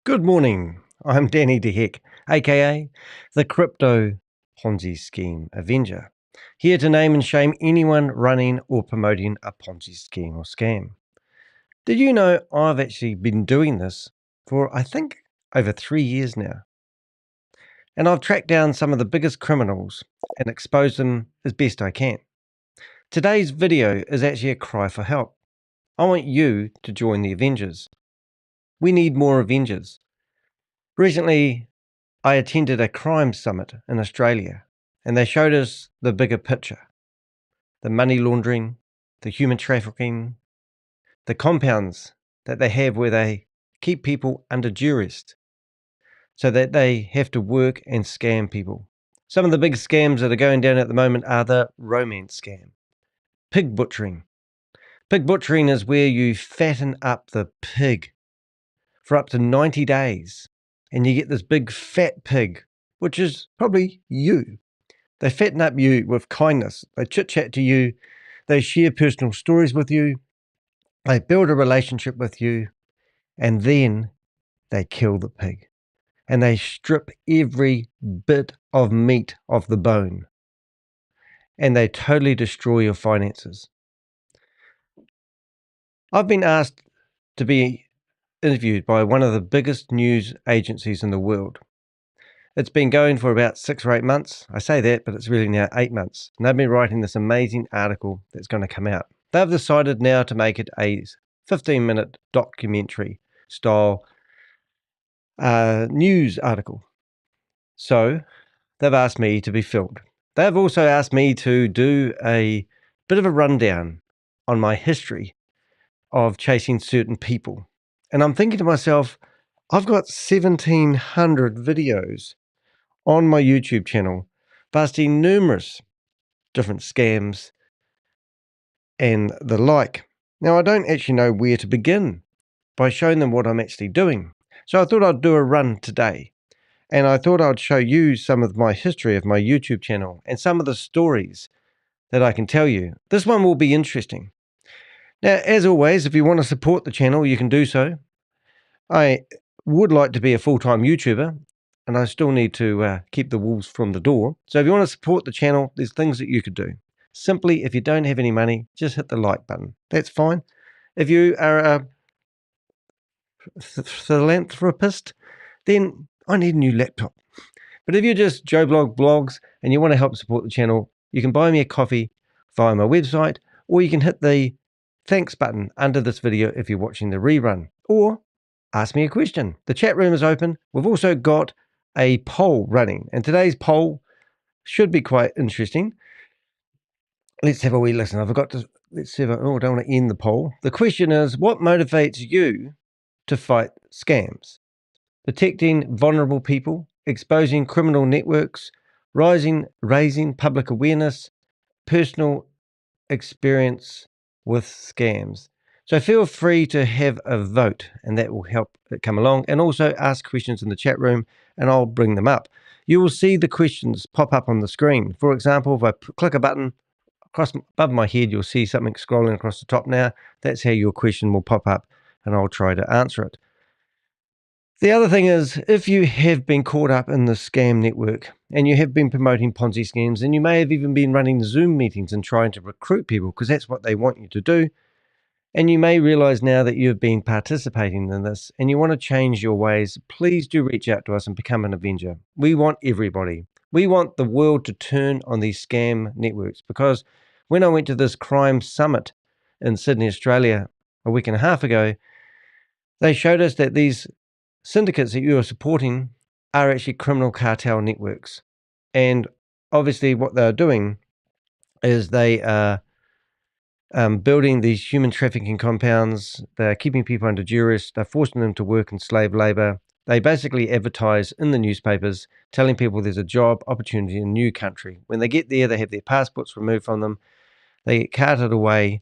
Good morning. I'm Danny de Hek, aka the Crypto Ponzi Scheme Avenger, here to name and shame anyone running or promoting a Ponzi scheme or scam. Did you know I've actually been doing this for, I think, over 3 years now? And I've tracked down some of the biggest criminals and exposed them as best I can. Today's video is actually a cry for help. I want you to join the Avengers. We need more Avengers. Recently, I attended a crime summit in Australia, and they showed us the bigger picture: the money laundering, the human trafficking, the compounds that they have where they keep people under duress so that they have to work and scam people. Some of the big scams that are going down at the moment are the romance scam, pig butchering. Pig butchering is where you fatten up the pig for up to 90 days, and you get this big fat pig, which is probably you. They fatten up you with kindness. They chit-chat to you. They share personal stories with you. They build a relationship with you. And then they kill the pig. And they strip every bit of meat off the bone. And they totally destroy your finances. I've been asked to be interviewed by one of the biggest news agencies in the world. It's been going for about 6 or 8 months. I say that, but it's really now 8 months. And they've been writing this amazing article that's going to come out. They've decided now to make it a 15-minute documentary style news article. So they've asked me to be filmed. They've also asked me to do a bit of a rundown on my history of chasing certain people. And I'm thinking to myself, I've got 1,700 videos on my YouTube channel, busting numerous different scams and the like. Now, I don't actually know where to begin by showing them what I'm actually doing. So I thought I'd do a run today. And I thought I'd show you some of my history of my YouTube channel and some of the stories that I can tell you. This one will be interesting. Now, as always, if you want to support the channel, you can do so. I would like to be a full-time YouTuber, and I still need to keep the wolves from the door. So if you want to support the channel, there's things that you could do. Simply, if you don't have any money, just hit the like button. That's fine. If you are a philanthropist, then I need a new laptop. But if you're just Joe Blog blogs and you want to help support the channel, you can buy me a coffee via my website, or you can hit the thanks button under this video if you're watching the rerun, or ask me a question. The chat room is open. We've also got a poll running, and today's poll should be quite interesting. Let's have a wee listen. I don't want to end the poll. The question is, what motivates you to fight scams? Protecting vulnerable people, exposing criminal networks, raising public awareness, personal experience with scams. So feel free to have a vote, and that will help it come along. And also ask questions in the chat room, and I'll bring them up. You will see the questions pop up on the screen. For example, if I click a button above my head, you'll see something scrolling across the top now. That's how your question will pop up, and I'll try to answer it. The other thing is, if you have been caught up in the scam network and you have been promoting Ponzi schemes, and you may have even been running Zoom meetings and trying to recruit people because that's what they want you to do, and you may realize now that you've been participating in this and you want to change your ways, please do reach out to us and become an Avenger. We want everybody. We want the world to turn on these scam networks, because when I went to this crime summit in Sydney, Australia a week and a half ago, they showed us that these syndicates that you are supporting are actually criminal cartel networks. And obviously what they're doing is they are building these human trafficking compounds. They're keeping people under duress. They're forcing them to work in slave labor. They basically advertise in the newspapers, telling people there's a job opportunity in a new country. When they get there, they have their passports removed from them. They get carted away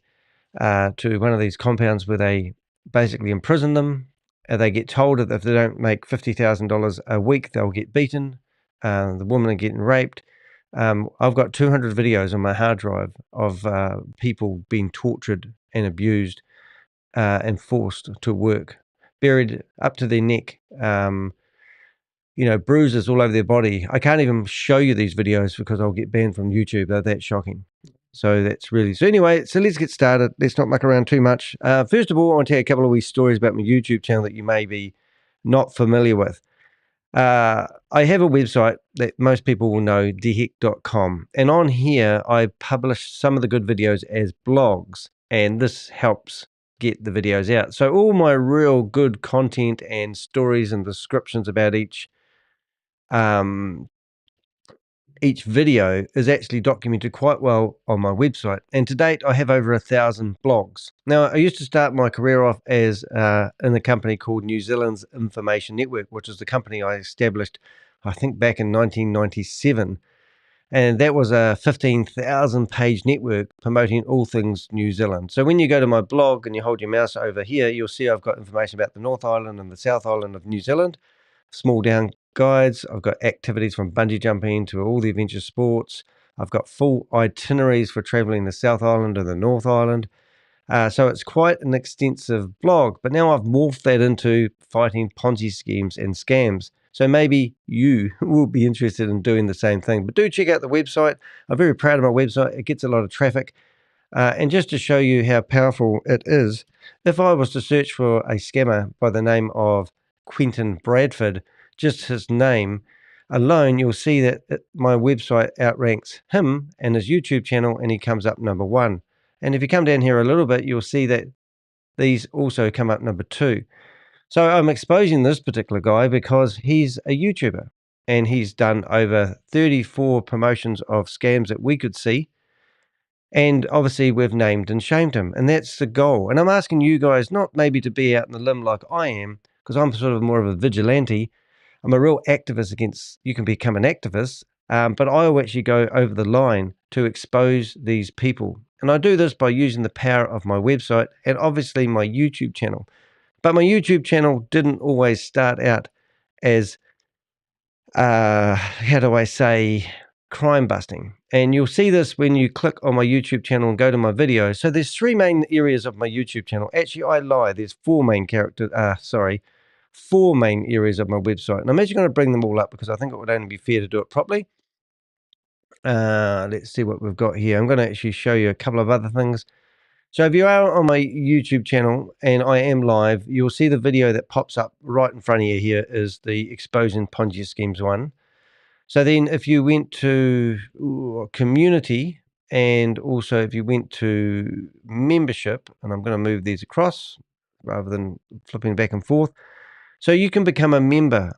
to one of these compounds where they basically imprison them. They get told that if they don't make $50,000 a week, they'll get beaten. The women are getting raped. I've got 200 videos on my hard drive of people being tortured and abused and forced to work, buried up to their neck, bruises all over their body. I can't even show you these videos because I'll get banned from YouTube. They're that shocking. So that's really... So anyway, so let's get started. Let's not muck around too much. First of all, I want to tell you a couple of wee stories about my YouTube channel that you may be not familiar with. I have a website that most people will know, dehek.com. And on here, I publish some of the good videos as blogs. And this helps get the videos out. So all my real good content and stories and descriptions about each video is actually documented quite well on my website. And to date, I have over 1,000 blogs. Now, I used to start my career off as in a company called New Zealand's Information Network, which is the company I established, I think, back in 1997. And that was a 15,000 page network promoting all things New Zealand. So when you go to my blog and you hold your mouse over here, you'll see I've got information about the North Island and the South Island of New Zealand, small down guides. I've got activities from bungee jumping to all the adventure sports. I've got full itineraries for traveling the South Island and the North Island. So it's quite an extensive blog, but now I've morphed that into fighting Ponzi schemes and scams. So maybe you will be interested in doing the same thing. But do check out the website. I'm very proud of my website. It gets a lot of traffic. And just to show you how powerful it is, if I was to search for a scammer by the name of Quentin Bradford, just his name alone, you'll see that my website outranks him and his YouTube channel, and he comes up number 1. And if you come down here a little bit, you'll see that these also come up number 2. So I'm exposing this particular guy because he's a YouTuber and he's done over 34 promotions of scams that we could see. And obviously we've named and shamed him, and that's the goal. And I'm asking you guys not maybe to be out in the limb like I am, because I'm sort of more of a vigilante. I'm a real activist against... You can become an activist, but I will actually go over the line to expose these people. And I do this by using the power of my website and obviously my YouTube channel. But my YouTube channel didn't always start out as, how do I say, crime busting. And you'll see this when you click on my YouTube channel and go to my videos. So there's 3 main areas of my YouTube channel. Actually, I lie. There's 4 main four main areas of my website. And I'm actually going to bring them all up because I think it would only be fair to do it properly. Let's see what we've got here. I'm going to actually show you a couple of other things. So if you are on my YouTube channel and I am live, you'll see the video that pops up right in front of you here is the Exposing Ponzi Schemes one. So then if you went to community, and also if you went to membership, and I'm going to move these across rather than flipping back and forth. So you can become a member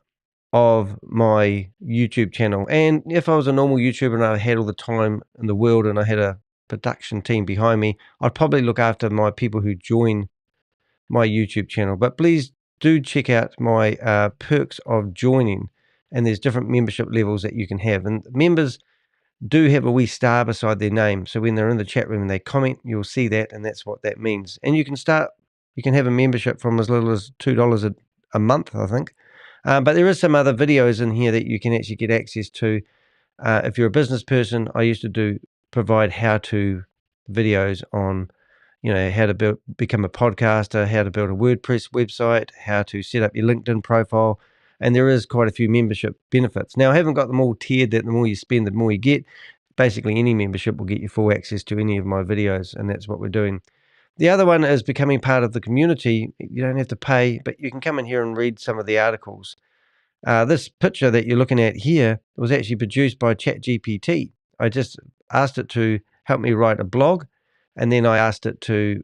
of my YouTube channel. And if I was a normal YouTuber and I had all the time in the world and I had a production team behind me, I'd probably look after my people who join my YouTube channel. But please do check out my perks of joining, and there's different membership levels that you can have. And members do have a wee star beside their name, so when they're in the chat room and they comment, you'll see that, and that's what that means. And you can have a membership from as little as $2 a month, I think. But there is some other videos in here that you can actually get access to. If you're a business person, I used to provide how-to videos on, how to become a podcaster, how to build a WordPress website, how to set up your LinkedIn profile, and there is quite a few membership benefits. Now, I haven't got them all tiered that the more you spend, the more you get. Basically, any membership will get you full access to any of my videos, and that's what we're doing. The other one is becoming part of the community. You don't have to pay, but you can come in here and read some of the articles. This picture that you're looking at here was actually produced by ChatGPT. I just asked it to help me write a blog, and then I asked it to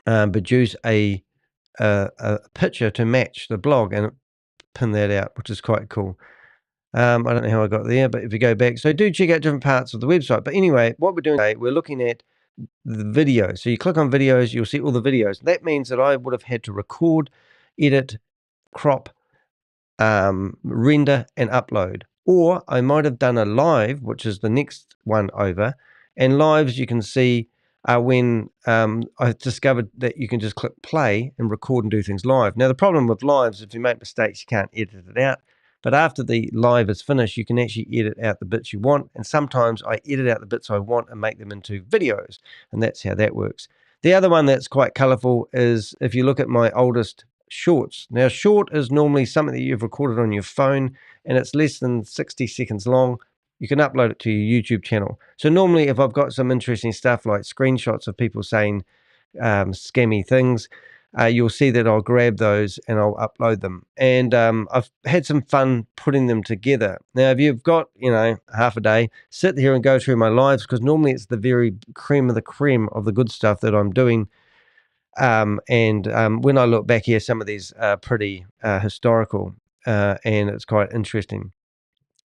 produce a picture to match the blog, and it pinned that out, which is quite cool. I don't know how I got there, but if you go back, so do check out different parts of the website. But anyway, what we're doing today, we're looking at the video. So you click on videos, you'll see all the videos. That means that I would have had to record, edit, crop, render, and upload. Or I might have done a live, which is the next one over. And lives, you can see, are when I discovered that you can just click play and record and do things live. Now, the problem with lives, if you make mistakes, you can't edit it out. But after the live is finished, you can actually edit out the bits you want. And sometimes I edit out the bits I want and make them into videos. And that's how that works. The other one that's quite colourful is if you look at my oldest shorts. Now, short is normally something that you've recorded on your phone and it's less than 60 seconds long. You can upload it to your YouTube channel. So normally if I've got some interesting stuff like screenshots of people saying scammy things, you'll see that I'll grab those and I'll upload them. And I've had some fun putting them together. Now, if you've got, half a day, sit here and go through my lives, because normally it's the very cream of the good stuff that I'm doing. When I look back here, some of these are pretty historical, and it's quite interesting.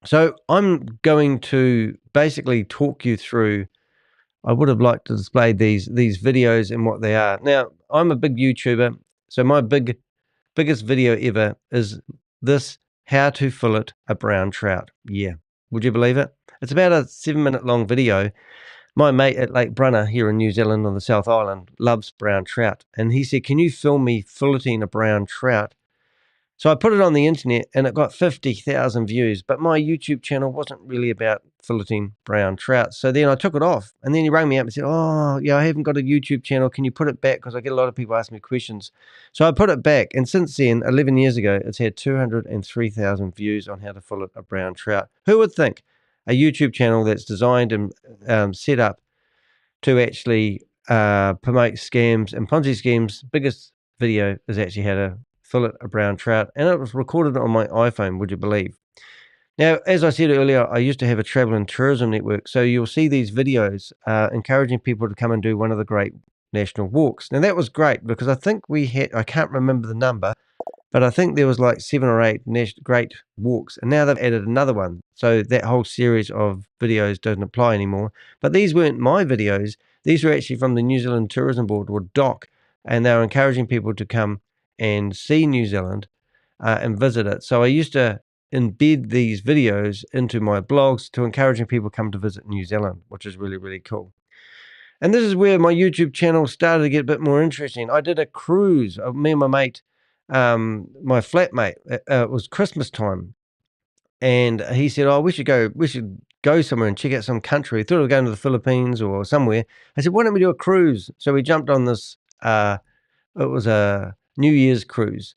So I'm going to basically talk you through. I would have liked to display these videos and what they are. Now, I'm a big YouTuber, so my biggest video ever is this: how to fillet a brown trout. Yeah, would you believe it? It's about a 7-minute long video. My mate at Lake Brunner here in New Zealand on the South Island loves brown trout, and he said, "Can you film me filleting a brown trout?" So I put it on the internet and it got 50,000 views, but my YouTube channel wasn't really about filleting brown trout. So then I took it off, and then he rang me up and said, "Oh, yeah, I haven't got a YouTube channel. Can you put it back? Because I get a lot of people ask me questions." So I put it back, and since then, 11 years ago, it's had 203,000 views on how to fillet a brown trout. Who would think a YouTube channel that's designed and set up to actually promote scams and Ponzi schemes, biggest video is actually how to fillet a brown trout, and it was recorded on my iPhone, would you believe? Now, as I said earlier, I used to have a travel and tourism network, so you'll see these videos encouraging people to come and do one of the great national walks. Now, that was great because I think we had, I can't remember the number, but I think there was like 7 or 8 great walks, and now they've added another one. So that whole series of videos doesn't apply anymore. But these weren't my videos. These were actually from the New Zealand Tourism Board, or DOC, and they were encouraging people to come and see New Zealand and visit it. So I used to embed these videos into my blogs to encouraging people to come to visit New Zealand, which is really, really cool. And this is where my YouTube channel started to get a bit more interesting. I did a cruise. Me and my mate, my flatmate. It was Christmas time, and he said, "Oh, we should go somewhere and check out some country." We thought we were going to the Philippines or somewhere. I said, "Why don't we do a cruise?" So we jumped on this. It was a New Year's cruise.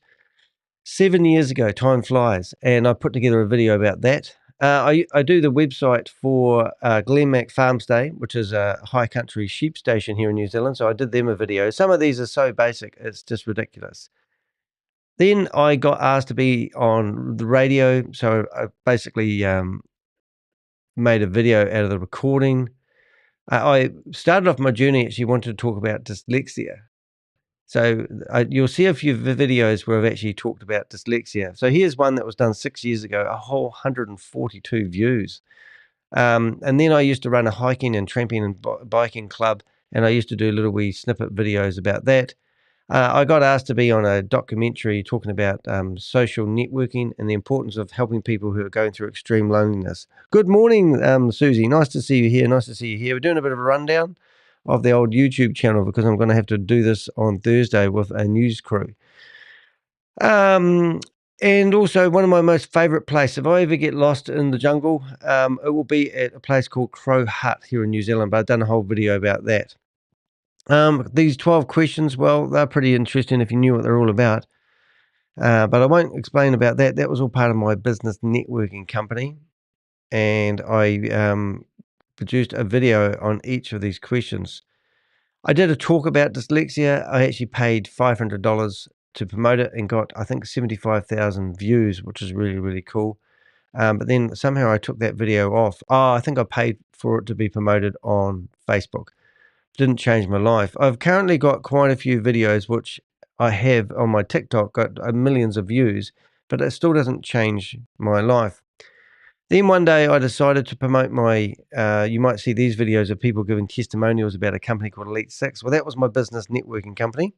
7 years ago, time flies, and I put together a video about that. I do the website for Glenmac Farmstay, which is a high country sheep station here in New Zealand. So I did them a video. Some of these are so basic, it's just ridiculous. Then I got asked to be on the radio. So I basically made a video out of the recording. I started off my journey actually wanted to talk about dyslexia. So you'll see a few videos where I've actually talked about dyslexia. So here's one that was done 6 years ago, a whole 142 views. And then I used to run a hiking and tramping and biking club, and I used to do little wee snippet videos about that. I got asked to be on a documentary talking about social networking and the importance of helping people who are going through extreme loneliness. Good morning, Susie. Nice to see you here. Nice to see you here. We're doing a bit of a rundown of the old YouTube channel because I'm going to have to do this on Thursday with a news crew. And also one of my most favorite places, if I ever get lost in the jungle, it will be at a place called Crow Hut here in New Zealand, but I've done a whole video about that. These 12 questions, well, they're pretty interesting if you knew what they're all about. But I won't explain about that. That was all part of my business networking company. And I produced a video on each of these questions. I did a talk about dyslexia. I actually paid $500 to promote it and got, I think, 75,000 views, which is really, really cool. But then somehow I took that video off. Oh, I think I paid for it to be promoted on Facebook. Didn't change my life. I've currently got quite a few videos which I have on my TikTok, got millions of views, but it still doesn't change my life. Then one day I decided to promote my, you might see these videos of people giving testimonials about a company called Elite 6. Well, that was my business networking company.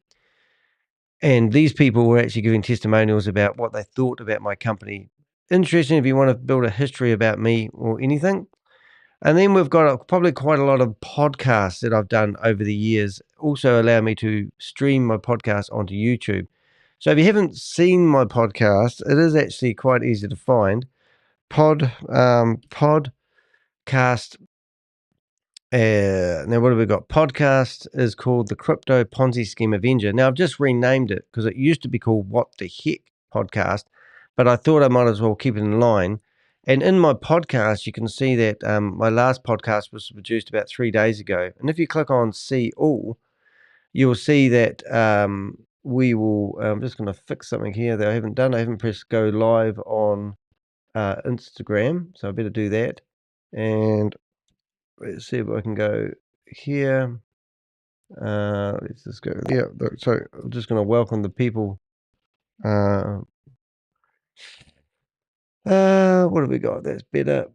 And these people were actually giving testimonials about what they thought about my company. Interesting if you want to build a history about me or anything. And then we've got probably quite a lot of podcasts that I've done over the years, also allow me to stream my podcast onto YouTube. So if you haven't seen my podcast, it is actually quite easy to find. Podcast Now, what have we got? Podcast is called the Crypto Ponzi Scheme Avenger. Now, I've just renamed it because it used to be called What the Heck Podcast, but I thought I might as well keep it in line. And in my podcast, you can see that my last podcast was produced about 3 days ago. And if you click on See All, you'll see that we will. I'm just going to fix something here that I haven't done. I haven't pressed go live on Instagram, so I better do that. And let's see if I can go here. Let's just go. Yeah, so I'm just going to welcome the people. What have we got? That's better.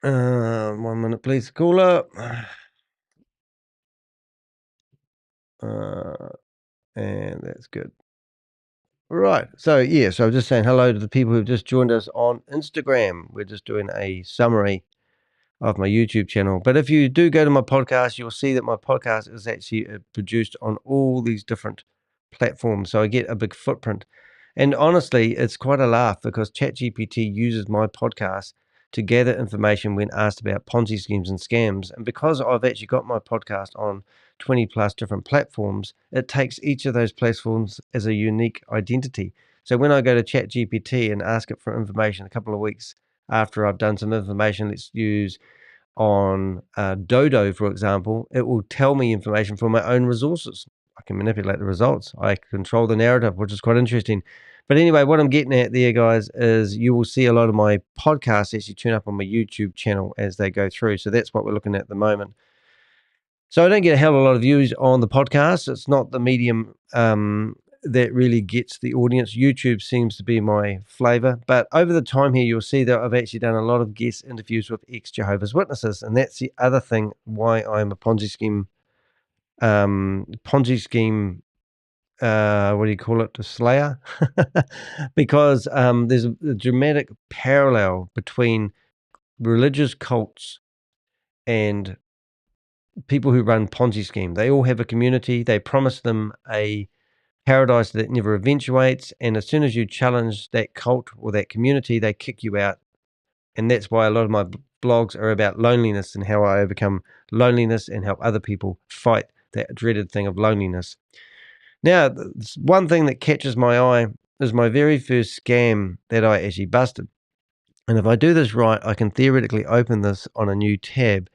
1 minute, please. Caller. And that's good. Right. So, yeah, so I'm just saying hello to the people who've just joined us on Instagram. We're just doing a summary of my YouTube channel. But if you do go to my podcast, you'll see that my podcast is actually produced on all these different platforms. So I get a big footprint. And honestly, it's quite a laugh because ChatGPT uses my podcast to gather information when asked about Ponzi schemes and scams. And because I've actually got my podcast on 20 plus different platforms, it takes each of those platforms as a unique identity. So when I go to ChatGPT and ask it for information a couple of weeks after I've done some information, let's use on Dodo, for example, it will tell me information from my own resources. I can manipulate the results. I control the narrative, which is quite interesting. But anyway, what I'm getting at there, guys, is you will see a lot of my podcasts actually turn up on my YouTube channel as they go through. So that's what we're looking at the moment. So I don't get a hell of a lot of views on the podcast. It's not the medium that really gets the audience. YouTube seems to be my flavor. But over the time here, you'll see that I've actually done a lot of guest interviews with ex-Jehovah's Witnesses. And that's the other thing why I'm a Ponzi scheme, what do you call it, a slayer? Because there's a dramatic parallel between religious cults and people who run Ponzi scheme. They all have a community. They promise them a paradise that never eventuates. And as soon as you challenge that cult or that community, they kick you out. And that's why a lot of my blogs are about loneliness and how I overcome loneliness and help other people fight that dreaded thing of loneliness. Now, one thing that catches my eye is my very first scam that I actually busted. And if I do this right, I can theoretically open this on a new tab.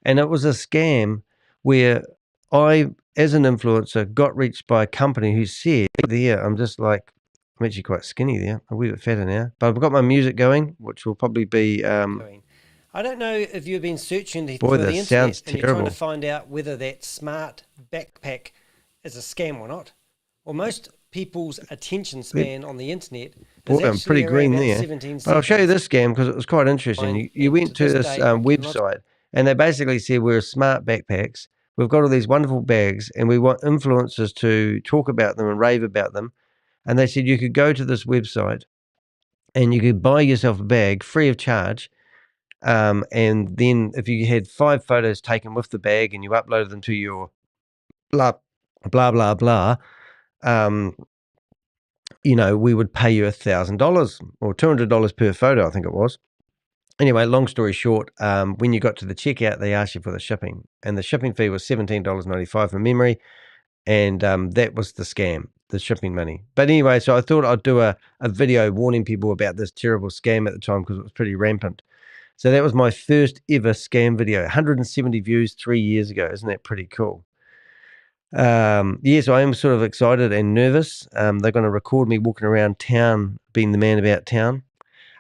And it was a scam where I, as an influencer, got reached by a company who said, there, I'm actually quite skinny there, a wee bit fatter now, but I've got my music going, which will probably be. I don't know if you've been searching for the internet and you're trying to find out whether that smart backpack is a scam or not. Well, most people's attention span on the internet is I'm pretty green there. 17 but I'll show you this scam because it was quite interesting. You went to this website and they basically said we're smart backpacks. We've got all these wonderful bags and we want influencers to talk about them and rave about them. And they said you could go to this website and you could buy yourself a bag free of charge. And then if you had 5 photos taken with the bag and you uploaded them to your blah, blah, blah, blah, we would pay you $1,000 or $200 per photo, I think it was. Anyway, long story short, when you got to the checkout, they asked you for the shipping. And the shipping fee was $17.95 from memory. And that was the scam, the shipping money. But anyway, so I thought I'd do a video warning people about this terrible scam at the time because it was pretty rampant. So that was my first ever scam video, 170 views 3 years ago. Isn't that pretty cool? Yes, I am sort of excited and nervous. They're going to record me walking around town, being the man about town.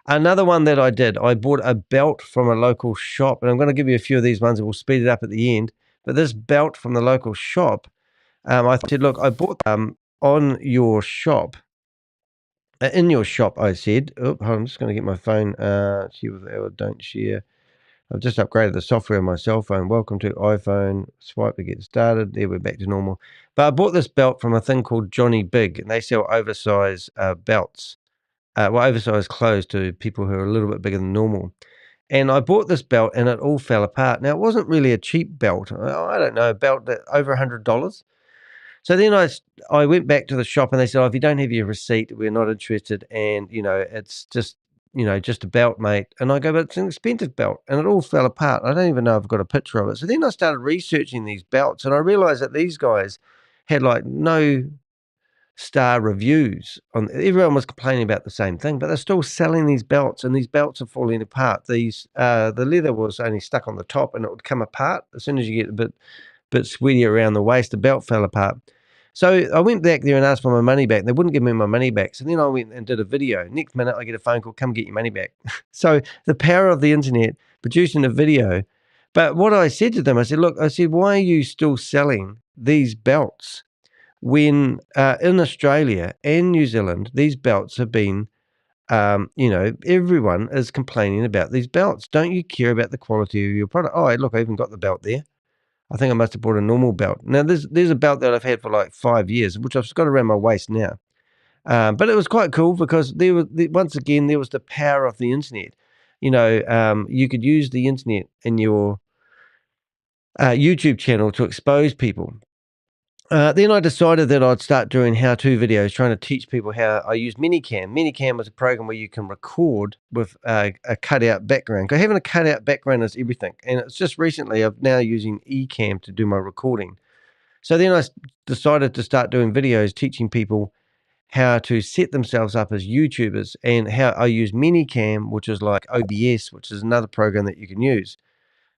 Another one that I did, I bought a belt from a local shop, and I'm going to give you a few of these ones that will speed it up at the end. But this belt from the local shop, I said, look, I bought on your shop. In your shop, I said, I'm just going to get my phone. Share with our don't share. I've just upgraded the software on my cell phone. Welcome to iPhone. Swipe to get started. There, we're back to normal. But I bought this belt from a thing called Johnny Big, and they sell oversized belts. Oversized clothes to people who are a little bit bigger than normal. And I bought this belt and it all fell apart. Now, it wasn't really a cheap belt. I don't know, a belt that over $100. So then I went back to the shop and they said, if you don't have your receipt, we're not interested. And, it's just just a belt, mate. And I go, but it's an expensive belt. And it all fell apart. I don't even know if I've got a picture of it. So then I started researching these belts, and I realized that these guys had like no star reviews. Everyone was complaining about the same thing, but they're still selling these belts, and these belts are falling apart. The leather was only stuck on the top, and it would come apart as soon as you get a bit sweaty around the waist. The belt fell apart. So I went back there and asked for my money back. They wouldn't give me my money back. So then I went and did a video. Next minute, I get a phone call, come get your money back. So the power of the internet, producing a video. But what I said to them, I said, look, why are you still selling these belts when in Australia and New Zealand, these belts have been, everyone is complaining about these belts. Don't you care about the quality of your product? Oh, look, I even got the belt there. I think I must have bought a normal belt. Now, there's a belt that I've had for like 5 years, which I've got around my waist now. But it was quite cool because once again, there was the power of the internet. You could use the internet in your YouTube channel to expose people. Then I decided that I'd start doing how-to videos, trying to teach people how I use Minicam. Minicam is a program where you can record with a cutout background. Because having a cutout background is everything. And it's just recently I'm now using Ecamm to do my recording. So then I decided to start doing videos teaching people how to set themselves up as YouTubers, and how I use Minicam, which is like OBS, which is another program that you can use.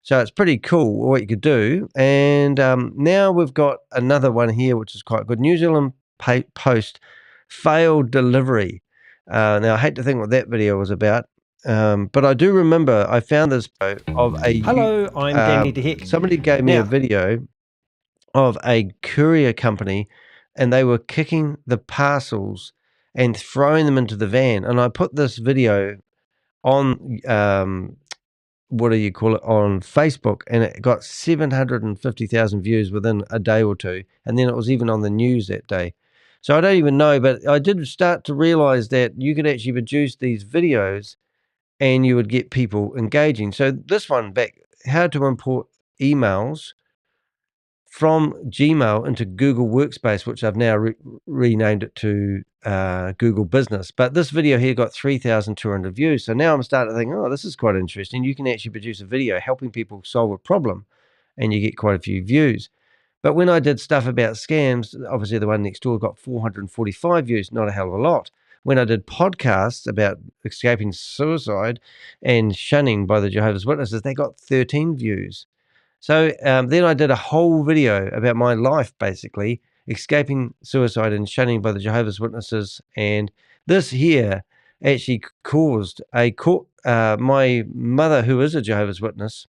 So it's pretty cool what you could do. And now we've got another one here, which is quite good. New Zealand Post failed delivery. Now, I hate to think what that video was about, but I do remember I found this of a... Hello, I'm Danny de Hek. Somebody gave me a video of a courier company, and they were kicking the parcels and throwing them into the van. And I put this video on... on Facebook, and it got 750,000 views within a day or two, and then it was even on the news that day. So I don't even know, but I did start to realize that you could actually produce these videos and you would get people engaging. So this one back, how to import emails from Gmail into Google Workspace, which I've now renamed it to Google Business. But this video here got 3,200 views. So now I'm starting to think, oh, this is quite interesting. You can actually produce a video helping people solve a problem, and you get quite a few views. But when I did stuff about scams, obviously the one next door got 445 views, not a hell of a lot. When I did podcasts about escaping suicide and shunning by the Jehovah's Witnesses, they got 13 views. So then I did a whole video about my life, basically, escaping suicide and shunning by the Jehovah's Witnesses. And this here actually caused a court. My mother, who is a Jehovah's Witness,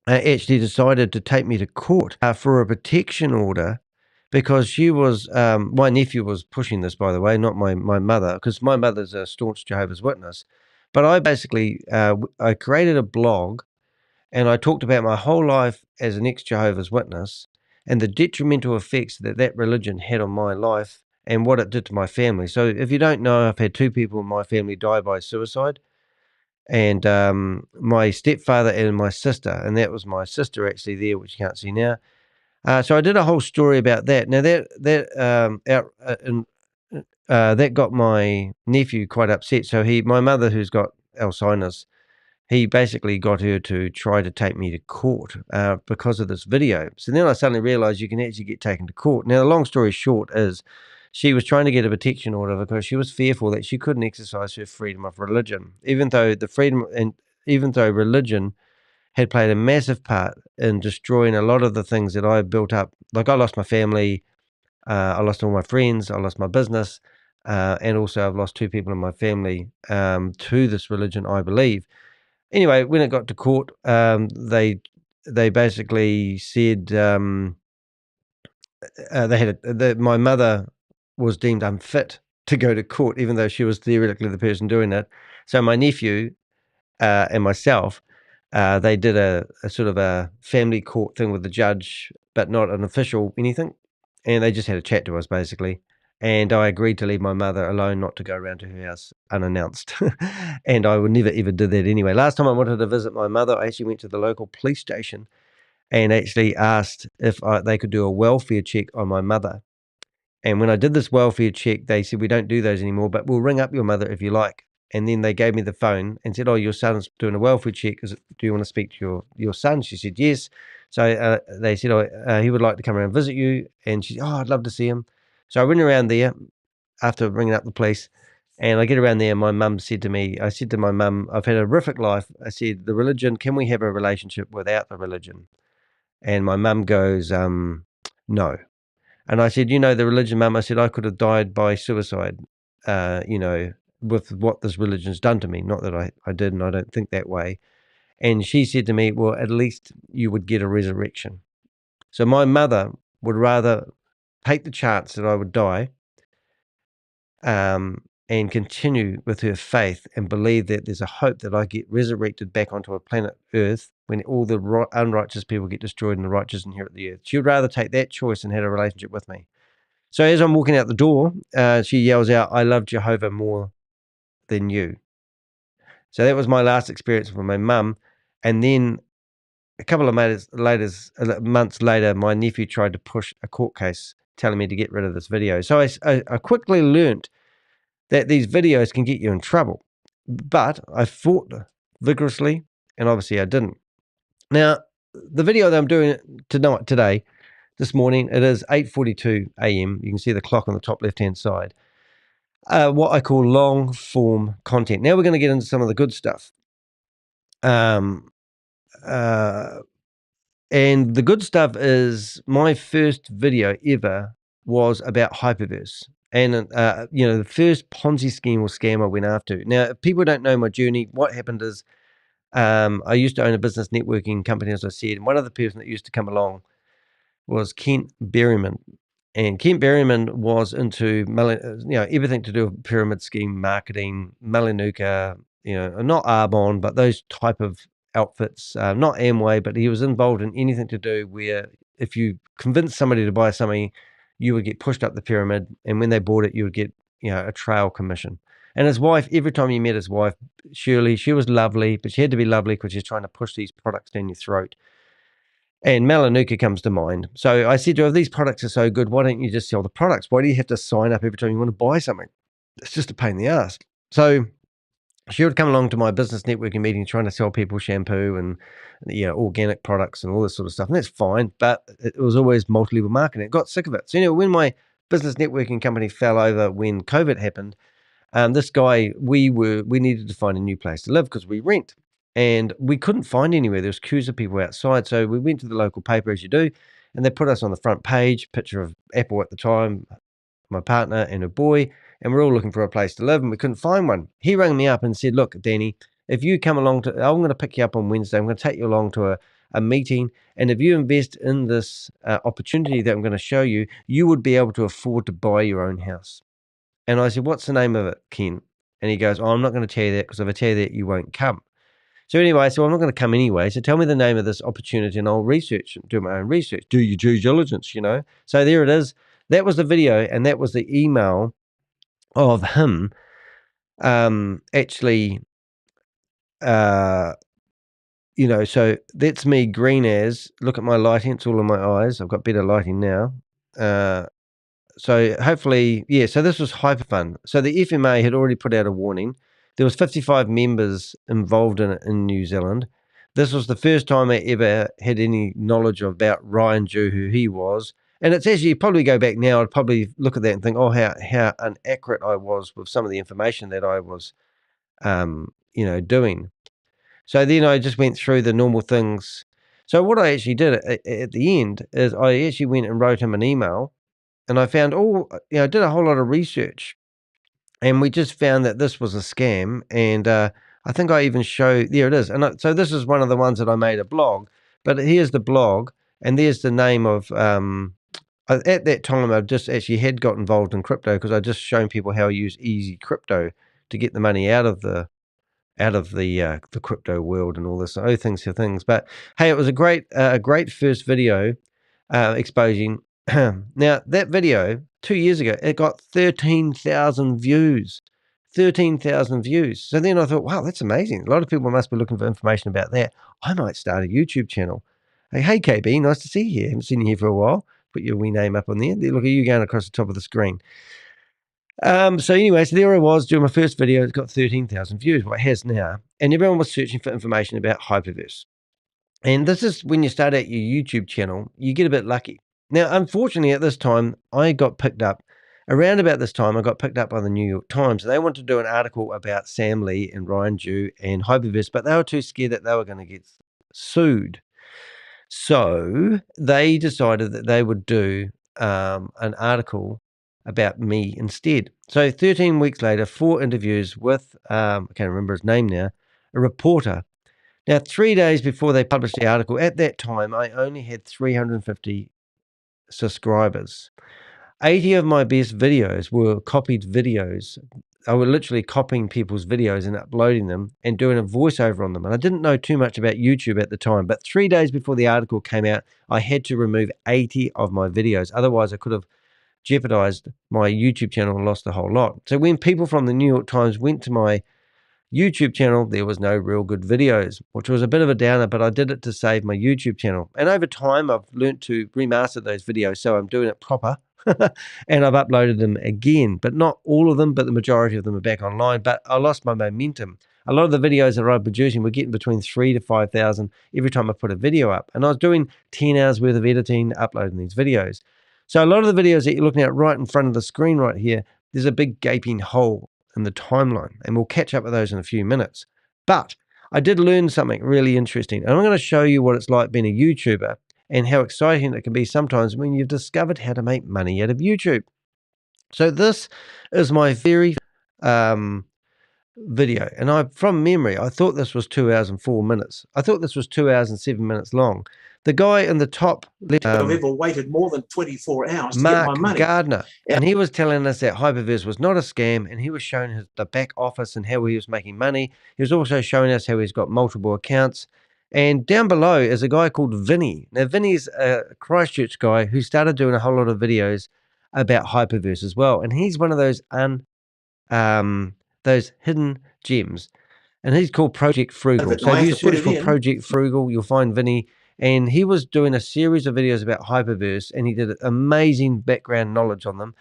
actually decided to take me to court for a protection order, because she was, my nephew was pushing this, by the way, not my mother, because my mother's a staunch Jehovah's Witness. But I basically, I created a blog, and I talked about my whole life as an ex-Jehovah's Witness and the detrimental effects that religion had on my life and what it did to my family. So if you don't know, I've had 2 people in my family die by suicide, and my stepfather and my sister, and that was my sister actually there, which you can't see now. So I did a whole story about that. Now that got my nephew quite upset. So my mother, who's got Alzheimer's, he basically got her to try to take me to court because of this video. So then I suddenly realized you can actually get taken to court. Now, the long story short is she was trying to get a protection order because she was fearful that she couldn't exercise her freedom of religion, even though religion had played a massive part in destroying a lot of the things that I built up. Like, I lost my family, I lost all my friends, I lost my business, and also I've lost 2 people in my family to this religion, I believe. Anyway, when it got to court, they basically said my mother was deemed unfit to go to court, even though she was theoretically the person doing it. So my nephew and myself, they did a sort of a family court thing with the judge, but not an official anything. And they just had a chat to us, basically. And I agreed to leave my mother alone, not to go around to her house unannounced. And I would never ever did that anyway. Last time I wanted to visit my mother, I actually went to the local police station and actually asked if they could do a welfare check on my mother. And when I did this welfare check, they said, we don't do those anymore, but we'll ring up your mother if you like. And then they gave me the phone and said, "Oh, your son's doing a welfare check. Do you want to speak to your son?" She said, "Yes." So they said, "Oh, he would like to come around and visit you." And she said, "Oh, I'd love to see him." So I went around there after ringing up the police, and I get around there. And my mum said to me, I said to my mum, "I've had a horrific life." I said, "The religion, can we have a relationship without the religion?" And my mum goes, "No." And I said, "The religion, Mum," I said, "I could have died by suicide, with what this religion's done to me. Not that I did, and I don't think that way." And she said to me, "Well, at least you would get a resurrection." So my mother would rather take the chance that I would die, and continue with her faith and believe that there's a hope that I get resurrected back onto a planet Earth when all the unrighteous people get destroyed and the righteous inherit the earth. She would rather take that choice and have a relationship with me. So as I'm walking out the door, she yells out, "I love Jehovah more than you." So that was my last experience with my mum. And then a couple of months later, my nephew tried to push a court case telling me to get rid of this video. So I quickly learnt that these videos can get you in trouble. But I fought vigorously, and obviously I didn't. Now, the video that I'm doing today, this morning, it is 8:42 a.m. You can see the clock on the top left-hand side. What I call long form content. Now we're going to get into some of the good stuff. Um, and the good stuff is my first video ever was about Hyperverse. And, the first Ponzi scheme or scam I went after. Now, if people don't know my journey, what happened is I used to own a business networking company, as I said. And one of the person that used to come along was Kent Berryman. And Kent Berryman was into, everything to do with pyramid scheme marketing, Malinuka, not Arbonne, but those type of outfits, not Amway, but he was involved in anything to do where if you convinced somebody to buy something, you would get pushed up the pyramid. And when they bought it, you would get, a trail commission. And his wife, every time you met his wife, Shirley, she was lovely, but she had to be lovely because she's trying to push these products down your throat. And Malinuka comes to mind. So I said to her, if these products are so good, why don't you just sell the products? Why do you have to sign up every time you want to buy something? It's just a pain in the ass. So she would come along to my business networking meeting trying to sell people shampoo and organic products and all this sort of stuff. And that's fine, but it was always multi-level marketing. It got sick of it. So when my business networking company fell over when COVID happened, this guy, we needed to find a new place to live because we rent. And we couldn't find anywhere. There was queues of people outside. So we went to the local paper, as you do, and they put us on the front page, picture of Apple at the time, my partner and a boy, and we're all looking for a place to live, and we couldn't find one. He rang me up and said, "Look, Danny, if you come along I'm going to pick you up on Wednesday. I'm going to take you along to a meeting, and if you invest in this opportunity that I'm going to show you, you would be able to afford to buy your own house." And I said, "What's the name of it, Ken?" And he goes, "Oh, I'm not going to tell you that because if I tell you that, you won't come." So anyway, I said, "Well, I'm not going to come anyway. So tell me the name of this opportunity and I'll research and do my own research. Do your due diligence, So there it is. That was the video, and that was the email of him actually, so that's me green as, look at my lighting. It's all in my eyes. I've got better lighting now. So hopefully, so this was hyper fun. So the FMA had already put out a warning. There was 55 members involved in it in New Zealand. This was the first time I ever had any knowledge about Ryan Jew, who he was. And it's actually, probably go back now, I'd probably look at that and think, oh, how inaccurate I was with some of the information that I was, doing. So then I just went through the normal things. So what I actually did at the end is I actually went and wrote him an email. And I found I did a whole lot of research, and we just found that this was a scam. And I think I even there it is. And so this is one of the ones that I made a blog, but here's the blog, and there's the name of, at that time, I just actually had got involved in crypto because I just shown people how I use easy crypto to get the money out of the crypto world and all this. Things for things. But hey, it was a great first video exposing. Now, that video 2 years ago, it got 13,000 views. 13,000 views. So then I thought, wow, that's amazing. A lot of people must be looking for information about that. I might start a YouTube channel. Hey KB, nice to see you here. Haven't seen you here for a while. Put your wee name up on there. Look at you going across the top of the screen. So anyway, so there I was doing my first video. It's got 13,000 views, what it has now. And everyone was searching for information about Hyperverse. And this is when you start out your YouTube channel, you get a bit lucky. Now, unfortunately, at this time, I got picked up. Around about this time, I got picked up by the New York Times. They wanted to do an article about Sam Lee and Ryan Dew and Hyperverse, but they were too scared that they were going to get sued. So they decided that they would do an article about me instead. So 13 weeks later, 4 interviews with, I can't remember his name now, a reporter. Now, 3 days before they published the article, at that time, I only had 350 subscribers. 80 of my best videos were copied videos. I were literally copying people's videos and uploading them and doing a voiceover on them. And I didn't know too much about YouTube at the time, but 3 days before the article came out, I had to remove 80 of my videos. Otherwise, I could have jeopardized my YouTube channel and lost a whole lot. So when people from the New York Times went to my YouTube channel, there was no real good videos, which was a bit of a downer, but I did it to save my YouTube channel. And over time, I've learned to remaster those videos, so I'm doing it proper. And I've uploaded them again, but not all of them, but the majority of them are back online. But I lost my momentum. A lot of the videos that I'm producing were getting between 3,000 to 5,000 every time I put a video up. And I was doing 10 hours worth of editing, uploading these videos. So a lot of the videos that you're looking at right in front of the screen right here, there's a big gaping hole in the timeline, and we'll catch up with those in a few minutes. But I did learn something really interesting, and I'm going to show you what it's like being a YouTuber and how exciting it can be sometimes when you've discovered how to make money out of YouTube. So this is my very video, and from memory, I thought this was 2 hours and 4 minutes. I thought this was 2 hours and 7 minutes long. The guy in the top left, I've ever waited more than 24 hours to Mark get my money. Gardner, and he was telling us that Hyperverse was not a scam, and he was showing the back office and how he was making money. He was also showing us how he's got multiple accounts. And down below is a guy called Vinny. Now, Vinny's a Christchurch guy who started doing a whole lot of videos about Hyperverse as well, and he's one of those hidden gems. And he's called Project Frugal. So if you search for Project Frugal, you'll find Vinny. And he was doing a series of videos about Hyperverse, and he did amazing background knowledge on them.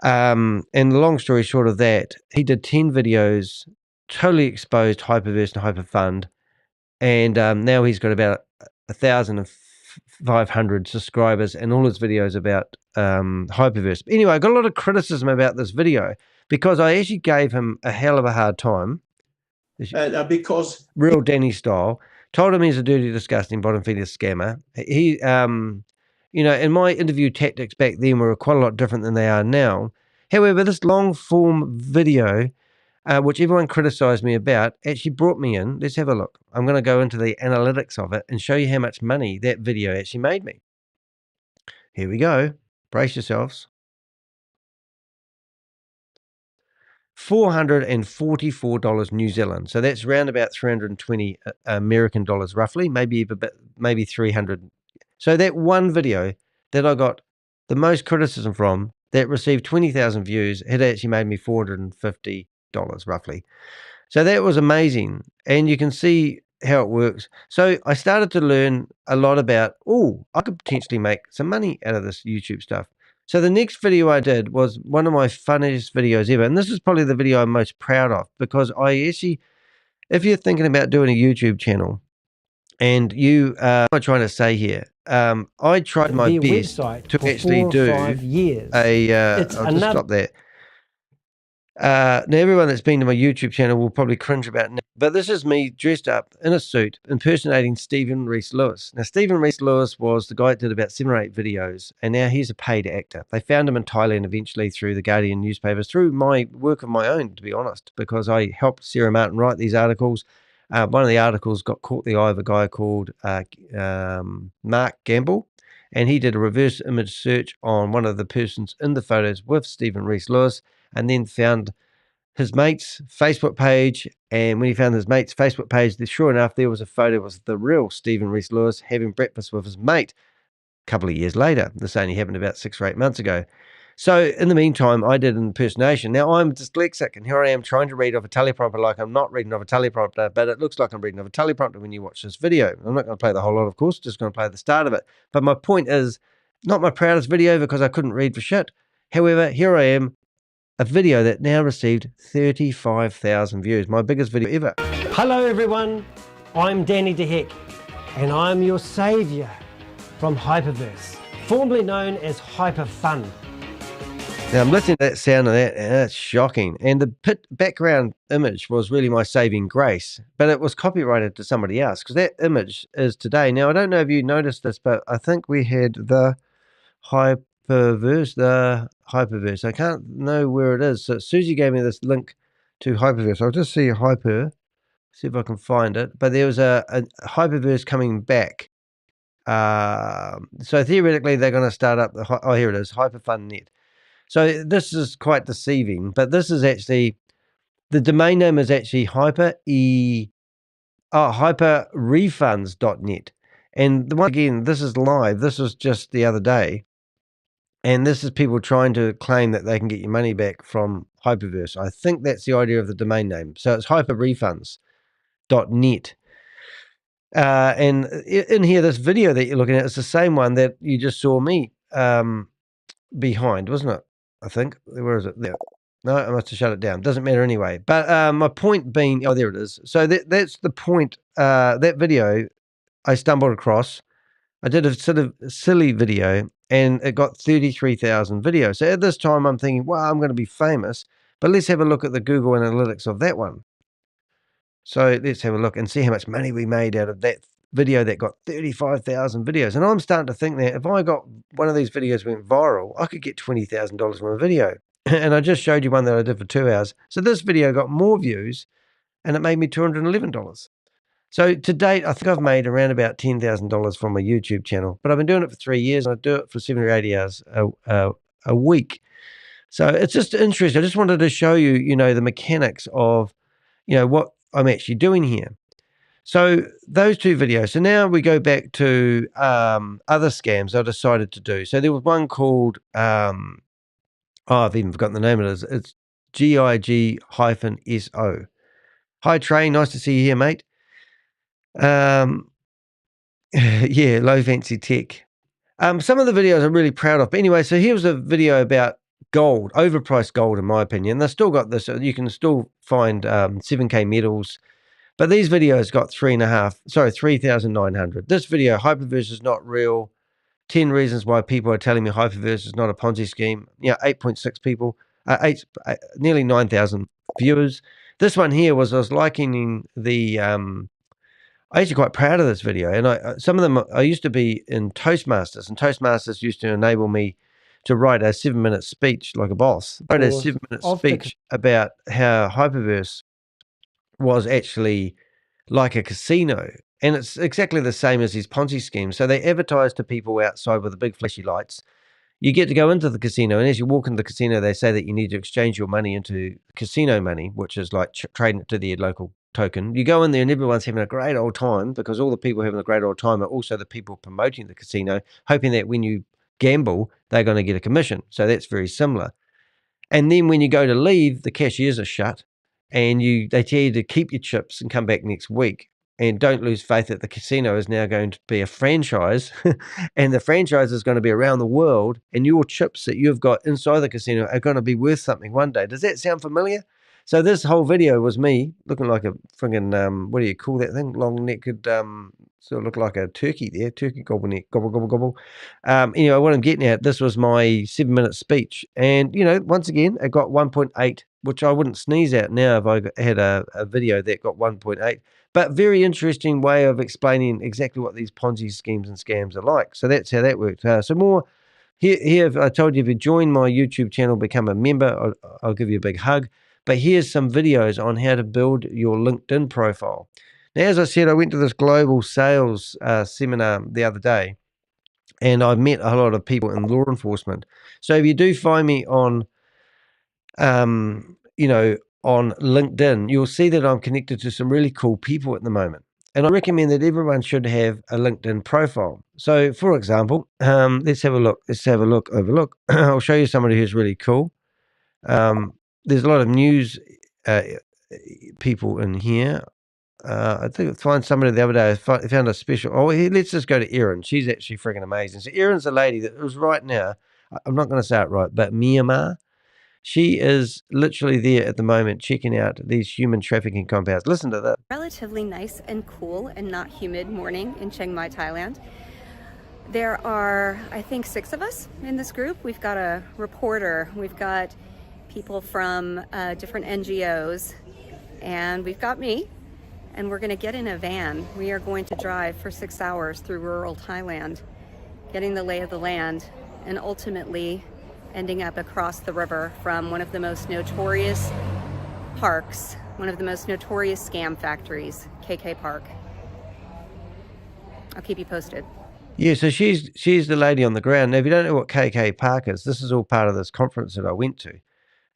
And the long story short of that, he did 10 videos, totally exposed Hyperverse and Hyperfund. And now he's got about 1,500 subscribers, and all his videos about Hyperverse. But anyway, I got a lot of criticism about this video because I actually gave him a hell of a hard time. Because real Danny style. Told him he's a dirty, disgusting, bottom-feeder scammer. He, and my interview tactics back then were quite a lot different than they are now. However, this long-form video, which everyone criticized me about, actually brought me in. Let's have a look. I'm going to go into the analytics of it and show you how much money that video actually made me. Here we go. Brace yourselves. $444 New Zealand. So that's around about 320 American dollars roughly, maybe 300. So that one video that I got the most criticism from, that received 20,000 views, had actually made me $450 roughly. So that was amazing. And you can see how it works. So I started to learn a lot about, I could potentially make some money out of this YouTube stuff. So the next video I did was one of my funniest videos ever. And this is probably the video I'm most proud of, because I actually, if you're thinking about doing a YouTube channel and what am I trying to say here? I tried my best to actually do I'll just stop there. Now, everyone that's been to my YouTube channel will probably cringe about it, but this is me dressed up in a suit impersonating Stephen Reese Lewis. Now, Stephen Reese Lewis was the guy that did about 7 or 8 videos, and now he's a paid actor. They found him in Thailand eventually through the Guardian newspapers, through my work of my own, to be honest, because I helped Sarah Martin write these articles. One of the articles caught the eye of a guy called Mark Gamble, and he did a reverse image search on one of the persons in the photos with Stephen Reese Lewis, and then found his mate's Facebook page. And when he found his mate's Facebook page, sure enough, there was a photo of the real Stephen Reese Lewis having breakfast with his mate a couple of years later. This only happened about 6 or 8 months ago. So in the meantime, I did an impersonation. Now, I'm dyslexic, and here I am trying to read off a teleprompter like I'm not reading off a teleprompter, but it looks like I'm reading off a teleprompter when you watch this video. I'm not going to play the whole lot, of course, just going to play the start of it. But my point is, not my proudest video because I couldn't read for shit. However, here I am, a video that now received 35,000 views, my biggest video ever. Hello everyone, I'm Danny de Hek, and I'm your saviour from Hyperverse, formerly known as Hyper Fun. Now I'm listening to that sound of that, and that's shocking. And the background image was really my saving grace, but it was copyrighted to somebody else because that image is today. Now I don't know if you noticed this, but I think we had the Hyperverse. I can't know where it is. So Susie gave me this link to Hyperverse. I'll just see see if I can find it. But there was a Hyperverse coming back. So theoretically, they're going to start up oh, here it is, HyperFunNet. So this is quite deceiving, but this is actually, the domain name is actually hyperrefunds.net. And once again, this is live. This was just the other day. And this is people trying to claim that they can get your money back from Hyperverse. I think that's the idea of the domain name. So it's hyperrefunds.net. And in here, this video that you're looking at is the same one that you just saw me behind, wasn't it? I think. Where is it? There. No, I must have shut it down. Doesn't matter anyway. But my point being, oh, there it is. So that's the point. That video I stumbled across. I did a sort of silly video, and it got 33,000 videos. So at this time, I'm thinking, well, I'm going to be famous. But let's have a look at the Google Analytics of that one. So let's have a look and see how much money we made out of that video that got 35,000 videos. And I'm starting to think that if I got one of these videos went viral, I could get $20,000 from a video. And I just showed you one that I did for 2 hours. So this video got more views and it made me $211. So to date, I think I've made around about $10,000 from my YouTube channel, but I've been doing it for 3 years and I do it for 70 or 80 hours a week. So it's just interesting. I just wanted to show you, the mechanics of, what I'm actually doing here. So those two videos. So now we go back to other scams I decided to do. So there was one called, I've even forgotten the name of it. It's GIG-SO. Hi, Trey. Nice to see you here, mate. Yeah, low fancy tech. Some of the videos I'm really proud of. But anyway, so here's a video about gold, overpriced gold, in my opinion. They've still got this. You can still find 7K metals. But these videos got 3,900. This video, Hyperverse is not real. 10 reasons why people are telling me Hyperverse is not a Ponzi scheme. 8.6 people, nearly 9,000 viewers. This one here was, I was likening the, I'm actually quite proud of this video. And some of them, I used to be in Toastmasters, and Toastmasters used to enable me to write a 7-minute speech like a boss. I wrote a 7-minute speech about how Hyperverse was actually like a casino, and it's exactly the same as these Ponzi schemes. So they advertise to people outside with the big flashy lights. You get to go into the casino, and as you walk into the casino, they say that you need to exchange your money into casino money, which is like trading it to the local token. You go in there and everyone's having a great old time, because all the people having a great old time are also the people promoting the casino, hoping that when you gamble, they're going to get a commission. So that's very similar. And then when you go to leave, the cashiers are shut, and they tell you to keep your chips and come back next week. And don't lose faith that the casino is now going to be a franchise, and the franchise is going to be around the world, and your chips that you've got inside the casino are going to be worth something one day. Does that sound familiar? So this whole video was me looking like a friggin', what do you call that thing? Long-necked, sort of look like a turkey there, turkey gobble neck, gobble, gobble, gobble. Anyway, what I'm getting at, this was my 7-minute speech. And, once again, it got 1.8, which I wouldn't sneeze at now if I had a video that got 1.8. But very interesting way of explaining exactly what these Ponzi schemes and scams are like. So that's how that worked. So more, here I told you, if you join my YouTube channel, become a member, I'll give you a big hug. But here's some videos on how to build your LinkedIn profile. Now, as I said, I went to this global sales seminar the other day, and I've met a lot of people in law enforcement. So if you do find me on, on LinkedIn, you'll see that I'm connected to some really cool people at the moment. And I recommend that everyone should have a LinkedIn profile. So, for example, let's have a look. Overlook. I'll show you somebody who's really cool. There's a lot of news people in here. I think I find somebody the other day. I found a special. Oh, let's just go to Erin. She's actually freaking amazing. So Erin's a lady that was right now. I'm not going to say it right, but Myanmar. She is literally there at the moment checking out these human trafficking compounds. Listen to that. Relatively nice and cool and not humid morning in Chiang Mai, Thailand. There are, I think, 6 of us in this group. We've got a reporter, we've got people from different NGOs, and we've got me. And we're going to get in a van. We are going to drive for 6 hours through rural Thailand, getting the lay of the land, and ultimately ending up across the river from one of the most notorious parks, one of the most notorious scam factories, KK Park. I'll keep you posted. Yeah, so she's the lady on the ground. Now, if you don't know what KK Park is, this is all part of this conference that I went to.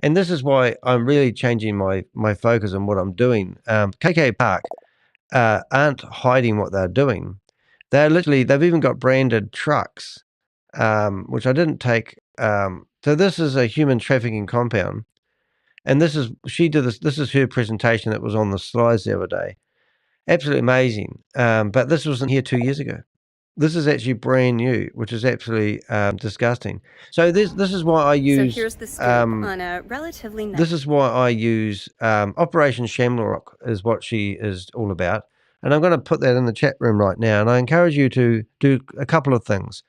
And this is why I'm really changing my focus on what I'm doing. KK Park aren't hiding what they're doing. They've even got branded trucks, which I didn't take. So this is a human trafficking compound. And this is her presentation that was on the slides the other day. Absolutely amazing. But this wasn't here 2 years ago. This is actually brand new, which is absolutely disgusting. So this is why I use. So here's the scoop on a relatively. This is why I use Operation Shamrock is what she is all about, and I'm going to put that in the chat room right now. And I encourage you to do a couple of things.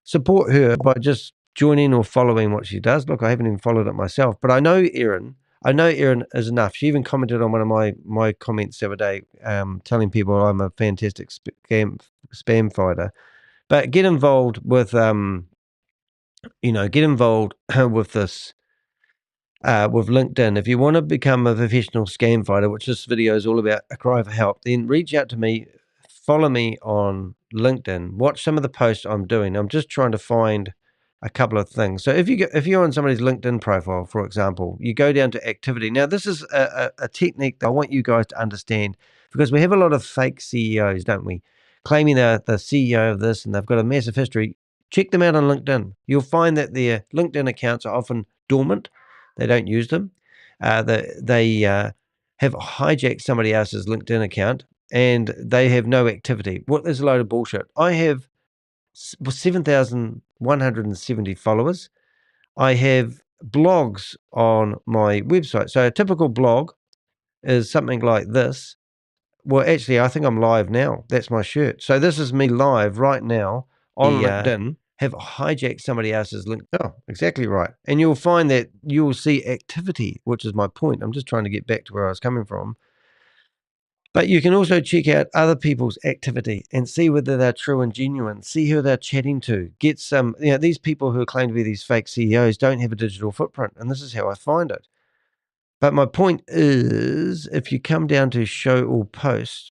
Support her by just joining or following what she does. Look, I haven't even followed it myself, but I know Erin. I know Erin is enough. She even commented on one of my comments the other day, telling people I'm a fantastic spam fighter. But get involved with, get involved with this, with LinkedIn. If you want to become a professional scam fighter, which this video is all about, a cry for help, then reach out to me. Follow me on LinkedIn. Watch some of the posts I'm doing. I'm just trying to find a couple of things. So if you're on somebody's LinkedIn profile, for example, you go down to activity. Now, this is a technique that I want you guys to understand, because we have a lot of fake CEOs, don't we? Claiming they're the CEO of this and they've got a massive history. Check them out on LinkedIn. You'll find that their LinkedIn accounts are often dormant. They don't use them. They have hijacked somebody else's LinkedIn account and they have no activity. There's a load of bullshit. I have 7,170 followers. I have blogs on my website. So a typical blog is something like this. Well, actually, I think I'm live now. That's my shirt. So this is me live right now on LinkedIn. Have hijacked somebody else's link. Oh, exactly right. And you'll find that you'll see activity, which is my point. I'm just trying to get back to where I was coming from. But you can also check out other people's activity and see whether they're true and genuine. See who they're chatting to. Get some, these people who claim to be these fake CEOs don't have a digital footprint. And this is how I find it. But my point is, if you come down to show all posts,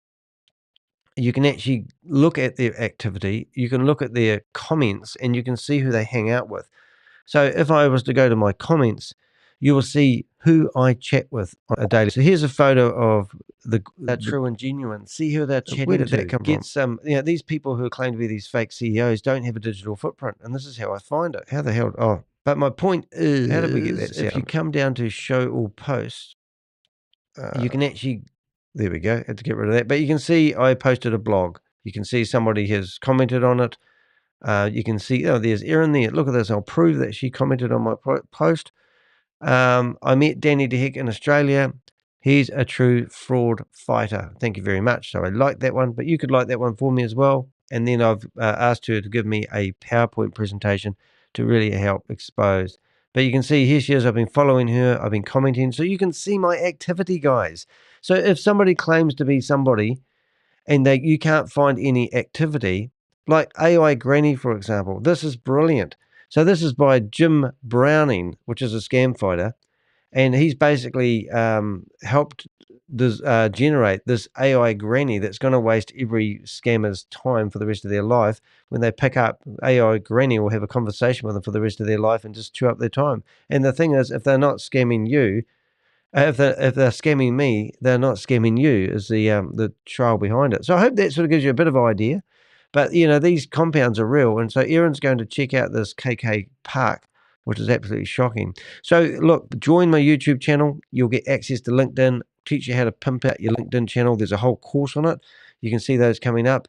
you can actually look at their activity. You can look at their comments and you can see who they hang out with. So if I was to go to my comments, you will see who I chat with on a daily. So here's a photo of the true and genuine. See who they're chatting to. Where did that come from? Some, these people who claim to be these fake CEOs don't have a digital footprint, and this is how I find it. How the hell? Oh, but my point is, how did we get that sound? If you come down to show all posts, you can actually. There we go. Had to get rid of that. But you can see I posted a blog. You can see somebody has commented on it. You can see, there's Erin there. Look at this. I'll prove that she commented on my post. I met Danny de Hek in Australia. He's a true fraud fighter. Thank you very much. So I like that one, but you could like that one for me as well. And then I've asked her to give me a PowerPoint presentation to really help expose. But you can see here she is. I've been following her. I've been commenting. So you can see my activity, guys. So if somebody claims to be somebody and you can't find any activity, like AI Granny, for example, this is brilliant. So this is by Jim Browning, which is a scam fighter. And he's basically helped generate this AI Granny that's going to waste every scammer's time for the rest of their life. When they pick up, AI Granny will have a conversation with them for the rest of their life and just chew up their time. And the thing is, if they're not scamming you, if they're scamming me, they're not scamming you, is the trial behind it. So I hope that sort of gives you a bit of idea. But, these compounds are real. And so Erin's going to check out this KK Park, which is absolutely shocking. So, look, join my YouTube channel. You'll get access to LinkedIn, teach you how to pimp out your LinkedIn channel. There's a whole course on it. You can see those coming up.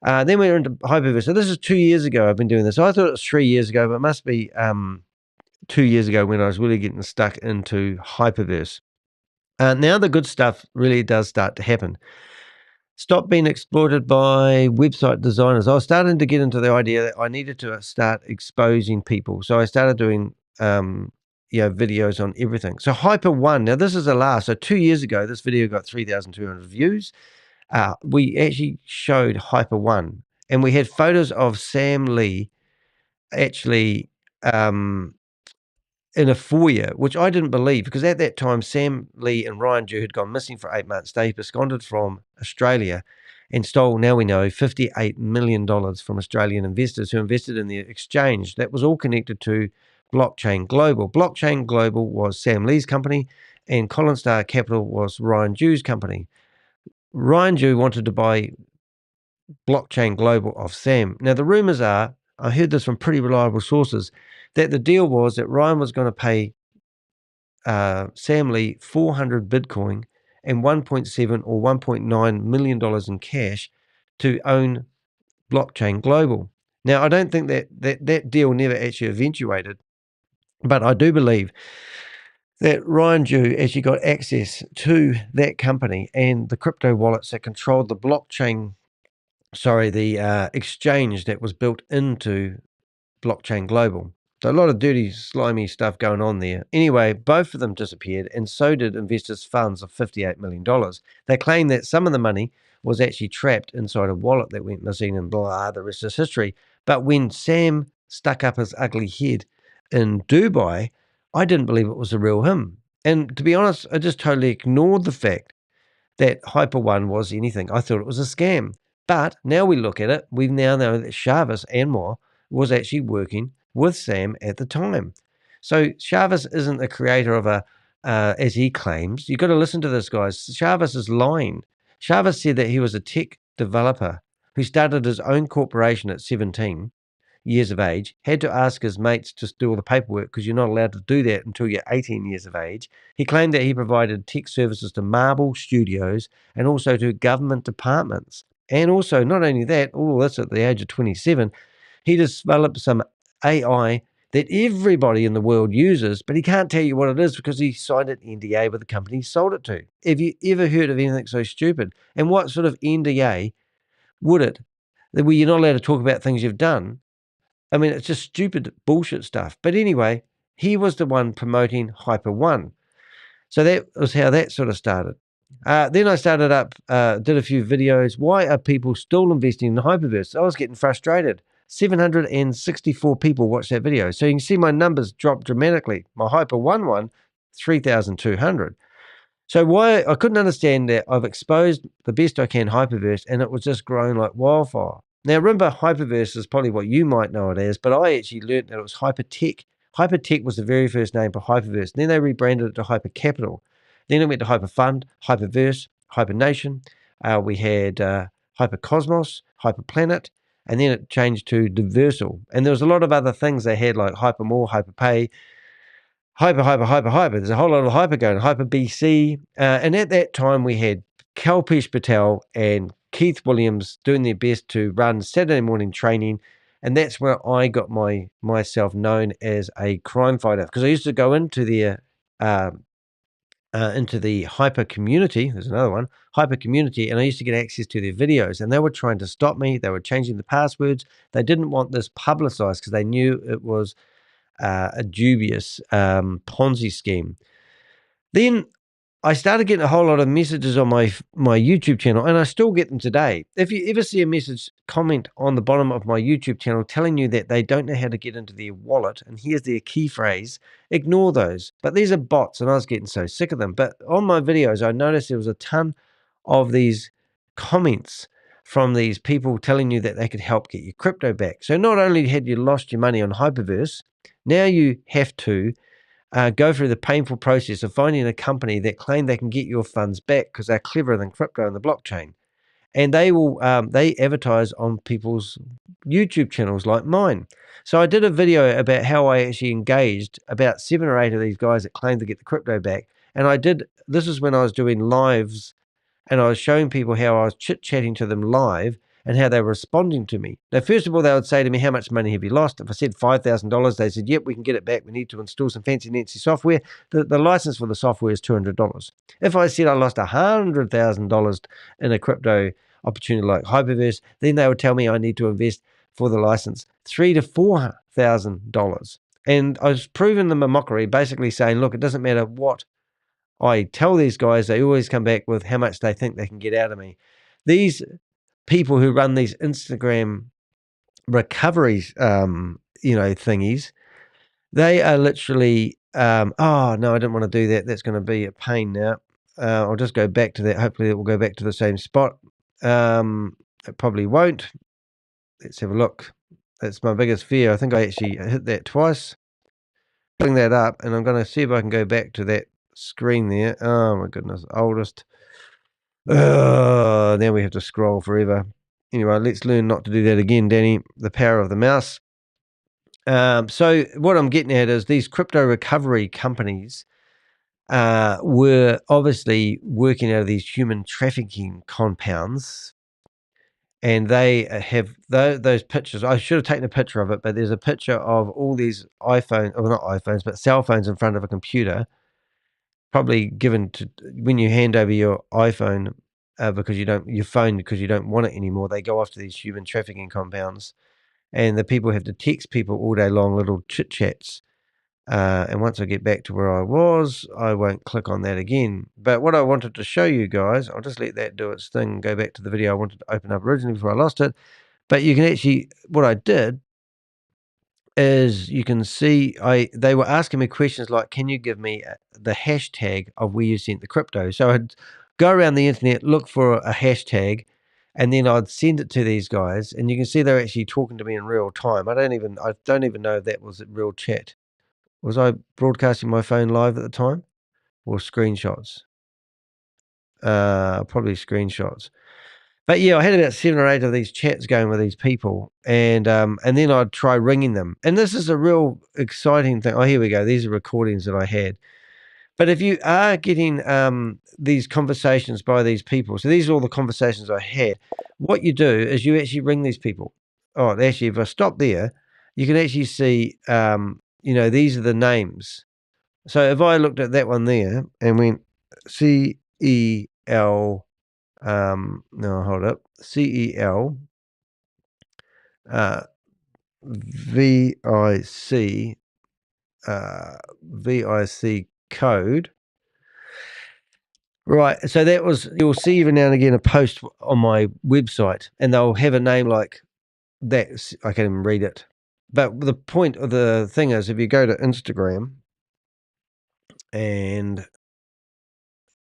Then we're into Hyperverse. So this is 2 years ago I've been doing this. I thought it was 3 years ago, but it must be 2 years ago when I was really getting stuck into Hyperverse. Now the good stuff really does start to happen. Stop being exploited by website designers. I was starting to get into the idea that I needed to start exposing people. So I started doing videos on everything. So Hyper One, now this is a last. So 2 years ago, this video got 3,200 views. We actually showed Hyper One, and we had photos of Sam Lee actually in a foyer, which I didn't believe, because at that time, Sam Lee and Ryan Jew had gone missing for 8 months. They absconded from Australia and stole, now we know, $58 million from Australian investors who invested in the exchange. That was all connected to Blockchain Global. Blockchain Global was Sam Lee's company, and Colin Star Capital was Ryan Jew's company. Ryan Jew wanted to buy Blockchain Global off Sam. Now, the rumors are, I heard this from pretty reliable sources, that the deal was that Ryan was going to pay Sam Lee 400 Bitcoin and 1.7 or $1.9 million in cash to own Blockchain Global. Now, I don't think that deal never actually eventuated, but I do believe that Ryan Jew actually got access to that company and the crypto wallets that controlled the exchange that was built into Blockchain Global. So a lot of dirty, slimy stuff going on there. Anyway, both of them disappeared, and so did investors' funds of $58 million. They claim that some of the money was actually trapped inside a wallet that went missing, and blah, the rest is history. But when Sam stuck up his ugly head in Dubai, I didn't believe it was the real him. And to be honest, I just totally ignored the fact that Hyper One was anything. I thought it was a scam. But now we look at it, we now know that Chavis and more was actually working with Sam at the time. So Chavis isn't the creator of as he claims. You've got to listen to this, guys. Chavis is lying. Chavis said that he was a tech developer who started his own corporation at 17 years of age, had to ask his mates to do all the paperwork because you're not allowed to do that until you're 18 years of age. He claimed that he provided tech services to Marvel Studios and also to government departments. And also, not only that, all this at the age of 27, he developed some AI that everybody in the world uses, but he can't tell you what it is because he signed an NDA with the company he sold it to. Have you ever heard of anything so stupid? And what sort of NDA would it, where you're not allowed to talk about things you've done? I mean, it's just stupid bullshit stuff. But anyway, he was the one promoting Hyper One. So that was how that sort of started. Then I started up, did a few videos. Why are people still investing in Hyperverse? I was getting frustrated. 764 people watched that video. So you can see my numbers dropped dramatically. My Hyper One, 3,200. So why I couldn't understand that I've exposed the best I can Hyperverse and it was just growing like wildfire. Now remember, Hyperverse is probably what you might know it as, but I actually learned that it was Hypertech. Hypertech was the very first name for Hyperverse. Then they rebranded it to Hypercapital. Then it went to Hyperfund, Hyperverse, Hypernation. We had Hypercosmos, Hyperplanet, and then it changed to Diversal. And there was a lot of other things they had like Hypermore, Hyperpay, Hyper. There's a whole lot of hyper going, Hyper BC. And at that time, we had Kalpesh Patel and Keith Williams doing their best to run Saturday morning training. And that's where I got myself known as a crime fighter, because I used to go into the hyper community. There's another one, hyper community, and I used to get access to their videos. And they were trying to stop me. They were changing the passwords. They didn't want this publicized because they knew it was a dubious Ponzi scheme. Then I started getting a whole lot of messages on my YouTube channel, and I still get them today. If you ever see a message, comment on the bottom of my YouTube channel telling you that they don't know how to get into their wallet, and here's their key phrase, ignore those. But these are bots, and I was getting so sick of them. But on my videos, I noticed there was a ton of these comments from these people telling you that they could help get your crypto back. So not only had you lost your money on Hyperverse, now you have to go through the painful process of finding a company that claim they can get your funds back because they're cleverer than crypto and the blockchain. And they will they advertise on people's YouTube channels like mine. So I did a video about how I actually engaged about 7 or 8 of these guys that claimed to get the crypto back. And this is when I was doing lives, and I was showing people how I was chit-chatting to them live, and how they were responding to me. Now, first of all, they would say to me, how much money have you lost? If I said $5,000, they said, yep, we can get it back. We need to install some fancy software. The license for the software is $200. If I said I lost $100,000 in a crypto opportunity like Hyperverse, then they would tell me I need to invest for the license $3,000 to $4,000. And I was proving them a mockery, basically saying, look, it doesn't matter what I tell these guys, they always come back with how much they think they can get out of me. These people who run these Instagram recoveries, thingies, they are literally, oh, no, I didn't want to do that. That's going to be a pain now. I'll just go back to that. Hopefully it will go back to the same spot. It probably won't. Let's have a look. That's my biggest fear. I think I actually hit that twice. Bring that up, and I'm going to see if I can go back to that screen there. Oh, my goodness. Oldest. Now we have to scroll forever. Anyway, let's learn not to do that again, Danny. The power of the mouse. So what I'm getting at is these crypto recovery companies were obviously working out of these human trafficking compounds. And they have those pictures. I should have taken a picture of it, but there's a picture of all these iPhones, or not iPhones, but cell phones in front of a computer, probably given to when you hand over your iPhone because you don't want it anymore. They go off to these human trafficking compounds, and the people have to text people all day long, little chit chats. And once I get back to where I was, I won't click on that again. But what I wanted to show you guys, I'll just let that do its thing and go back to the video I wanted to open up originally before I lost it. But you can actually, what I did is you can see they were asking me questions like, can you give me the hashtag of where you sent the crypto? So I'd go around the internet, look for a hashtag, and then I'd send it to these guys. And you can see they're actually talking to me in real time. I don't even know if that was a real chat. Was I broadcasting my phone live at the time, or screenshots? Probably screenshots. But yeah, I had about 7 or 8 of these chats going with these people, and then I'd try ringing them. And this is a real exciting thing. Oh, here we go. These are recordings that I had. But if you are getting these conversations by these people, so these are all the conversations I had. What you do is you actually ring these people. Oh, actually, if I stop there, you can actually see. These are the names. So if I looked at that one there and went CEL, no, hold up, CEL, VIC, VIC code. Right. So that was, you'll see even now and again a post on my website, and they'll have a name like that. I can't even read it. But the point of the thing is, if you go to Instagram and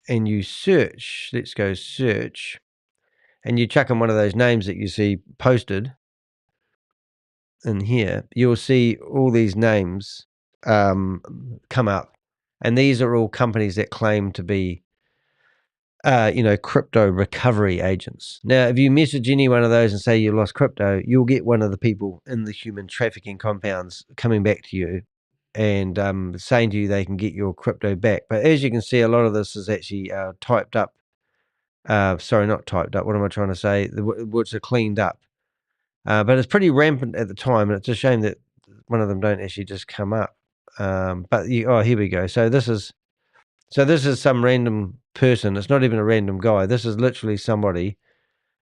you search, let's go search, and you chuck in one of those names that you see posted in here, you'll see all these names come up. And these are all companies that claim to be, crypto recovery agents. Now, if you message any one of those and say you lost crypto, you'll get one of the people in the human trafficking compounds coming back to you and saying to you they can get your crypto back. But as you can see, a lot of this is actually typed up. Sorry, not typed up. What am I trying to say? Which are cleaned up. But it's pretty rampant at the time, and it's a shame that one of them don't actually just come up. Here we go. So this is some random person. It's not even a random guy. This is literally somebody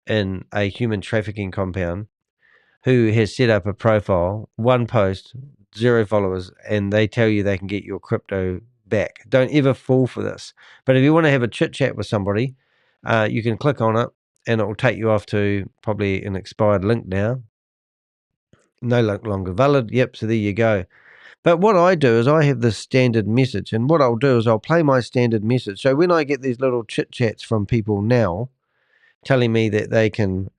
in a human trafficking compound who has set up a profile, one post, 0 followers, and they tell you they can get your crypto back. Don't ever fall for this. But if you want to have a chit chat with somebody, you can click on it and it will take you off to probably an expired link now. No longer valid. Yep, so there you go. But what I do is I have this standard message, and what I'll do is I'll play my standard message. So when I get these little chit chats from people now telling me that they can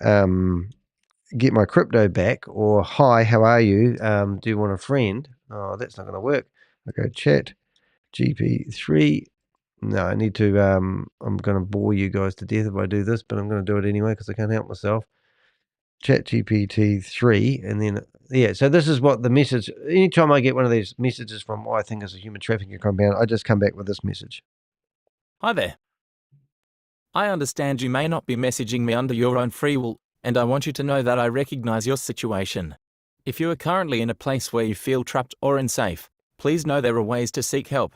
get my crypto back, or hi, how are you? Do you want a friend? Oh, that's not going to work. I go chat GP3. No, I need to, I'm going to bore you guys to death if I do this, but I'm going to do it anyway because I can't help myself. Chat GPT-3, and then, yeah, so this is what the message, anytime I get one of these messages from what I think is a human trafficking compound, I just come back with this message. Hi there. I understand you may not be messaging me under your own free will, and I want you to know that I recognize your situation. If you are currently in a place where you feel trapped or unsafe, please know there are ways to seek help.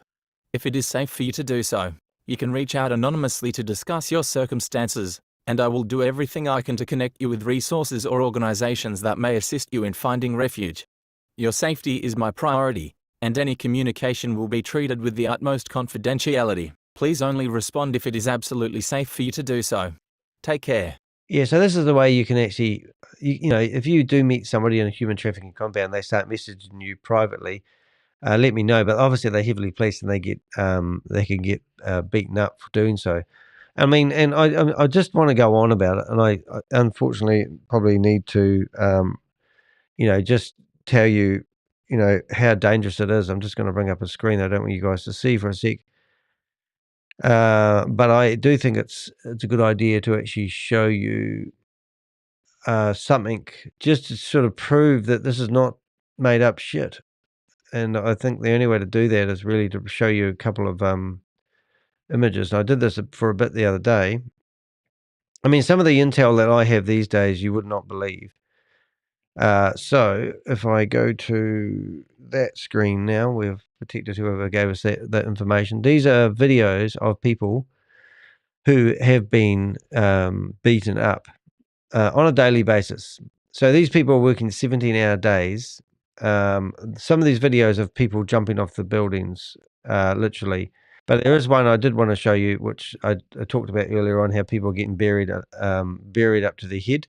If it is safe for you to do so, you can reach out anonymously to discuss your circumstances, and I will do everything I can to connect you with resources or organizations that may assist you in finding refuge. Your safety is my priority, and any communication will be treated with the utmost confidentiality. Please only respond if it is absolutely safe for you to do so. Take care. Yeah, so this is the way you can actually, you know, if you do meet somebody in a human trafficking compound, they start messaging you privately, let me know. But obviously they're heavily policed and they can get beaten up for doing so. I mean, and I just want to go on about it, and I unfortunately probably need to, you know, just tell you, you know, how dangerous it is. I'm just going to bring up a screen I don't want you guys to see for a sec. But I do think it's a good idea to actually show you something just to sort of prove that this is not made up shit. And I think the only way to do that is really to show you a couple of images. I did this for a bit the other day. I mean, some of the intel that I have these days, you would not believe. So if I go to that screen now, we've protected whoever gave us that information. These are videos of people who have been beaten up on a daily basis. So these people are working 17-hour days. Some of these videos of people jumping off the buildings, literally. But there is one I did want to show you, which I talked about earlier on, how people are getting buried up to their head.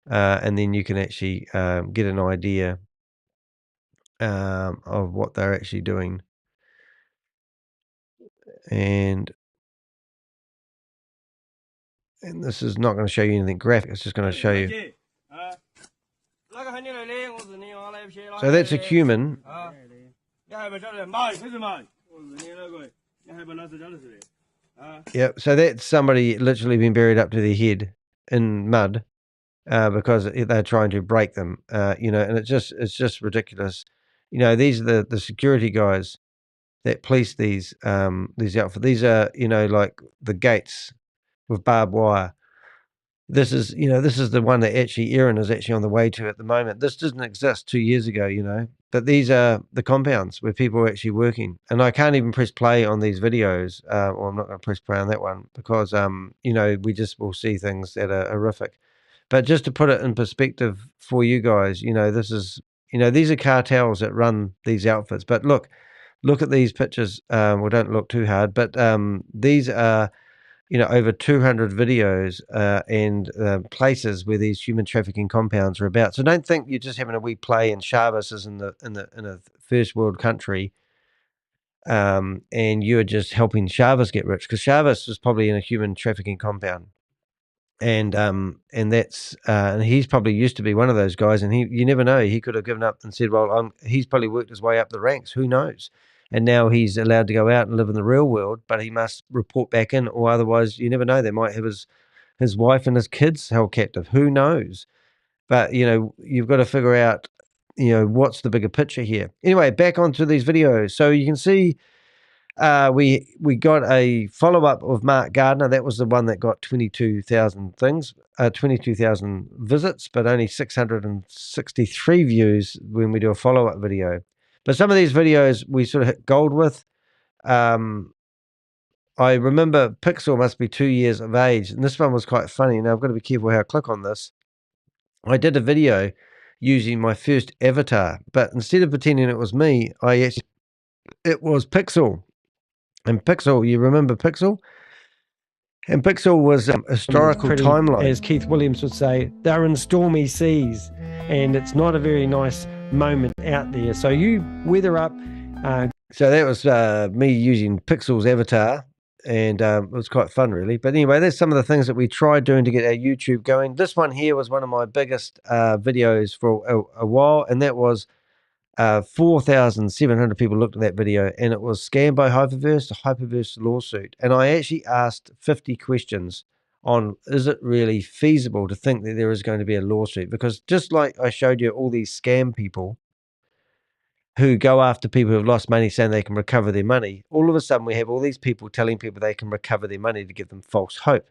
And then you can actually get an idea of what they're actually doing. And this is not going to show you anything graphic. It's just going to show you. So that's a human. Yeah, so that's somebody literally been buried up to their head in mud because they're trying to break them. You know, and it's just ridiculous. You know, these are the security guys that police these outfits. These are, you know, like the gates with barbed wire. This is, you know, this is the one that actually Erin is actually on the way to at the moment. This didn't exist 2 years ago, you know, but these are the compounds where people are actually working. And I can't even press play on these videos, or I'm not going to press play on that one because, you know, we just will see things that are horrific. But just to put it in perspective for you guys, you know, this is, you know, these are cartels that run these outfits. But look at these pictures. Well, don't look too hard, but these are, you know, over 200 videos and places where these human trafficking compounds are about. So don't think you're just having a wee play in Chavis is in a first world country, and you're just helping Chavis get rich, because Chavis was probably in a human trafficking compound, and that's and he's probably used to be one of those guys, and you never know, he could have given up and said, well, he's probably worked his way up the ranks. Who knows? And now he's allowed to go out and live in the real world, but he must report back in, or otherwise you never know. They might have his wife and his kids held captive. Who knows? But, you know, you've got to figure out, you know, what's the bigger picture here. Anyway, back onto these videos. So you can see we got a follow-up of Mark Gardner. That was the one that got 22,000 visits, but only 663 views when we do a follow-up video. But some of these videos we sort of hit gold with. I remember Pixel must be 2 years of age, and this one was quite funny. Now, I've got to be careful how I click on this. I did a video using my first avatar, but instead of pretending it was me, it was Pixel. And Pixel, you remember Pixel? And Pixel was historical timeline. As Keith Williams would say, they're in stormy seas, and it's not a very nice moment out there. So you weather up. So that was me using Pixel's avatar, and it was quite fun, really. But anyway, there's some of the things that we tried doing to get our YouTube going. This one here was one of my biggest videos for a while, and that was 4,700 people looked at that video, and it was scammed by Hyperverse, a Hyperverse lawsuit. And I actually asked 50 questions on, is it really feasible to think that there is going to be a lawsuit? Because just like I showed you all these scam people who go after people who have lost money saying they can recover their money, all of a sudden we have all these people telling people they can recover their money to give them false hope.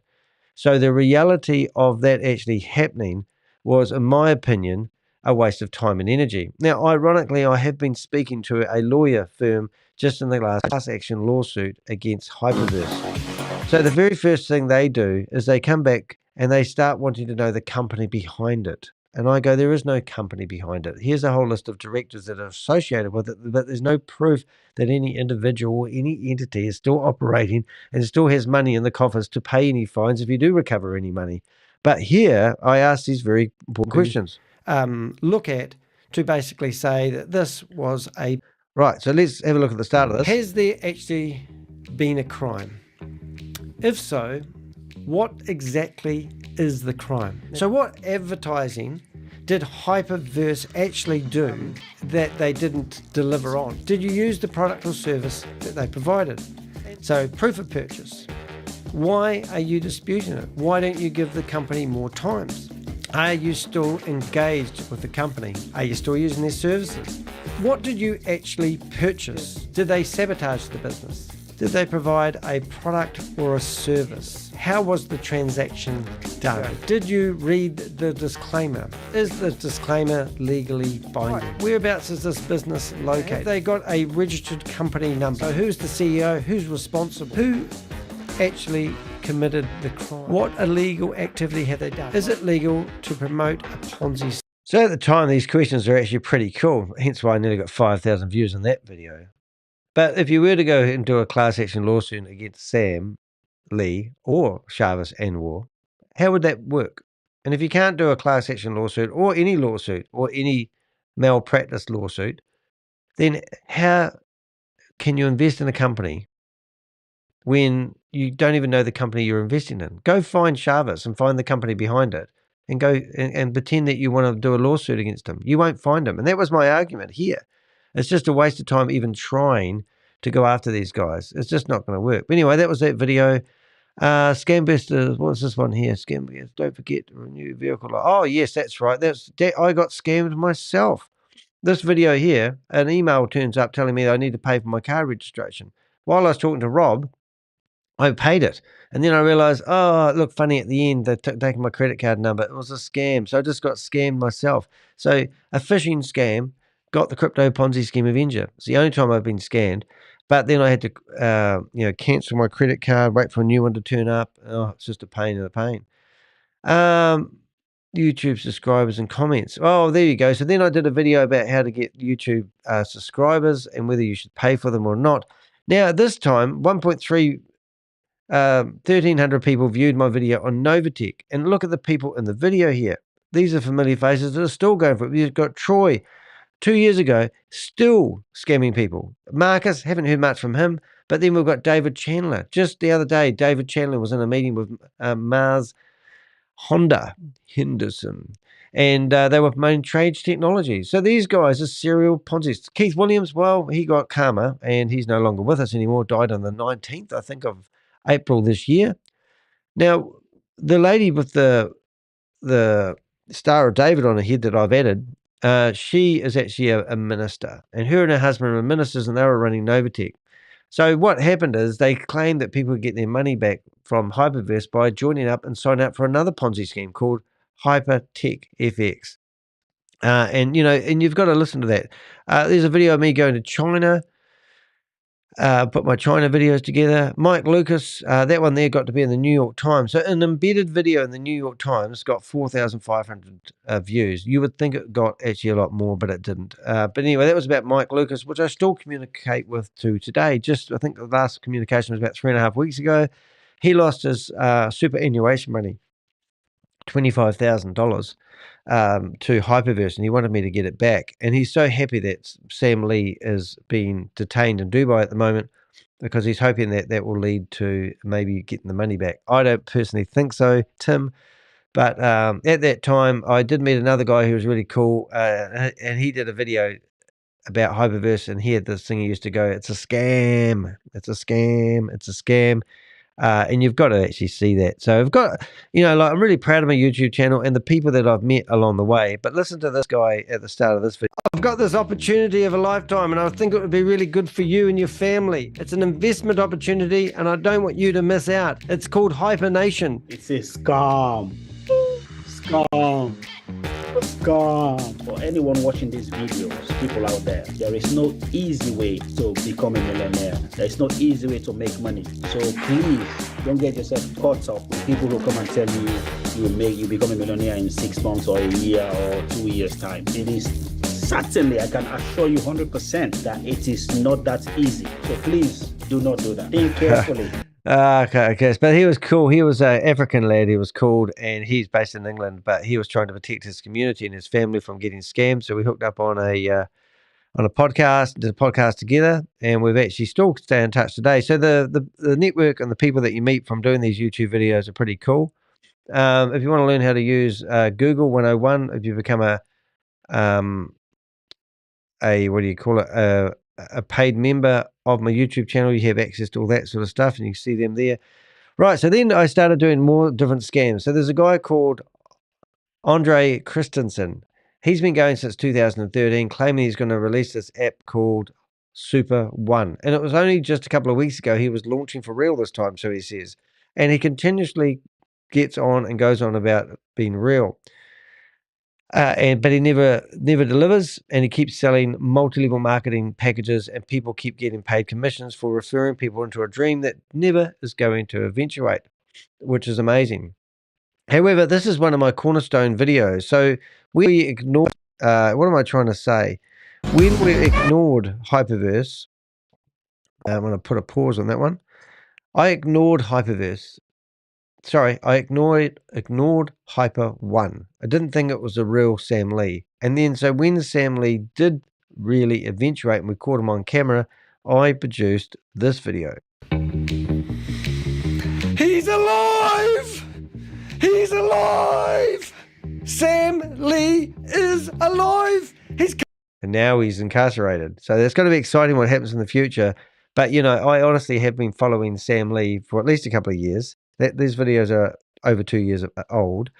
So the reality of that actually happening was, in my opinion, a waste of time and energy. Now, ironically, I have been speaking to a lawyer firm just in the last class action lawsuit against Hyperverse. So the very first thing they do is they come back and they start wanting to know the company behind it. And I go, there is no company behind it. Here's a whole list of directors that are associated with it, but there's no proof that any individual or any entity is still operating and still has money in the coffers to pay any fines if you do recover any money. But here, I ask these very important questions. Look at to basically say that this was a... Right, so let's have a look at the start of this. Has there actually been a crime? If so, what exactly is the crime? So what advertising did Hyperverse actually do that they didn't deliver on? Did you use the product or service that they provided? So proof of purchase. Why are you disputing it? Why don't you give the company more times? Are you still engaged with the company? Are you still using their services? What did you actually purchase? Did they sabotage the business? Did they provide a product or a service? How was the transaction done? Did you read the disclaimer? Is the disclaimer legally binding? Whereabouts is this business located? Have they got a registered company number? So who's the CEO? Who's responsible? Who actually committed the crime? What illegal activity have they done? Is it legal to promote a Ponzi scheme? So at the time, these questions are actually pretty cool. Hence why I nearly got 5,000 views on that video. But if you were to go and do a class action lawsuit against Sam, Lee, or Chavez and War, how would that work? And if you can't do a class action lawsuit or any malpractice lawsuit, then how can you invest in a company when you don't even know the company you're investing in? Go find Chavez and find the company behind it and go and pretend that you want to do a lawsuit against them. You won't find them. And that was my argument here. It's just a waste of time even trying to go after these guys. It's just not going to work. But anyway, that was that video. Scambusters, what's this one here? Scambusters, don't forget to renew vehicle. Oh, yes, that's right. I got scammed myself. This video here, an email turns up telling me that I need to pay for my car registration. While I was talking to Rob, I paid it. And then I realized, oh, it looked funny at the end. They'd taken my credit card number. It was a scam. So I just got scammed myself. So a phishing scam got the Crypto Ponzi Scheme Avenger. It's the only time I've been scammed. But then I had to, cancel my credit card, wait for a new one to turn up. Oh, it's just a pain in the pain. YouTube subscribers and comments. Oh, there you go. So then I did a video about how to get YouTube subscribers and whether you should pay for them or not. Now, at this time, 1,300 people viewed my video on Novatech. And look at the people in the video here. These are familiar faces that are still going for it. You've got Troy, 2 years ago, still scamming people. Marcus, haven't heard much from him. But then we've got David Chandler. Just the other day, David Chandler was in a meeting with Mars Henderson. And they were promoting Trade Technology. So these guys are serial Ponzi's. Keith Williams, well, he got karma, and he's no longer with us anymore. Died on the 19th, I think, of April this year. Now, the lady with the Star of David on her head that I've added, she is actually a minister, and her and her husband were ministers, and they were running Novatech. So what happened is they claimed that people would get their money back from Hyperverse by joining up and signing up for another Ponzi scheme called Hypertech FX. And you've got to listen to that. There's a video of me going to China. Put my China videos together. Mike Lucas, that one there got to be in the New York Times. So an embedded video in the New York Times got 4,500 views. You would think it got actually a lot more, but it didn't. But anyway, that was about Mike Lucas, which I still communicate with to today. Just, I think the last communication was about 3.5 weeks ago. He lost his superannuation money, $25,000. To Hyperverse, and he wanted me to get it back. And he's so happy that Sam Lee is being detained in Dubai at the moment because he's hoping that that will lead to maybe getting the money back. I don't personally think so, Tim, but at that time, I did meet another guy who was really cool, and he did a video about Hyperverse, and he had this thing he used to go, it's a scam, it's a scam, it's a scam. And you've got to actually see that. So I've got, like, I'm really proud of my YouTube channel and the people that I've met along the way. But listen to this guy at the start of this video. I've got this opportunity of a lifetime, and I think it would be really good for you and your family. It's an investment opportunity, and I don't want you to miss out. It's called Hypernation. It's a scam. Scam. Scam. For anyone watching these videos, people out there is no easy way to become a millionaire. There is no easy way to make money. So please don't get yourself caught up with people who come and tell you become a millionaire in 6 months or a year or 2 years time. It is certainly, I can assure you 100% that it is not that easy. So please do not do that. Think carefully. Okay. But he was cool. He was an African lad. He was called, and he's based in England. But he was trying to protect his community and his family from getting scammed. So we hooked up on a podcast, did a podcast together, and we've actually still stay in touch today. So the network and the people that you meet from doing these YouTube videos are pretty cool. If you want to learn how to use Google 101, if you become a what do you call it? A paid member of my YouTube channel, you have access to all that sort of stuff, and you can see them there. Right, so then I started doing more different scams. So there's a guy called Andre Christensen. He's been going since 2013, claiming he's going to release this app called Super One. And it was only just a couple of weeks ago he was launching for real this time, so he says. And he continuously gets on and goes on about being real. But he never delivers, and he keeps selling multi-level marketing packages, and people keep getting paid commissions for referring people into a dream that never is going to eventuate, which is amazing. However, this is one of my cornerstone videos. So we ignored, what am I trying to say? When we ignored Hyperverse, I'm going to put a pause on that one. I ignored Hyperverse. Sorry, I ignored Hyper One. I didn't think it was a real Sam Lee. And then, so when Sam Lee did really eventuate and we caught him on camera, I produced this video. He's alive! He's alive! Sam Lee is alive! And now he's incarcerated. So that's going to be exciting what happens in the future. But, I honestly have been following Sam Lee for at least a couple of years. These videos are over 2 years old.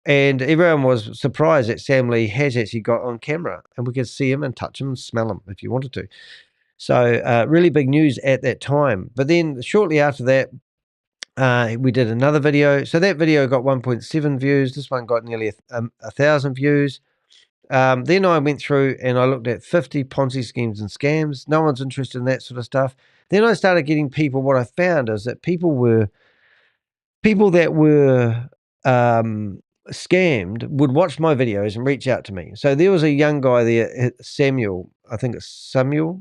And everyone was surprised that Sam Lee has actually got on camera. And we could see him and touch him and smell him if you wanted to. So really big news at that time. But then shortly after that, we did another video. So that video got 1.7 views. This one got nearly 1,000 views. Then I went through and I looked at 50 Ponzi schemes and scams. No one's interested in that sort of stuff. Then I started getting people. What I found is that people that were scammed would watch my videos and reach out to me. So there was a young guy there, Samuel, I think it's Samuel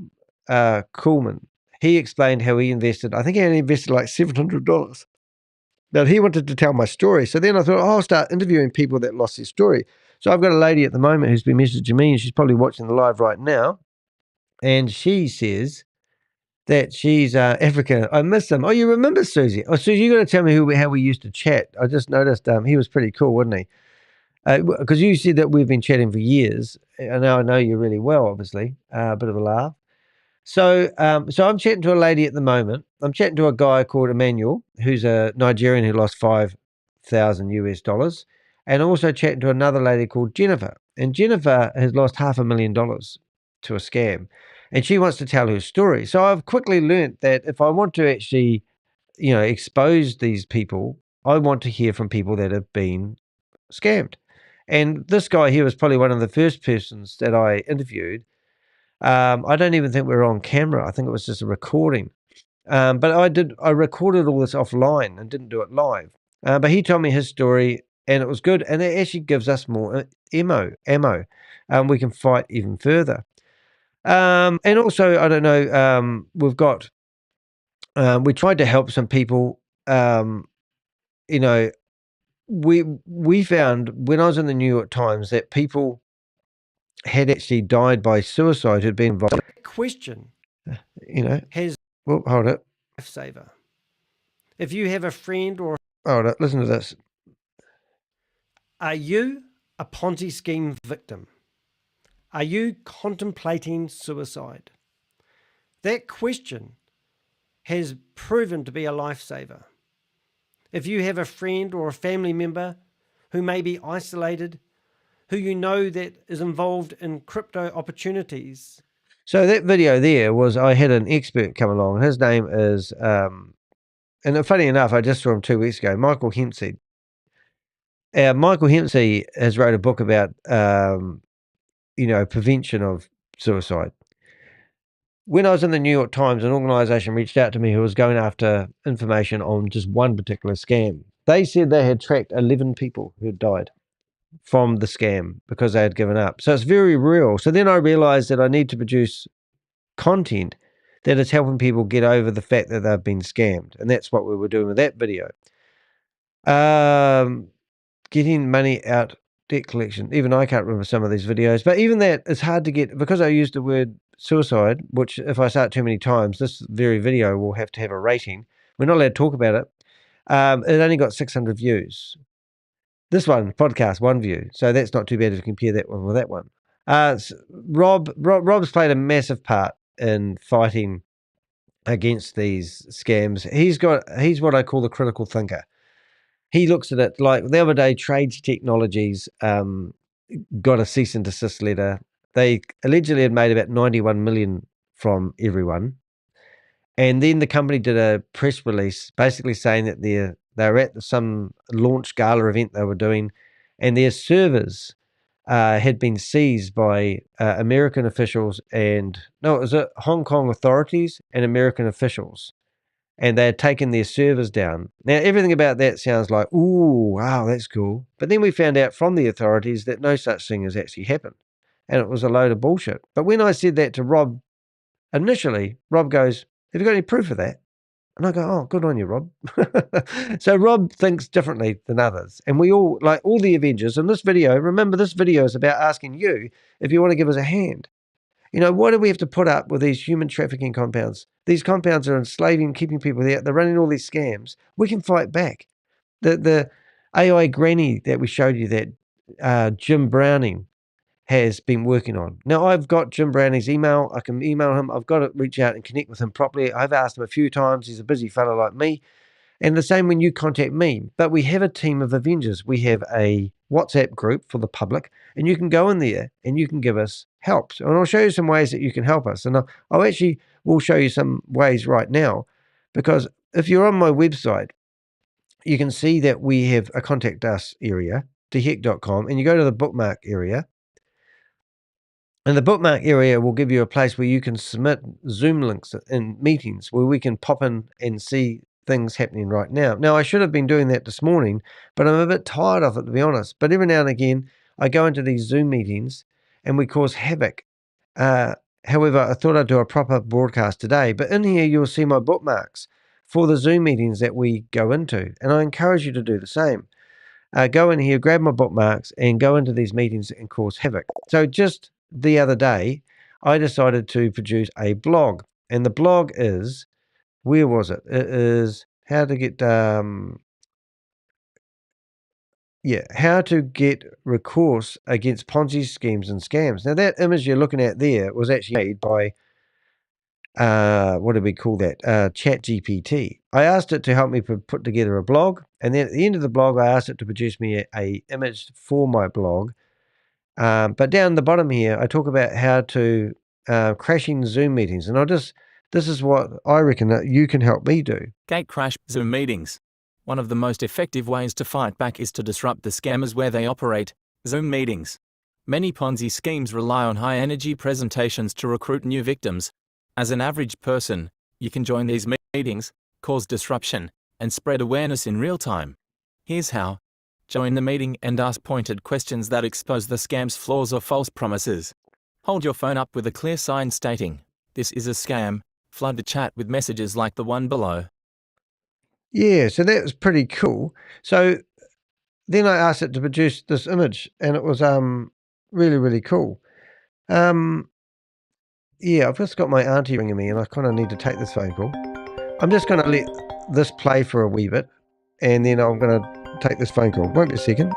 Coolman. He explained how he invested. I think he only invested like $700. Now he wanted to tell my story. So then I thought, I'll start interviewing people that lost their story. So I've got a lady at the moment who's been messaging me, and she's probably watching the live right now. And she says that she's African. I miss him. Oh, you remember Susie? Oh, Susie, you got to tell me how we used to chat. I just noticed he was pretty cool, wasn't he? Because you said that we've been chatting for years. And now I know you really well, obviously. A bit of a laugh. So I'm chatting to a lady at the moment. I'm chatting to a guy called Emmanuel, who's a Nigerian who lost $5,000. And also chatting to another lady called Jennifer. And Jennifer has lost $500,000 to a scam. And she wants to tell her story. So I've quickly learnt that if I want to actually, expose these people, I want to hear from people that have been scammed. And this guy here was probably one of the first persons that I interviewed. I don't even think we were on camera. I think it was just a recording. But I recorded all this offline and didn't do it live. But he told me his story, and it was good. And it actually gives us more ammo. We can fight even further. And also, I don't know, we've got, we tried to help some people. We found when I was in the New York Times that people had actually died by suicide who'd been involved. Question. Has. Well, hold it. Lifesaver. If you have a friend or. Hold it. Listen to this. Are you a Ponzi scheme victim? Are you contemplating suicide? That question has proven to be a lifesaver. If you have a friend or a family member who may be isolated, who you know that is involved in crypto opportunities. So that video there was, I had an expert come along. His name is, and funny enough, I just saw him 2 weeks ago, Michael Hempsey. Michael Hempsey has wrote a book about, prevention of suicide. When I was in the New York Times, an organization reached out to me who was going after information on just one particular scam. They said they had tracked 11 people who had died from the scam because they had given up. So it's very real. So then I realized that I need to produce content that is helping people get over the fact that they've been scammed. And that's what we were doing with that video. Getting money out, debt collection. Even I can't remember some of these videos, but even that is hard to get because I used the word suicide, which if I say it too many times, this very video will have to have a rating. We're not allowed to talk about it. It only got 600 views. This one, podcast, 1 view. So that's not too bad if you compare that one with that one. Rob's played a massive part in fighting against these scams. He's what I call the critical thinker. He looks at it like the other day, Trades Technologies got a cease and desist letter. They allegedly had made about 91 million from everyone. And then the company did a press release basically saying that they were at some launch gala event they were doing, and their servers had been seized by American officials it was Hong Kong authorities and American officials. And they had taken their servers down. Now, everything about that sounds like, ooh, wow, that's cool. But then we found out from the authorities that no such thing has actually happened. And it was a load of bullshit. But when I said that to Rob, initially, Rob goes, have you got any proof of that? And I go, oh, good on you, Rob. So Rob thinks differently than others. And we all, like all the Avengers, in this video, remember this video is about asking you if you want to give us a hand. Why do we have to put up with these human trafficking compounds? These compounds are enslaving, keeping people there. They're running all these scams. We can fight back. The AI granny that we showed you that Jim Browning has been working on. Now, I've got Jim Browning's email. I can email him. I've got to reach out and connect with him properly. I've asked him a few times. He's a busy fellow like me. And the same when you contact me. But we have a team of Avengers. We have a WhatsApp group for the public, and you can go in there and you can give us help. And I'll show you some ways that you can help us. And I'll actually will show you some ways right now, because if you're on my website, you can see that we have a contact us area, dehek.com, and you go to the bookmark area. And the bookmark area will give you a place where you can submit Zoom links in meetings where we can pop in and see things happening right now. Now, I should have been doing that this morning, but I'm a bit tired of it, to be honest. But every now and again, I go into these Zoom meetings and we cause havoc. However, I thought I'd do a proper broadcast today. But in here, you'll see my bookmarks for the Zoom meetings that we go into. And I encourage you to do the same. Go in here, grab my bookmarks, and go into these meetings and cause havoc. So just the other day, I decided to produce a blog. And the blog is, where was it? It is how to get recourse against Ponzi schemes and scams. Now, that image you're looking at there was actually made by, what do we call that? ChatGPT. I asked it to help me put together a blog. And then at the end of the blog, I asked it to produce me a image for my blog. But down the bottom here, I talk about how to crashing Zoom meetings. And this is what I reckon that you can help me do. Gate crash Zoom meetings. One of the most effective ways to fight back is to disrupt the scammers where they operate, Zoom meetings. Many Ponzi schemes rely on high-energy presentations to recruit new victims. As an average person, you can join these meetings, cause disruption, and spread awareness in real time. Here's how. Join the meeting and ask pointed questions that expose the scam's flaws or false promises. Hold your phone up with a clear sign stating, "This is a scam." Flood the chat with messages like the one below. Yeah, so that was pretty cool. So then I asked it to produce this image, and it was really, really cool. Yeah, I've just got my auntie ringing me, and I kind of need to take this phone call. I'm just going to let this play for a wee bit, and then I'm going to take this phone call. Won't be a second.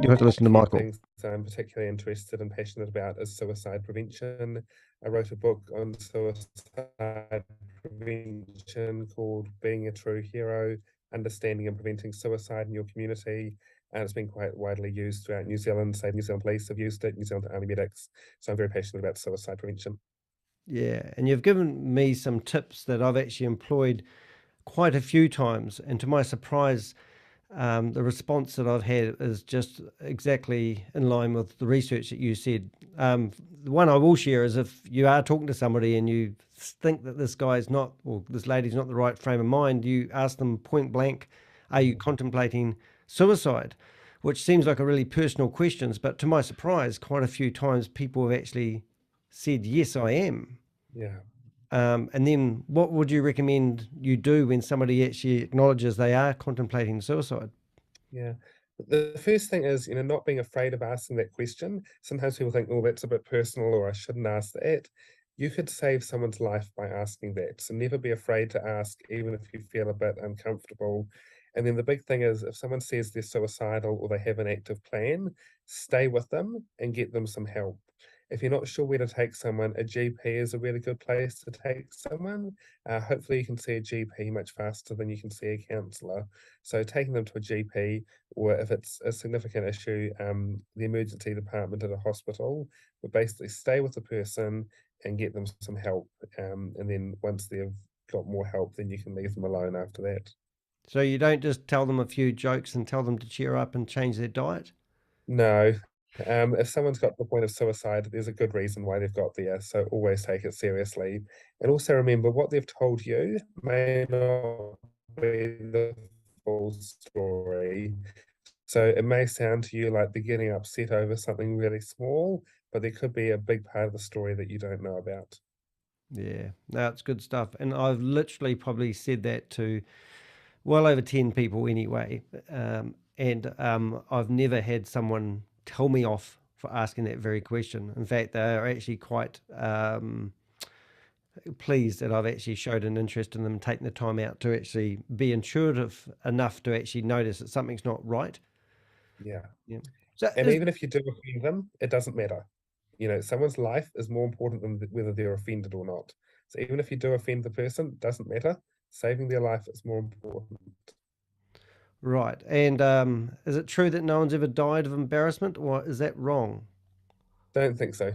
You have to listen to Michael. Things I'm particularly interested and passionate about is suicide prevention. I wrote a book on suicide prevention called Being a True Hero. understanding and preventing suicide in your community. And it's been quite widely used throughout New Zealand. Say New Zealand Police have used it, New Zealand Army Medics. So I'm very passionate about suicide prevention. Yeah, and you've given me some tips that I've actually employed quite a few times, and to my surprise, the response that I've had is just exactly in line with the research that you said. The one I will share is if you are talking to somebody and you think that this guy's not, or this lady's not the right frame of mind, you ask them point blank, are you contemplating suicide? Which seems like a really personal question, but to my surprise, quite a few times people have actually said, yes, I am. Yeah. And then what would you recommend you do when somebody actually acknowledges they are contemplating suicide? Yeah. The first thing is, not being afraid of asking that question. Sometimes people think, oh, that's a bit personal, or I shouldn't ask that. You could save someone's life by asking that. So never be afraid to ask, even if you feel a bit uncomfortable. And then the big thing is, if someone says they're suicidal or they have an active plan, stay with them and get them some help. If you're not sure where to take someone, a GP is a really good place to take someone. Hopefully you can see a GP much faster than you can see a counsellor. So taking them to a GP, or if it's a significant issue, the emergency department at a hospital, but basically stay with the person and get them some help. And then once they've got more help, then you can leave them alone after that. So you don't just tell them a few jokes and tell them to cheer up and change their diet? No. If someone's got to the point of suicide, there's a good reason why they've got there. So always take it seriously. And also remember, what they've told you may not be the full story. So it may sound to you like they're getting upset over something really small, but there could be a big part of the story that you don't know about. Yeah, no, it's good stuff. And I've literally probably said that to well over 10 people anyway. I've never had someone tell me off for asking that very question. In fact, they're actually quite pleased that I've actually showed an interest in them, taking the time out to actually be intuitive enough to actually notice that something's not right. Yeah. Yeah. So And even if you do offend them, it doesn't matter. Someone's life is more important than whether they're offended or not. So even if you do offend the person, it doesn't matter. Saving their life is more important. right. And is it true that no one's ever died of embarrassment, or is that wrong? Don't think so.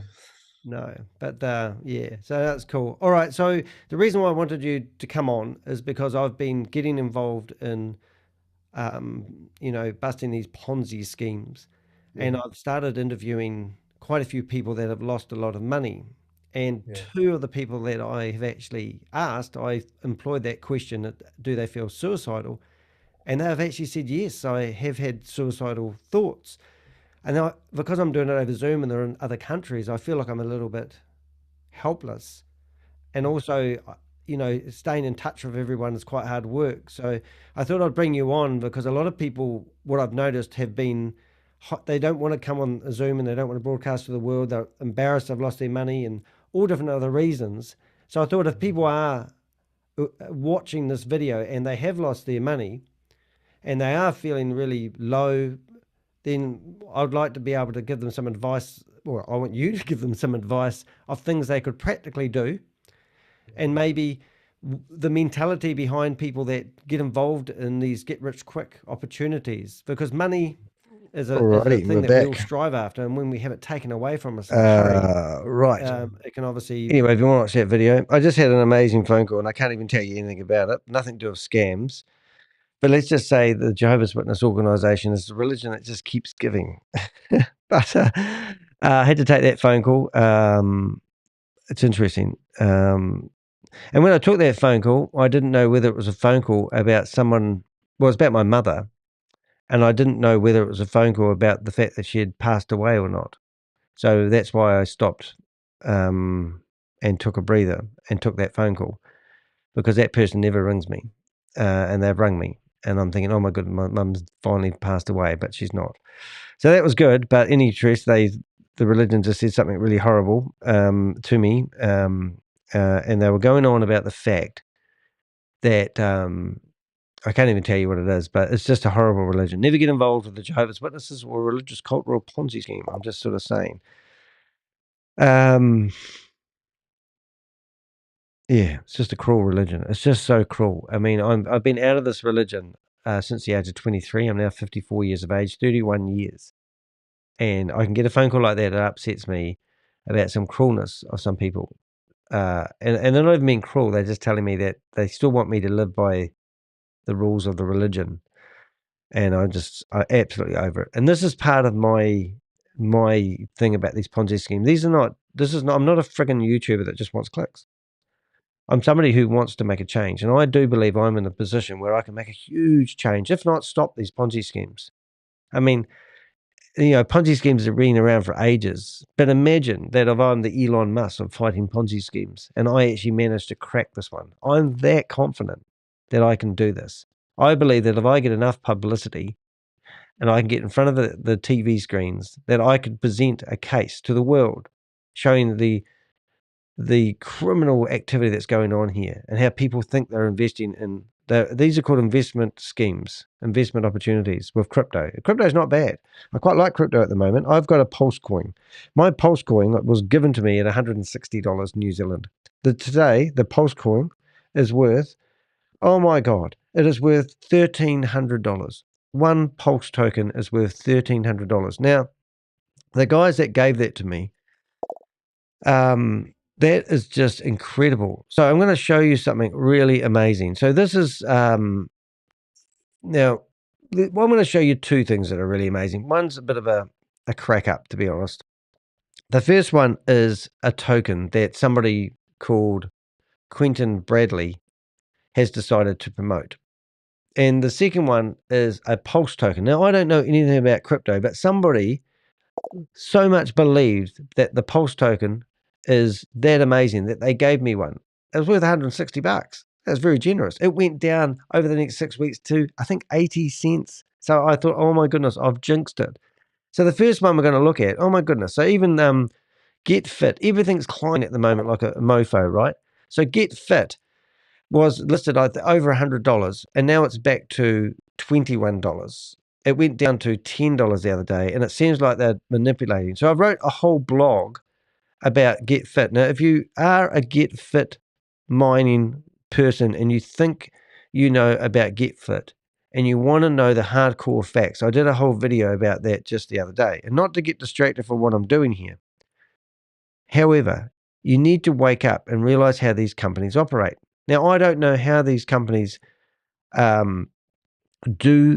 No, but yeah, so that's cool. All right, so the reason why I wanted you to come on is because I've been getting involved in, busting these Ponzi schemes, and I've started interviewing quite a few people that have lost a lot of money. And two of the people that I have actually asked, I employed that question, do they feel suicidal? And they've actually said, yes, I have had suicidal thoughts. And because I'm doing it over Zoom and they're in other countries, I feel like I'm a little bit helpless. And also, staying in touch with everyone is quite hard work. So I thought I'd bring you on because a lot of people, what I've noticed, have been, they don't want to come on Zoom and they don't want to broadcast to the world. They're embarrassed they've lost their money and all different other reasons. So I thought if people are watching this video and they have lost their money and they are feeling really low, then I'd like to be able to give them some advice, or I want you to give them some advice of things they could practically do, and maybe the mentality behind people that get involved in these get-rich-quick opportunities, because money is a thing that we all strive after, and when we have it taken away from us in a hurry, right. it can obviously... Anyway, if you want to watch that video, I just had an amazing phone call, and I can't even tell you anything about it. Nothing to do with scams. But let's just say the Jehovah's Witness organization is a religion that just keeps giving. But I had to take that phone call. It's interesting. And when I took that phone call, I didn't know whether it was a phone call about someone, well, it was about my mother. And I didn't know whether it was a phone call about the fact that she had passed away or not. So that's why I stopped and took a breather and took that phone call, because that person never rings me. And they've rung me. And I'm thinking, oh my goodness, my mum's finally passed away, but she's not. So that was good. But any truth, the religion just said something really horrible to me. And they were going on about the fact that I can't even tell you what it is, but it's just a horrible religion. Never get involved with the Jehovah's Witnesses or a religious cult or a Ponzi scheme. I'm just sort of saying. Yeah, it's just a cruel religion. It's just so cruel. I mean, I've been out of this religion since the age of 23. I'm now 54 years of age, 31 years. And I can get a phone call like that. It upsets me about some cruelness of some people. And they're not even being cruel. They're just telling me that they still want me to live by the rules of the religion. And I'm absolutely over it. And this is part of my thing about these Ponzi schemes. I'm not a friggin' YouTuber that just wants clicks. I'm somebody who wants to make a change. And I do believe I'm in a position where I can make a huge change, if not stop these Ponzi schemes. I mean, Ponzi schemes have been around for ages. But imagine that if I'm the Elon Musk of fighting Ponzi schemes and I actually managed to crack this one. I'm that confident that I can do this. I believe that if I get enough publicity and I can get in front of the TV screens, that I could present a case to the world showing the criminal activity that's going on here and how people think they're investing in. These are called investment schemes, investment opportunities with crypto. Crypto is not bad. I quite like crypto at the moment. I've got a Pulse coin. My Pulse coin was given to me at $160 New Zealand. Today, the Pulse coin is worth, oh my God, it is worth $1,300. One Pulse token is worth $1,300. Now, the guys that gave that to me, that is just incredible. So I'm going to show you something really amazing. So this is, now, I'm going to show you two things that are really amazing. One's a bit of a crack up, to be honest. The first one is a token that somebody called Quentin Bradley has decided to promote. And the second one is a Pulse token. Now, I don't know anything about crypto, but somebody so much believed that the Pulse token is that amazing that they gave me one. It was worth $160. That's very generous. It went down over the next 6 weeks to, I think, 80 cents. So I thought, oh my goodness, I've jinxed it. So the first one we're going to look at, oh my goodness. So even Get Fit, everything's climbing at the moment like a mofo, right? So Get Fit was listed over $100 and now it's back to $21. It went down to $10 the other day and it seems like they're manipulating. So I wrote a whole blog about Get Fit. Now, if you are a Get Fit mining person and you think you know about Get Fit and you want to know the hardcore facts, I did a whole video about that just the other day. And not to get distracted from what I'm doing here. However, you need to wake up and realize how these companies operate. Now, I don't know how these companies do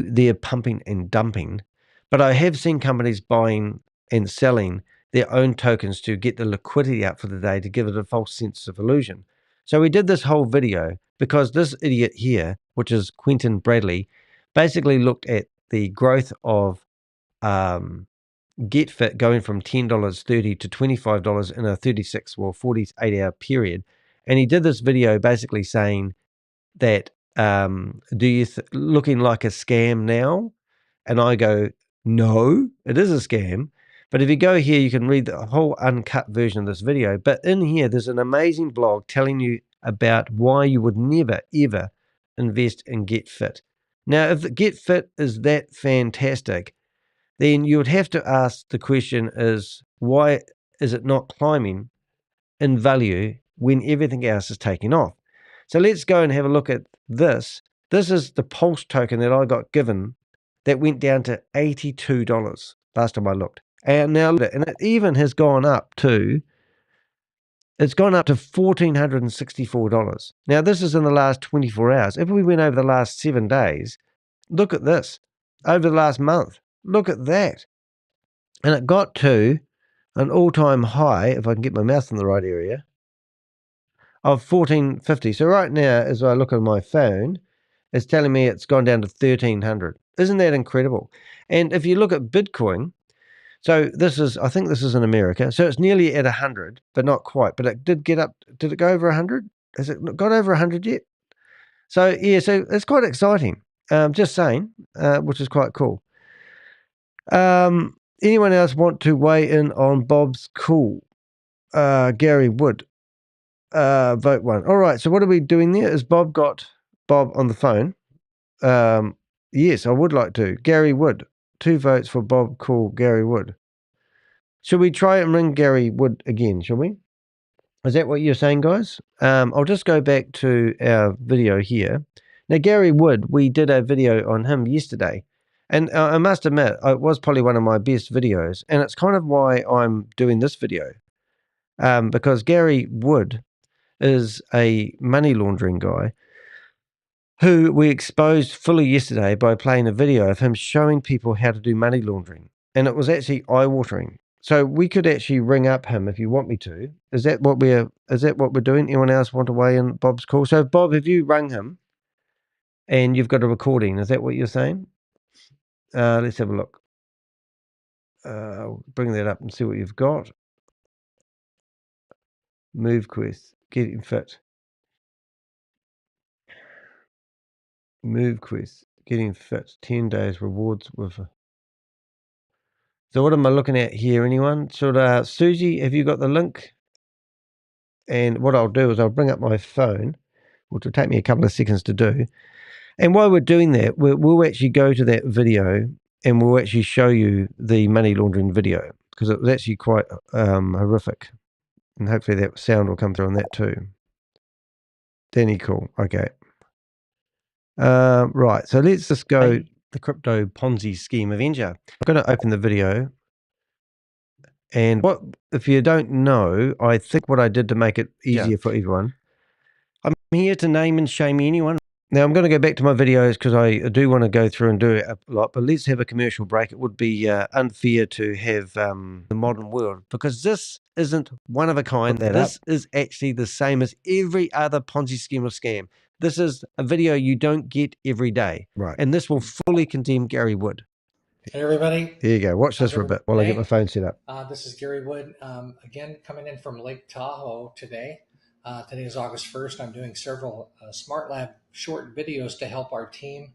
their pumping and dumping, but I have seen companies buying and selling their own tokens to get the liquidity out for the day to give it a false sense of illusion. So we did this whole video because this idiot here, which is Quentin Bradley, basically looked at the growth of Get Fit going from $10.30 to $25 in a 48-hour period. And he did this video basically saying that, do you looking like a scam now? And I go, no, it is a scam. But if you go here, you can read the whole uncut version of this video. But in here, there's an amazing blog telling you about why you would never, ever invest in Get Fit. Now, if the Get Fit is that fantastic, then you would have to ask the question is, why is it not climbing in value when everything else is taking off? So let's go and have a look at this. This is the Pulse token that I got given that went down to $82 last time I looked. And now, and it even has gone up to, it's gone up to $1,464. Now, this is in the last 24 hours. If we went over the last 7 days, look at this. Over the last month, look at that. And it got to an all-time high, if I can get my mouth in the right area, of $1,450. So right now, as I look at my phone, it's telling me it's gone down to $1,300. Isn't that incredible? And if you look at Bitcoin, so this is, I think this is in America. So it's nearly at 100, but not quite. But it did get up. Did it go over 100? Has it got over 100 yet? So yeah, so it's quite exciting. Just saying, which is quite cool. Anyone else want to weigh in on Bob's cool? Gary Wood. Vote 1. All right. So what are we doing there? Is Bob got Bob on the phone? Yes, I would like to. Gary Wood. 2 votes for Bob Cool, Gary Wood. Should we try and ring Gary Wood again, shall we? Is that what you're saying, guys? I'll just go back to our video here. Now, Gary Wood, we did a video on him yesterday. And I must admit, it was probably one of my best videos. And it's kind of why I'm doing this video. Because Gary Wood is a money laundering guy who we exposed fully yesterday by playing a video of him showing people how to do money laundering. And it was actually eye-watering. So we could actually ring up him if you want me to. Is that what we're doing? Anyone else want to weigh in Bob's call? So Bob, have you rung him and you've got a recording? Is that what you're saying? Let's have a look. Bring that up and see what you've got. Move quest, getting fit. Move quest, getting fit. 10 days rewards with. So what am I looking at here? Anyone? Should Susie, have you got the link? And what I'll do is I'll bring up my phone, which will take me a couple of seconds to do. And while we're doing that, we'll actually go to that video and we'll actually show you the money laundering video because it was actually quite horrific. And hopefully that sound will come through on that too. Danny, cool. Okay. Right. So let's just go the Crypto Ponzi Scheme Avenger. I'm going to open the video. And what, if you don't know, I think what I did to make it easier for everyone, I'm here to name and shame anyone. Now, I'm going to go back to my videos because I do want to go through and do it a lot, but let's have a commercial break. It would be unfair to have the modern world because this isn't one of a kind. This is actually the same as every other Ponzi scheme or scam. This is a video you don't get every day. Right. And this will fully condemn Gary Wood. Hey everybody. Here you go. Watch this for a bit while I get my phone set up. This is Gary Wood, again coming in from Lake Tahoe today. Today is August 1st. I'm doing several Smart Lab short videos to help our team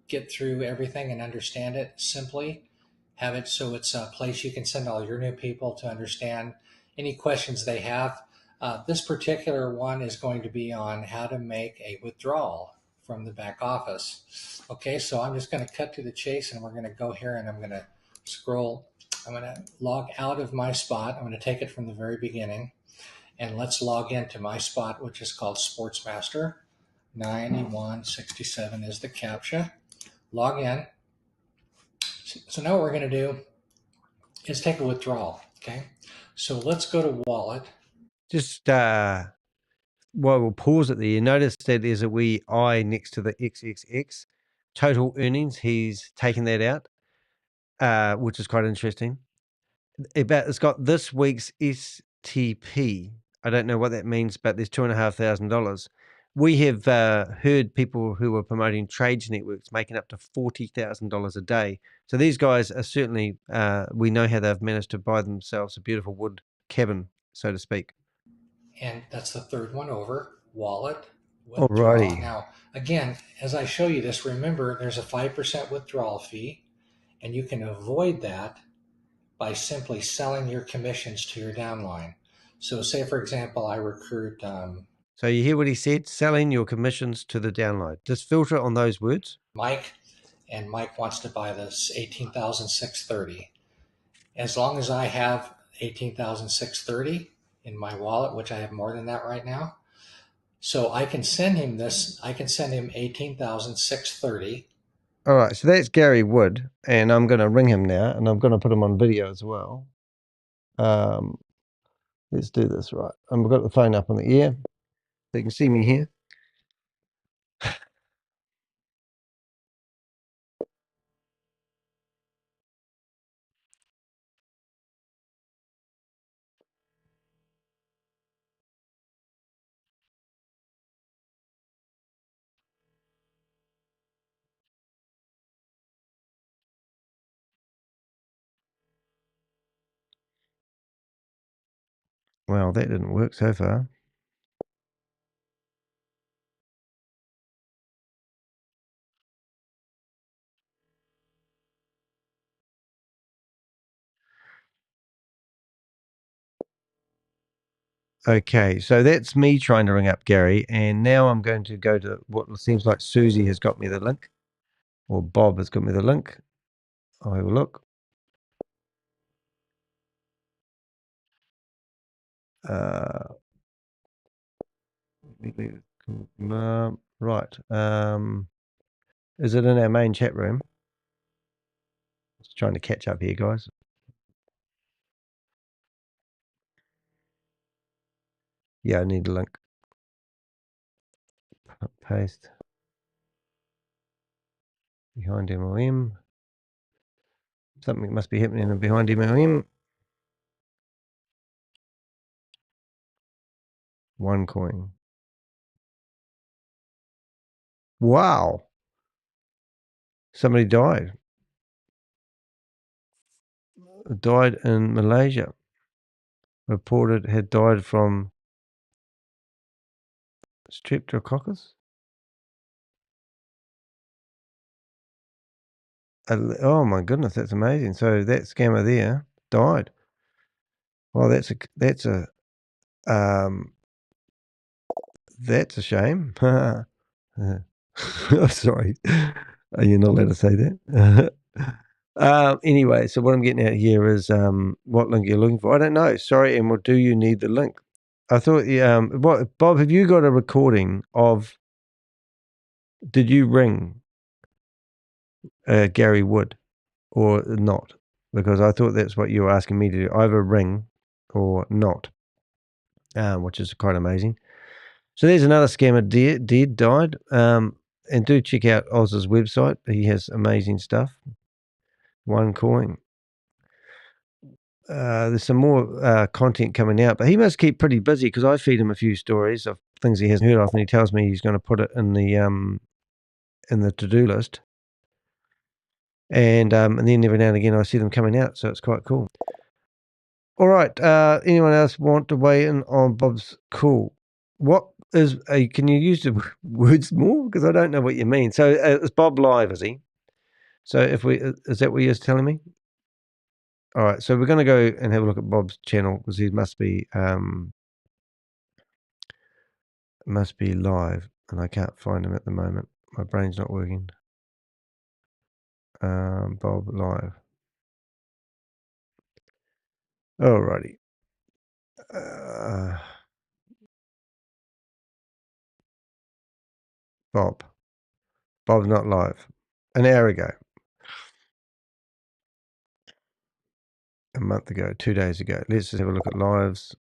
get through everything and understand it simply. Have it so it's a place you can send all your new people to understand any questions they have. This particular one is going to be on how to make a withdrawal from the back office. Okay, so I'm just going to cut to the chase and we're going to go here and I'm going to scroll. I'm going to log out of my spot. I'm going to take it from the very beginning and let's log into my spot, which is called Sportsmaster. 9167 is the CAPTCHA. Log in. So now what we're going to do is take a withdrawal. Okay, so let's go to wallet. Just well, we'll pause it there. You notice that there's a wee I next to the XXX. Total earnings, he's taken that out, which is quite interesting. It's got this week's STP. I don't know what that means, but there's $2,500. We have heard people who are promoting trades networks making up to $40,000 a day. So these guys are certainly, we know how they've managed to buy themselves a beautiful wood cabin, so to speak. And that's the third one over, wallet, withdrawal. Alrighty. Now, again, as I show you this, remember there's a 5% withdrawal fee, and you can avoid that by simply selling your commissions to your downline. So say, for example, I recruit... so you hear what he said? Selling your commissions to the downline. Just filter on those words. Mike, and Mike wants to buy this $18,630. As long as I have $18,630 in my wallet, which I have more than that right now, so I can send him this. I can send him $18,630. All right, so that's Gary Wood, and I'm going to ring him now, and I'm going to put him on video as well. Let's do this right. I've got the phone up on the ear, so you can see me here. Well, that didn't work so far. Okay, so that's me trying to ring up Gary, and now I'm going to go to what seems like Susie has got me the link, or Bob has got me the link. I'll have a look. Right. Is it in our main chat room? Just trying to catch up here, guys. Yeah, I need a link. Paste. Behind MLM. Something must be happening behind MLM. OneCoin. Wow. Somebody died. Died in Malaysia. Reported had died from streptococcus. Oh my goodness, that's amazing. So that scammer there died. Well, that's a shame. Sorry, you're not allowed to say that. Anyway, so what I'm getting at here is what link you're looking for. I don't know. Sorry, Emerald. Do you need the link? I thought, what, Bob? Have you got a recording of? Did you ring Gary Wood or not? Because I thought that's what you were asking me to do. Either ring or not, which is quite amazing. So there's another scammer died. And do check out Oz's website. He has amazing stuff. OneCoin. There's some more content coming out, but he must keep pretty busy because I feed him a few stories of things he hasn't heard of, and he tells me he's going to put it in the to-do list. And then every now and again I see them coming out, so it's quite cool. All right. Anyone else want to weigh in on Bob's cool? What is can you use the words more? Because I don't know what you mean. So is Bob live, is he? So is that what you're telling me? All right. So we're going to go and have a look at Bob's channel because he must be live, and I can't find him at the moment. My brain's not working. Bob live. Alrighty. Bob's not live. An hour ago. A month ago. 2 days ago. Let's just have a look at lives.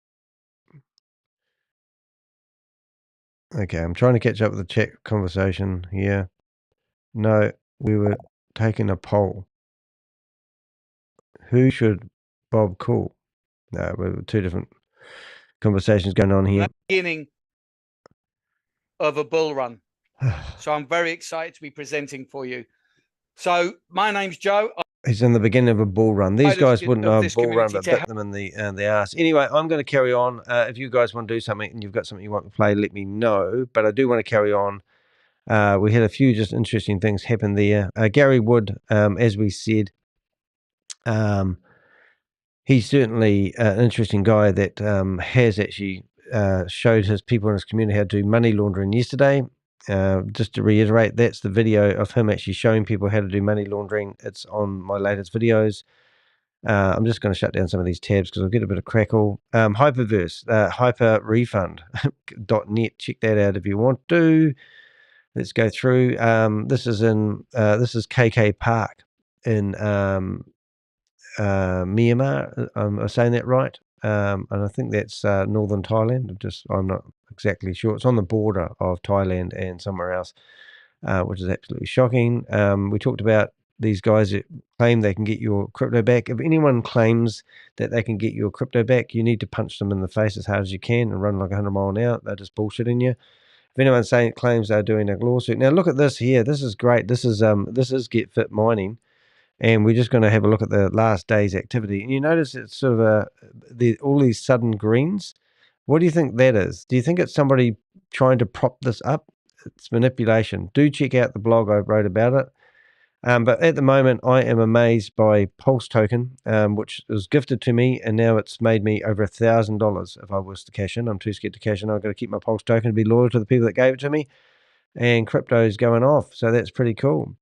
Okay, I'm trying to catch up with the chat conversation here. No, we were taking a poll. Who should Bob call? No, we're two different conversations going on here. Beginning of a bull run. So I'm very excited to be presenting for you. So my name's Joe. He's in the beginning of a bull run. These guys wouldn't know a bull run, but bit them in the ass. Anyway, I'm going to carry on. If you guys want to do something and you've got something you want to play, let me know. But I do want to carry on. We had a few just interesting things happen there. Gary Wood, as we said, he's certainly an interesting guy that has actually showed his people in his community how to do money laundering yesterday. Just to reiterate, that's the video of him actually showing people how to do money laundering. It's on my latest videos. I'm just going to shut down some of these tabs because I'll get a bit of crackle. Hyperverse, hyperrefund.net. Check that out if you want to. Let's go through. This is KK Park in Myanmar. I'm saying that right. And I think that's northern Thailand. I'm not exactly sure. It's on the border of Thailand and somewhere else, which is absolutely shocking. We talked about these guys that claim they can get your crypto back. If anyone claims that they can get your crypto back, you need to punch them in the face as hard as you can and run like 100 miles an hour. They're just bullshitting you. If anyone claims they're doing a lawsuit, now look at this here. This is great. This is Get Fit Mining. And we're just going to have a look at the last day's activity. And you notice it's sort of all these sudden greens. What do you think that is? Do you think it's somebody trying to prop this up? It's manipulation. Do check out the blog I wrote about it. But at the moment, I am amazed by Pulse Token, which was gifted to me, and now it's made me over $1,000 if I was to cash in. I'm too scared to cash in. I've got to keep my Pulse Token to be loyal to the people that gave it to me. And crypto's going off, so that's pretty cool.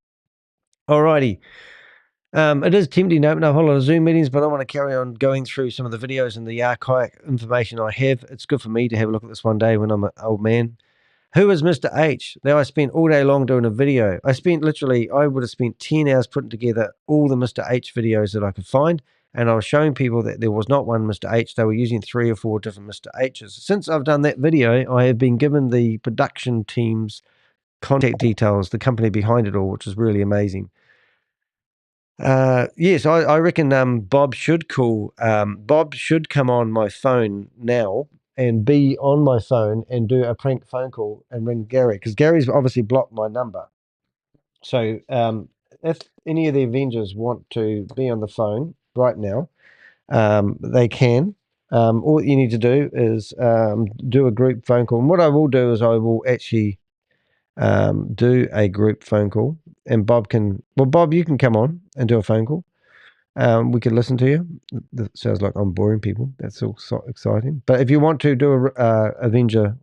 Alrighty. It is tempting to open up a whole lot of Zoom meetings, but I want to carry on going through some of the videos and the archaic information I have. It's good for me to have a look at this one day when I'm an old man. Who is Mr. H? Now I spent all day long doing a video. I would have spent 10 hours putting together all the Mr. H videos that I could find. And I was showing people that there was not one Mr. H. They were using 3 or 4 different Mr. H's. Since I've done that video, I have been given the production team's contact details, the company behind it all, which is really amazing. Yes, I reckon Bob should call. Bob should come on my phone now and be on my phone and do a prank phone call and ring Gary, because Gary's obviously blocked my number. So if any of the Avengers want to be on the phone right now, they can. All you need to do is do a group phone call. And what I will do is I will actually do a group phone call, and Bob, you can come on and do a phone call. We can listen to you. That sounds like I'm boring people. That's all so exciting. But if you want to do a Avenger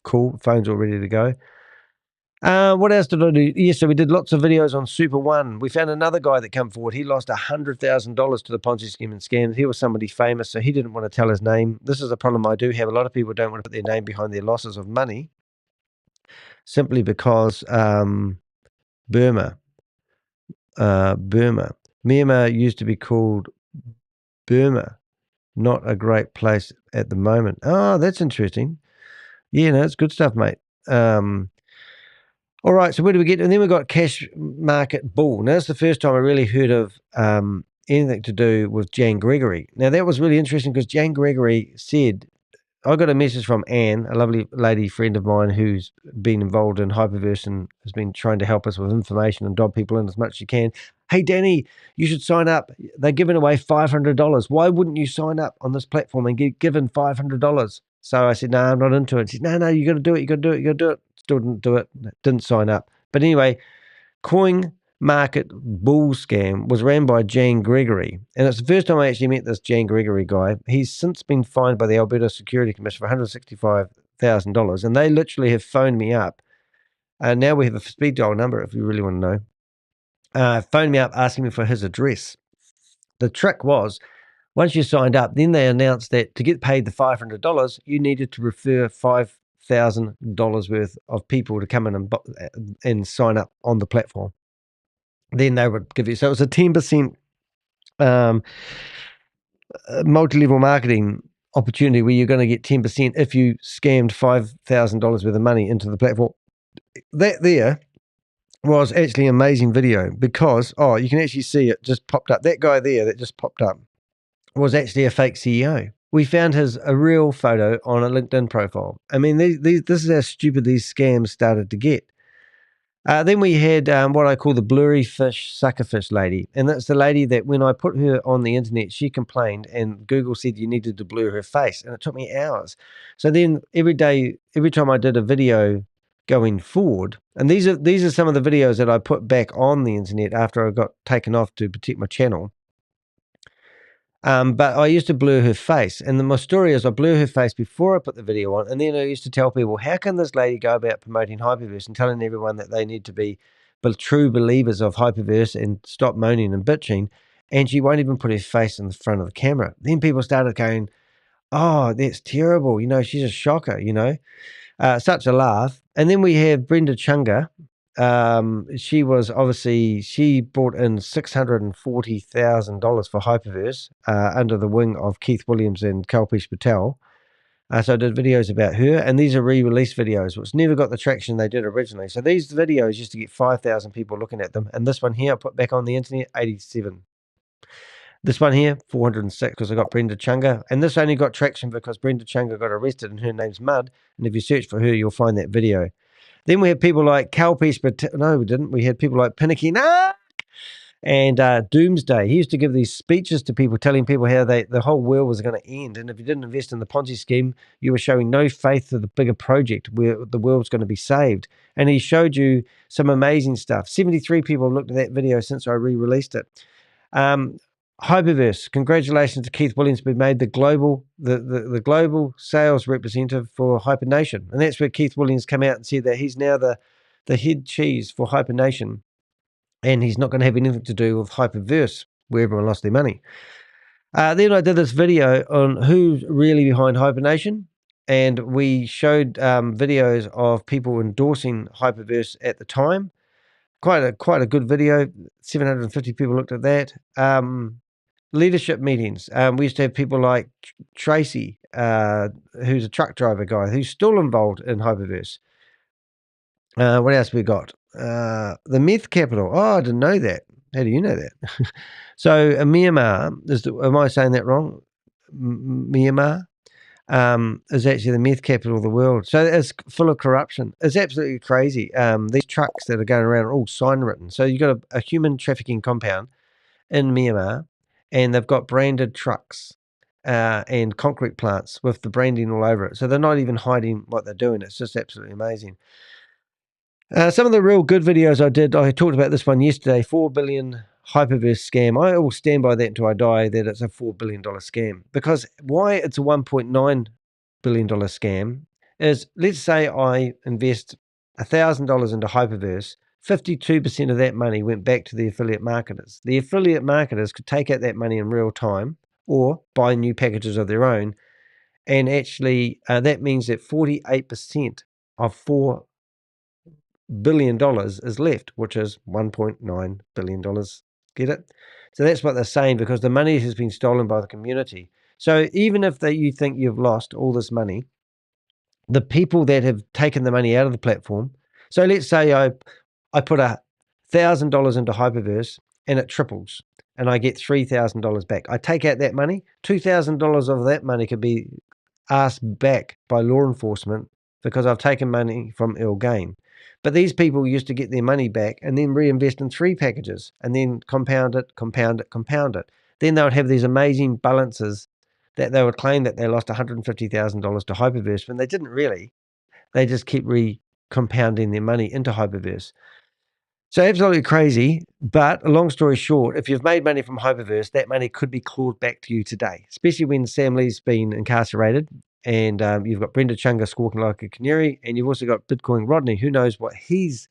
call, phone's all ready to go. What else did I do? Yeah, so we did lots of videos on Super One. We found another guy that came forward. He lost $100,000 to the Ponzi scheme and scams. He was somebody famous, so he didn't want to tell his name. This is a problem I do have. A lot of people don't want to put their name behind their losses of money, simply because Burma. Myanmar used to be called Burma. Not a great place at the moment. Oh, that's interesting. Yeah, no, it's good stuff, mate. All right, so where do we get? And then we got cash market bull. Now, that's the first time I really heard of anything to do with Jan Gregory. Now, that was really interesting because Jan Gregory said, I got a message from Anne, a lovely lady friend of mine who's been involved in Hyperverse and has been trying to help us with information and dob people in as much as you can. Hey, Danny, you should sign up. They're giving away $500. Why wouldn't you sign up on this platform and get given $500? So I said, no, I'm not into it. She said, no, you got to do it. You got to do it. You got to do it. Still didn't do it. Didn't sign up. But anyway, coin market bull scam was ran by Jan Gregory. And it's the first time I actually met this Jan Gregory guy. He's since been fined by the Alberta Security Commission for $165,000. And they literally have phoned me up. And now we have a speed dial number if you really want to know. Phoned me up asking me for his address. The trick was, once you signed up, then they announced that to get paid the $500, you needed to refer $5,000 worth of people to come in and sign up on the platform. Then they would give you, so it was a 10% multi-level marketing opportunity where you're going to get 10% if you scammed $5,000 worth of money into the platform. That there was actually an amazing video because, you can actually see it just popped up. That guy there that just popped up was actually a fake CEO. We found a real photo on a LinkedIn profile. I mean, this is how stupid these scams started to get. Then we had what I call the blurry fish, suckerfish lady. And that's the lady that when I put her on the internet, she complained and Google said you needed to blur her face. And it took me hours. So then every time I did a video going forward, and these are some of the videos that I put back on the internet after I got taken off to protect my channel. But I used to blur her face. And my story is I blur her face before I put the video on. And then I used to tell people, how can this lady go about promoting Hyperverse and telling everyone that they need to be true believers of Hyperverse and stop moaning and bitching, and she won't even put her face in the front of the camera? Then people started going, oh, that's terrible. She's a shocker, such a laugh. And then we have Brenda Chunga. She brought in $640,000 for Hyperverse under the wing of Keith Williams and Kalpesh Patel. So I did videos about her, and these are re-release videos, which never got the traction they did originally. So these videos used to get 5,000 people looking at them, and this one here I put back on the internet, 87. This one here, 406, because I got Brenda Chunga, and this only got traction because Brenda Chunga got arrested, and her name's Mud, and if you search for her, you'll find that video. Then we had people like Kalpesh, but no, we didn't. We had people like Pinnaky and Doomsday. He used to give these speeches to people, telling people how the whole world was going to end. And if you didn't invest in the Ponzi scheme, you were showing no faith to the bigger project where the world's going to be saved. And he showed you some amazing stuff. 73 people have looked at that video since I re-released it. Hyperverse, congratulations to Keith Williams, been made the global sales representative for Hypernation. And that's where Keith Williams came out and said that he's now the head cheese for Hypernation. And he's not going to have anything to do with Hyperverse, where everyone lost their money. Then I did this video on who's really behind Hypernation. and we showed videos of people endorsing Hyperverse at the time. Quite a good video. 750 people looked at that. Leadership meetings. We used to have people like Tracy, who's a truck driver guy, who's still involved in Hyperverse. What else we got? The meth capital. Oh, I didn't know that. How do you know that? So Myanmar, am I saying that wrong? Myanmar is actually the meth capital of the world. So it's full of corruption. It's absolutely crazy. These trucks that are going around are all sign written. So you've got a human trafficking compound in Myanmar, and they've got branded trucks and concrete plants with the branding all over it. So they're not even hiding what they're doing. It's just absolutely amazing. Some of the real good videos I talked about this one yesterday, 4 billion Hyperverse scam. I will stand by that until I die, that it's a $4 billion scam. Because why it's a $1.9 billion scam is, let's say I invest $1,000 into Hyperverse, 52% of that money went back to the affiliate marketers. The affiliate marketers could take out that money in real time or buy new packages of their own. And actually, that means that 48% of $4 billion is left, which is $1.9 billion. Get it? So that's what they're saying, because the money has been stolen by the community. So even if you think you've lost all this money, the people that have taken the money out of the platform, so let's say I put $1,000 into Hyperverse and it triples and I get $3,000 back. I take out that money, $2,000 of that money could be asked back by law enforcement because I've taken money from ill gain. But these people used to get their money back and then reinvest in 3 packages and then compound it. Then they would have these amazing balances that they would claim that they lost $150,000 to Hyperverse when they didn't really. They just keep compounding their money into Hyperverse. So absolutely crazy. But long story short, if you've made money from Hyperverse, that money could be clawed back to you today, especially when Sam Lee's been incarcerated. And you've got Brenda Chunga squawking like a canary, and you've also got Bitcoin Rodney, who knows what he's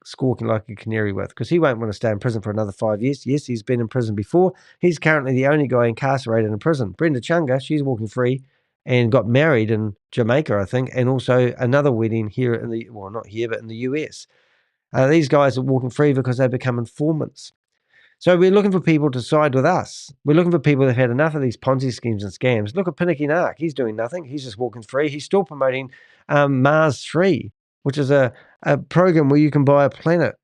squawking like a canary with, because he won't want to stay in prison for another 5 years. Yes, he's been in prison before. He's currently the only guy incarcerated in prison. Brenda Chunga, she's walking free and got married in Jamaica, I think, and also another wedding here in the, well, not here, but in the US. These guys are walking free because they become informants. So we're looking for people to side with us. We're looking for people that have had enough of these Ponzi schemes and scams. Look at Pinnaky Nark. He's doing nothing. He's just walking free. He's still promoting Mars 3, which is a program where you can buy a planet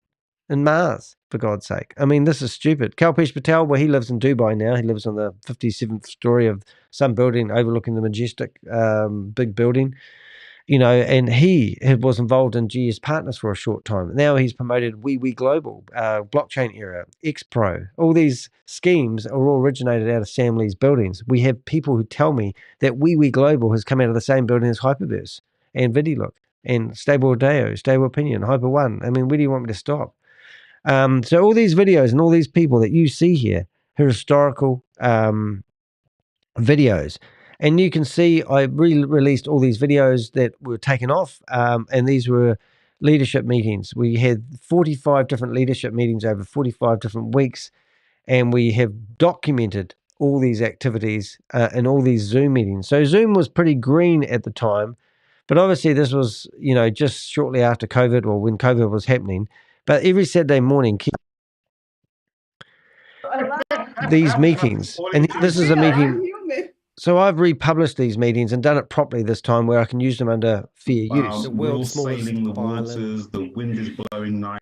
in Mars, for God's sake. I mean, this is stupid. Kalpesh Patel, well, he lives in Dubai now. He lives on the 57th story of some building overlooking the majestic big building. You know, and he was involved in GS Partners for a short time. Now he's promoted We Global, Blockchain Era, X-Pro. All these schemes are all originated out of Sam Lee's buildings. We have people who tell me that We Global has come out of the same building as Hyperverse and VidiLook and Stable Deo, Stable Opinion, Hyper One. I mean, where do you want me to stop? So all these videos and all these people that you see here are historical videos. And you can see I released all these videos that were taken off, and these were leadership meetings. We had 45 different leadership meetings over 45 different weeks, and we have documented all these activities and all these Zoom meetings. So Zoom was pretty green at the time, but obviously this was, you know, just shortly after COVID, or when COVID was happening. But every Saturday morning, these meetings, and this is a meeting. So I've republished these meetings and done it properly this time, where I can use them under fair use. The world's smallest waters, the wind is blowing night.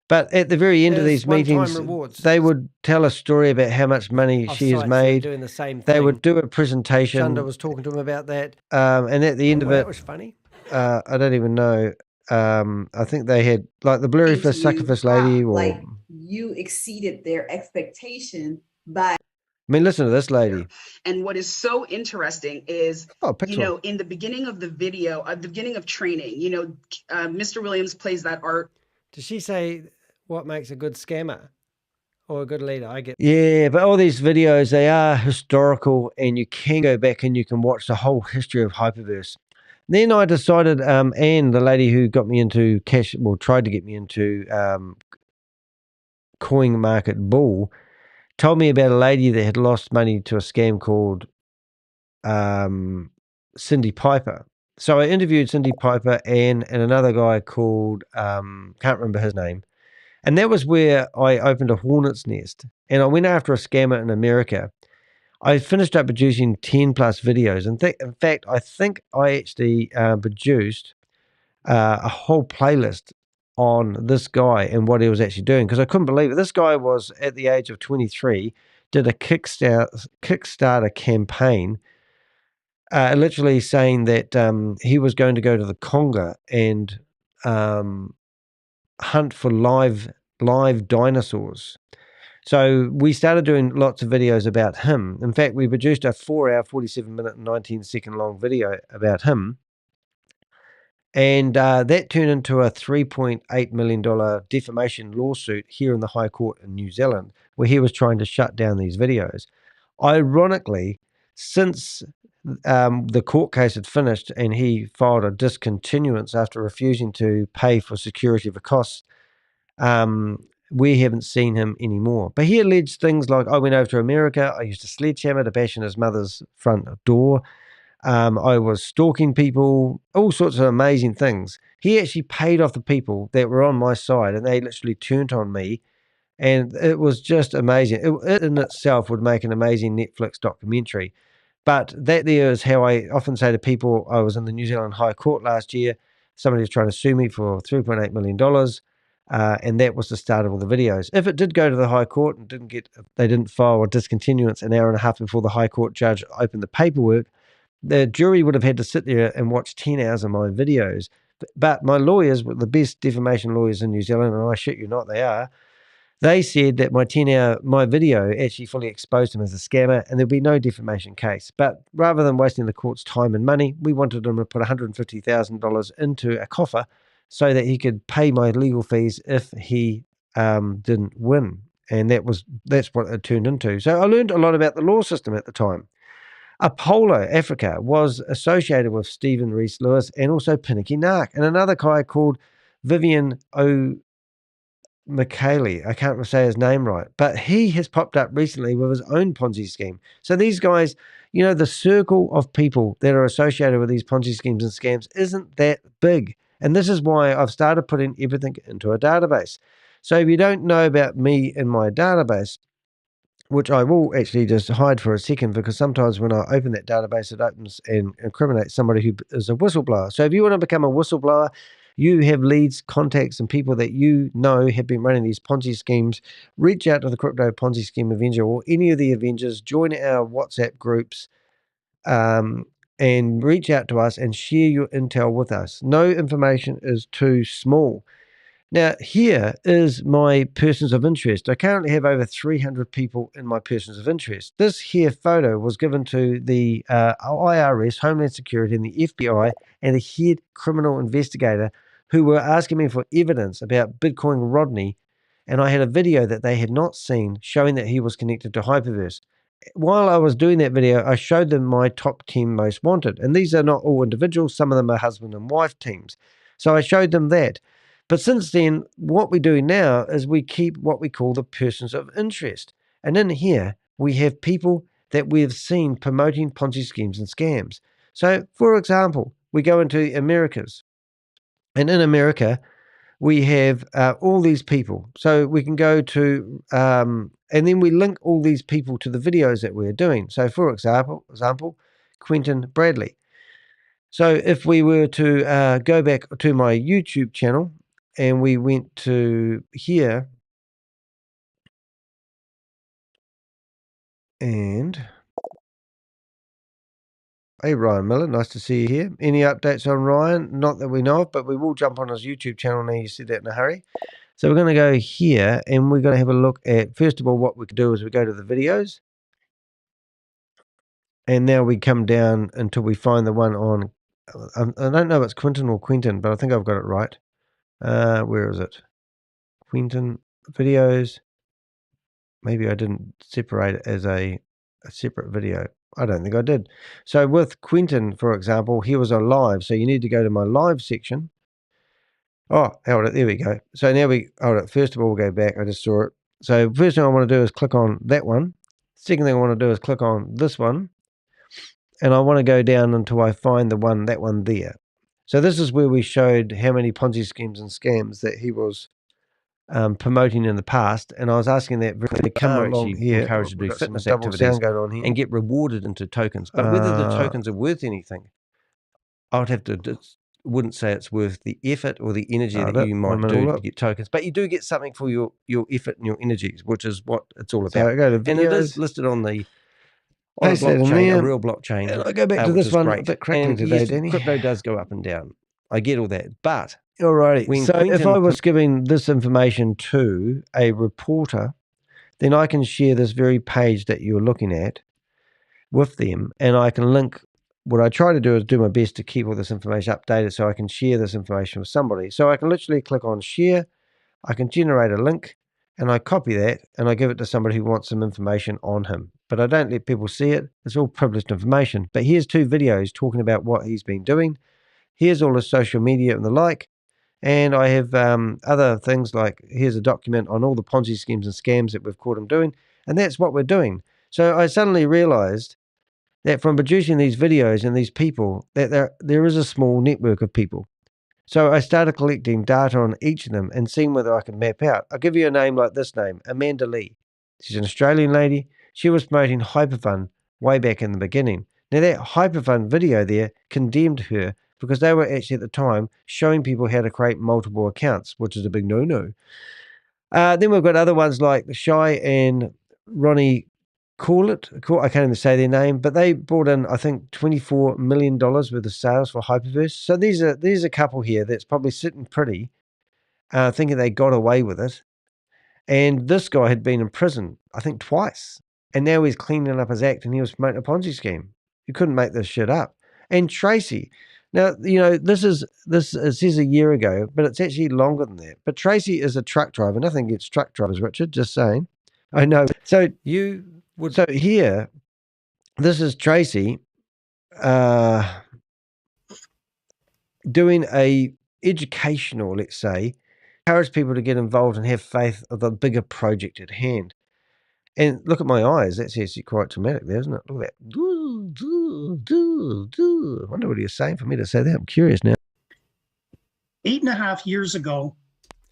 But at the very end of these meetings, they would tell a story about how much money she has made. Doing the same thing. They would do a presentation. Shunda was talking to him about that. And at the end of it, that was funny. I don't even know. I think they had like the blurry fish, suckerfish lady. Or, like you exceeded their expectation by. I mean, listen to this lady. And what is so interesting is, you know, in the beginning of the video, at the beginning of training, you know, Mr. Williams plays that art. Does she say what makes a good scammer or a good leader? I get. Yeah, but all these videos, they are historical, and you can go back and you can watch the whole history of Hyperverse. Then I decided, Anne, the lady who got me into cash, well, tried to get me into coin market bull, told me about a lady that had lost money to a scam called Cindy Piper. So I interviewed Cindy Piper and another guy called, can't remember his name. And that was where I opened a hornet's nest. And I went after a scammer in America. I finished up producing 10 plus videos. And in fact, I think I actually produced a whole playlist on this guy and what he was actually doing, because I couldn't believe it. This guy was at the age of 23, did a Kickstarter campaign, literally saying that he was going to go to the Congo and hunt for live dinosaurs. So we started doing lots of videos about him. In fact, we produced a 4-hour, 47-minute, and 19-second long video about him. And that turned into a $3.8 million defamation lawsuit here in the High Court in New Zealand, where he was trying to shut down these videos. Ironically, since the court case had finished and he filed a discontinuance after refusing to pay for security for costs, we haven't seen him anymore. But he alleged things like, I went over to America, I used a sledgehammer to bash in his mother's front door, I was stalking people, all sorts of amazing things. He actually paid off the people that were on my side, and they literally turned on me, and it was just amazing. It in itself would make an amazing Netflix documentary. But that there is how I often say to people, I was in the New Zealand High Court last year. Somebody was trying to sue me for $3.8 million, and that was the start of all the videos. If it did go to the High Court and they didn't file a discontinuance an hour and a half before the High Court judge opened the paperwork, the jury would have had to sit there and watch 10 hours of my videos. But my lawyers were the best defamation lawyers in New Zealand, and I shit you not, they are. They said that my video actually fully exposed him as a scammer, and there'd be no defamation case. But rather than wasting the court's time and money, we wanted him to put $150,000 into a coffer so that he could pay my legal fees if he didn't win. And that's what it turned into. So I learned a lot about the law system at the time. Apollo Africa was associated with Stephen Reese Lewis and also Pinicky Nark, and another guy called Vivian O'Mckaley. I can't say his name right, but he has popped up recently with his own Ponzi scheme. So these guys, the circle of people that are associated with these Ponzi schemes and scams isn't that big. And this is why I've started putting everything into a database. So if you don't know about me in my database, which I will actually just hide for a second, because sometimes when I open that database, it opens and incriminates somebody who is a whistleblower. So if you want to become a whistleblower, you have leads, contacts, and people that you know have been running these Ponzi schemes, reach out to the Crypto Ponzi Scheme Avenger or any of the Avengers, join our WhatsApp groups, and reach out to us and share your intel with us. No information is too small. Now, here is my persons of interest. I currently have over 300 people in my persons of interest. This here photo was given to the IRS, Homeland Security, and the FBI, and the head criminal investigator who were asking me for evidence about Bitcoin Rodney, and I had a video that they had not seen showing that he was connected to Hyperverse. While I was doing that video, I showed them my top 10 most wanted, and these are not all individuals. Some of them are husband and wife teams. So I showed them that. But since then, what we do now is we keep what we call the persons of interest. And in here, we have people that we have seen promoting Ponzi schemes and scams. So, for example, we go into Americas. And in America, we have all these people. So we can go to, and then we link all these people to the videos that we're doing. So, for example, Quentin Bradley. So if we were to go back to my YouTube channel, and we went to here, and hey, Ryan Miller, nice to see you here. Any updates on Ryan? Not that we know of, but we will jump on his YouTube channel now. You said that in a hurry. So we're going to go here, and we're going to have a look at, first of all, what we could do is we go to the videos, and now we come down until we find the one on, I don't know if it's Quentin or Quentin, but I think I've got it right. Where is it? Quentin videos. Maybe I didn't separate it as a separate video. I don't think I did. So with Quentin, for example, he was on live. So you need to go to my live section. Oh, hold it. There we go. So now hold it. First of all, we'll go back. I just saw it. So first thing I want to do is click on that one. Second thing I want to do is click on this one. and I want to go down until I find that one there. So this is where we showed how many Ponzi schemes and scams that he was promoting in the past, and I was asking that very come along here, encouraged to do fitness activities and get rewarded into tokens. But whether the tokens are worth anything, I would have to wouldn't say it's worth the effort or the energy that you might do to get tokens, but you do get something for your effort and your energies, which is what it's all about. So I go to videos, and it is listed on the on a blockchain, a real blockchain. And I go back to this one a bit crackly today, Danny. Crypto does go up and down. I get all that, but alrighty. So if I was giving this information to a reporter, then I can share this very page that you're looking at with them, and I can link. What I try to do is do my best to keep all this information updated so I can share this information with somebody. So I can literally click on share, I can generate a link, and I copy that, and I give it to somebody who wants some information on him. But I don't let people see it. It's all privileged information. But here's 2 videos talking about what he's been doing. Here's all his social media and the like. And I have other things like, here's a document on all the Ponzi schemes and scams that we've caught him doing. And that's what we're doing. So I suddenly realized that from producing these videos and these people, that there is a small network of people. So I started collecting data on each of them and seeing whether I can map out. I'll give you a name like this name, Amanda Lee. She's an Australian lady. She was promoting Hyperfund way back in the beginning. Now that Hyperfund video there condemned her because they were actually at the time showing people how to create multiple accounts, which is a big no-no. Then we've got other ones like Shy and Ronnie I can't even say their name, but they brought in, I think, $24 million worth of sales for Hyperverse. So there's a couple here that's probably sitting pretty, thinking they got away with it. And this guy had been in prison, I think, twice. And now he's cleaning up his act and he was promoting a Ponzi scheme. You couldn't make this shit up. And Tracy, now, this it says a year ago, but it's actually longer than that. But Tracy is a truck driver. Nothing against truck drivers, Richard, just saying. I know. So here, this is Tracy doing a educational, let's say, encourage people to get involved and have faith of the bigger project at hand. And look at my eyes. That's actually quite dramatic there, isn't it? Look at that. I wonder what he was saying for me to say that. I'm curious now. 8.5 years ago.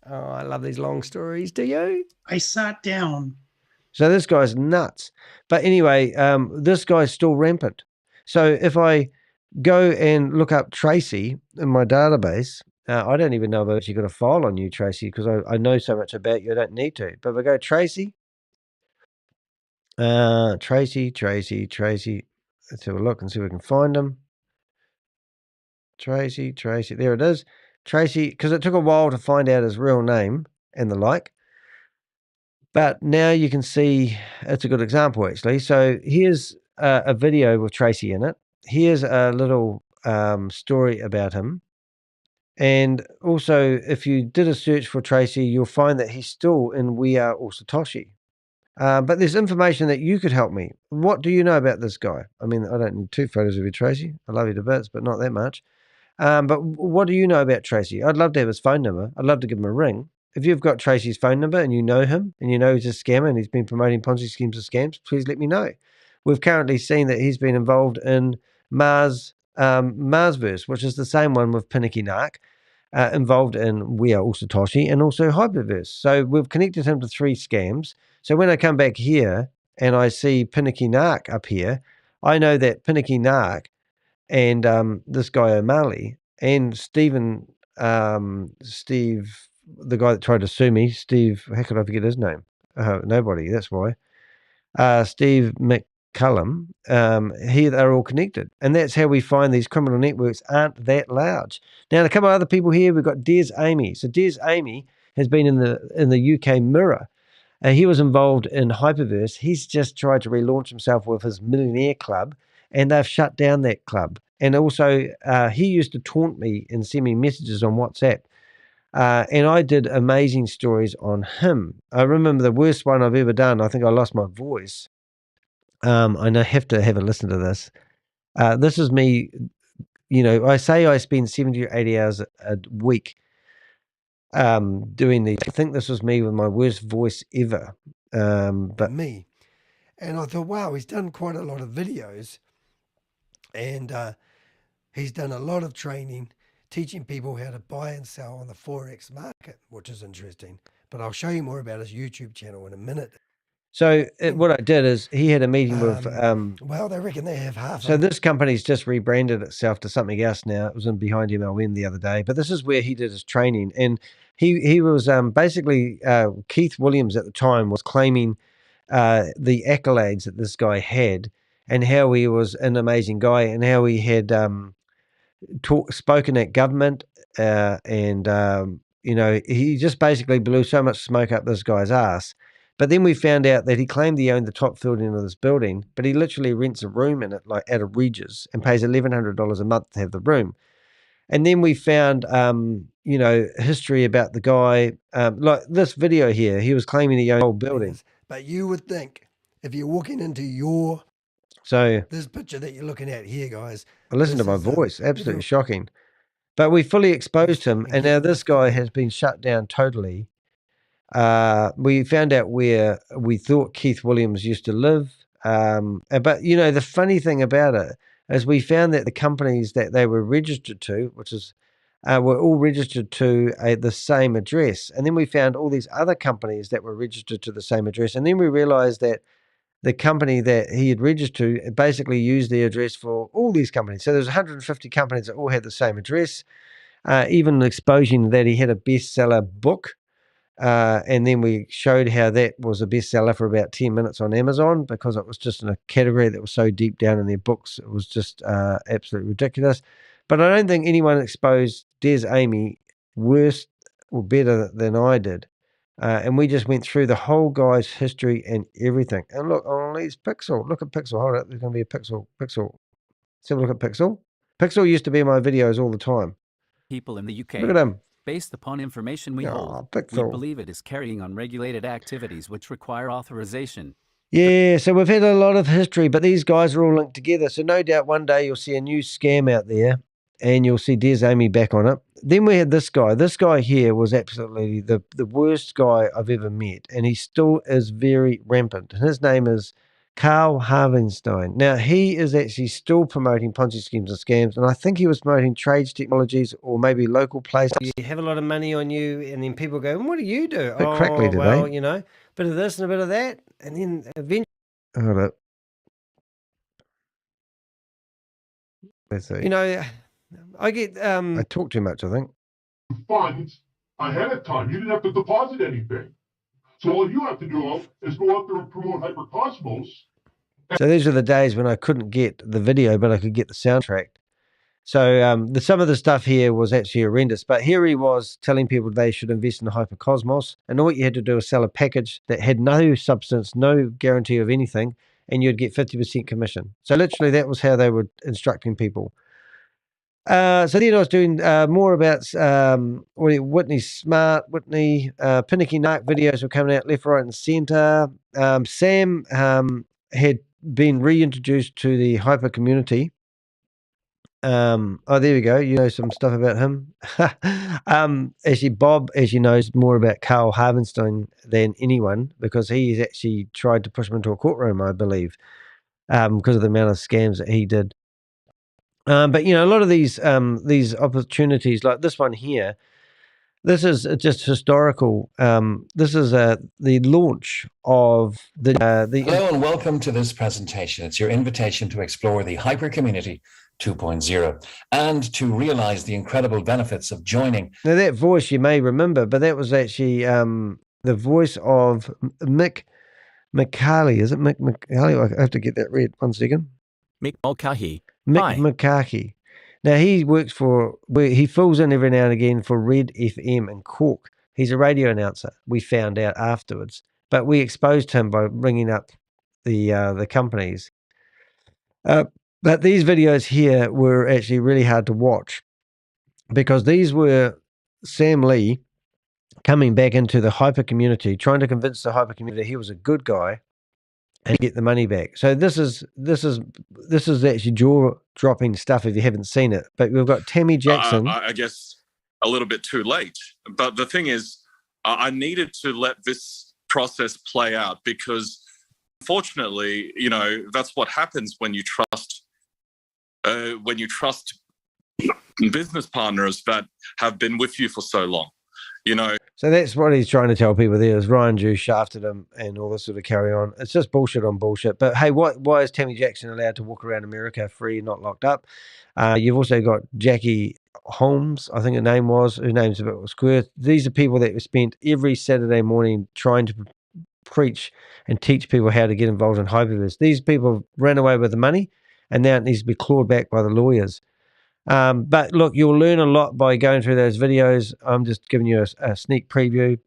Oh, I love these long stories. Do you? I sat down. So this guy's nuts. But anyway, this guy's still rampant. So if I go and look up Tracy in my database, I don't even know if I've actually got a file on you, Tracy, because I know so much about you, I don't need to. But if I go Tracy, Tracy. Let's have a look and see if we can find him. Tracy. There it is. Tracy, because it took a while to find out his real name and the like. But now you can see it's a good example, actually. So here's a video with Tracy in it. Here's a little story about him. And also, if you did a search for Tracy, you'll find that he's still in We Are All Satoshi. But there's information that you could help me. What do you know about this guy? I mean, I don't need 2 photos of you, Tracy. I love you to bits, but not that much. But what do you know about Tracy? I'd love to have his phone number. I'd love to give him a ring. If you've got Tracy's phone number and you know him and you know he's a scammer and he's been promoting Ponzi schemes and scams, please let me know. We've currently seen that he's been involved in Marsverse, which is the same one with Pinicky Nark, involved in We Are All Satoshi and also Hyperverse. So we've connected him to 3 scams. So when I come back here and I see Pinicky Nark up here, I know that Pinicky Nark and this guy O'Malley and Steve, the guy that tried to sue me, Steve, how could I forget his name? Nobody, that's why. Steve McCullum, they're all connected. And that's how we find these criminal networks aren't that large. Now, a couple of other people here, we've got Des Amy. So Des Amy has been in the UK Mirror. He was involved in Hyperverse. He's just tried to relaunch himself with his Millionaire Club, and they've shut down that club. And also, he used to taunt me and send me messages on WhatsApp. And I did amazing stories on him. I remember the worst one I've ever done. I think I lost my voice. I have to have a listen to this. This is me, I say I spend 70 or 80 hours a week doing these. I think this was me with my worst voice ever. But me. And I thought, wow, he's done quite a lot of videos. And he's done a lot of training, teaching people how to buy and sell on the Forex market, which is interesting. But I'll show you more about his YouTube channel in a minute. So what I did is he had a meeting with. Well, they reckon they have half. So this company's just rebranded itself to something else now. It was in Behind MLM the other day, but this is where he did his training, and he was basically Keith Williams at the time was claiming the accolades that this guy had, and how he was an amazing guy, and how he had spoken at government, and you know, he just basically blew so much smoke up this guy's ass. But then we found out that he claimed he owned the top building of this building, but he literally rents a room in it, like out of Regis, and pays $1,100 a month to have the room. And then we found, you know, history about the guy, like this video here. He was claiming he owned the whole building. But you would think if you're walking into your this picture that you're looking at here, guys. Listen to my voice, absolutely shocking. But we fully exposed him, and now this guy has been shut down totally. We found out where we thought Keith Williams used to live. But, you know, the funny thing about it is we found that the companies that they were registered to, which is were all registered to the same address. And then we found all these other companies that were registered to the same address. And then we realized that the company that he had registered to basically used the address for all these companies. So there's 150 companies that all had the same address, even exposing that he had a bestseller book. And then we showed how that was a bestseller for about 10 minutes on Amazon, because it was just in a category that was so deep down in their books. It was just absolutely ridiculous. But I don't think anyone exposed Des Amy worse or better than I did. And we just went through the whole guy's history and everything. And look, on these Pixel. Look at Pixel. Hold up. There's going to be a Pixel. Pixel. Let's have a look at Pixel. Pixel used to be in my videos all the time. People in the UK. Look at him. Based upon information we hold, we believe it is carrying on regulated activities which require authorization. Yeah, so we've had a lot of history, but these guys are all linked together. So no doubt one day you'll see a new scam out there, and you'll see Des Amy back on it. Then we had this guy. This guy here was absolutely the worst guy I've ever met, and he still is very rampant. And his name is Carl Harvenstein. Now, he is actually still promoting Ponzi schemes and scams, and I think he was promoting trades technologies or maybe local places. You have a lot of money on you, and then people go, what do you do? Bit crackly today. Well, you know, a bit of this and a bit of that, and then eventually... Hold up. Let's see. You know, I get... I talk too much, I think. Funds ahead of time. You didn't have to deposit anything. So all you have to do is go out there and promote Hypercosmos. So these were the days when I couldn't get the video, but I could get the soundtrack. So some of the stuff here was actually horrendous. But here he was telling people they should invest in Hypercosmos, and all you had to do was sell a package that had no substance, no guarantee of anything, and you'd get 50% commission. So literally that was how they were instructing people. So then I was doing more about Whitney Smart, Whitney, Pinicky Narc videos were coming out left, right, and center. Sam had been reintroduced to the hyper community. Oh, there we go. You know some stuff about him. Actually, Bob, as you know, knows more about Carl Harvenstein than anyone, because he's actually tried to push him into a courtroom, I believe, because of the amount of scams that he did. But you know, a lot of these opportunities, like this one here, this is just historical. This is the launch of the. Hello and welcome to this presentation. It's your invitation to explore the Hyper Community 2.0 and to realize the incredible benefits of joining. Now that voice you may remember, but that was actually the voice of Mick McCarley. Is it Mick McCarley? I have to get that read. 1 second. Mick Mulcahy. Mick McCarthy. Now he works he fills in every now and again for Red FM in Cork. He's a radio announcer. We found out afterwards, but we exposed him by bringing up the companies. But these videos here were actually really hard to watch, because these were Sam Lee coming back into the hyper community, trying to convince the hyper community he was a good guy and get the money back. So this is actually jaw-dropping stuff if you haven't seen it. But we've got Tammy Jackson. I guess a little bit too late. But the thing is, I needed to let this process play out, because unfortunately, you know, that's what happens when you trust when you trust business partners that have been with you for so long, you know. So that's what he's trying to tell people there is Ryan Jew shafted him and all this sort of carry on. It's just bullshit on bullshit. But hey, why is Tammy Jackson allowed to walk around America free, not locked up? You've also got Jackie Holmes, I think her name was. Her name's a bit square. These are people that spent every Saturday morning trying to preach and teach people how to get involved in hyperverse. These people ran away with the money, and now it needs to be clawed back by the lawyers. But look, you'll learn a lot by going through those videos. I'm just giving you a sneak preview.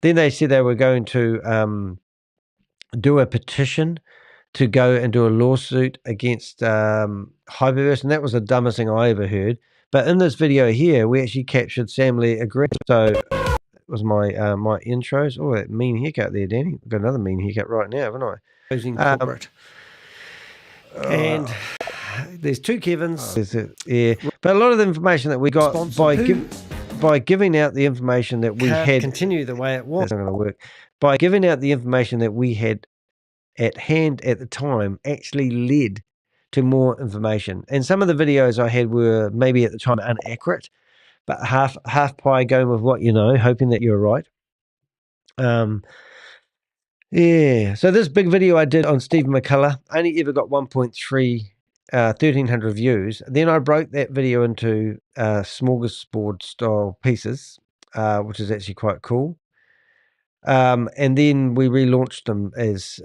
Then they said they were going to do a petition to go and do a lawsuit against Hyperverse, and that was the dumbest thing I ever heard. But in this video here, we actually captured Sam Lee aggressive. So it was my my intros. Oh, that mean haircut there, Danny. I've got another mean haircut right now, haven't I? Closing corporate. And there's two Kevins. Yeah, but a lot of the information that we got by giving out the information that we had continue the way it was. That's not going to work. By giving out the information that we had at hand at the time actually led to more information. And some of the videos I had were maybe at the time inaccurate, but half pie going with what you know, hoping that you're right. Yeah. So this big video I did on Steve McCullough only ever got 1,300 views. Then I broke that video into smorgasbord style pieces, which is actually quite cool. And then we relaunched them as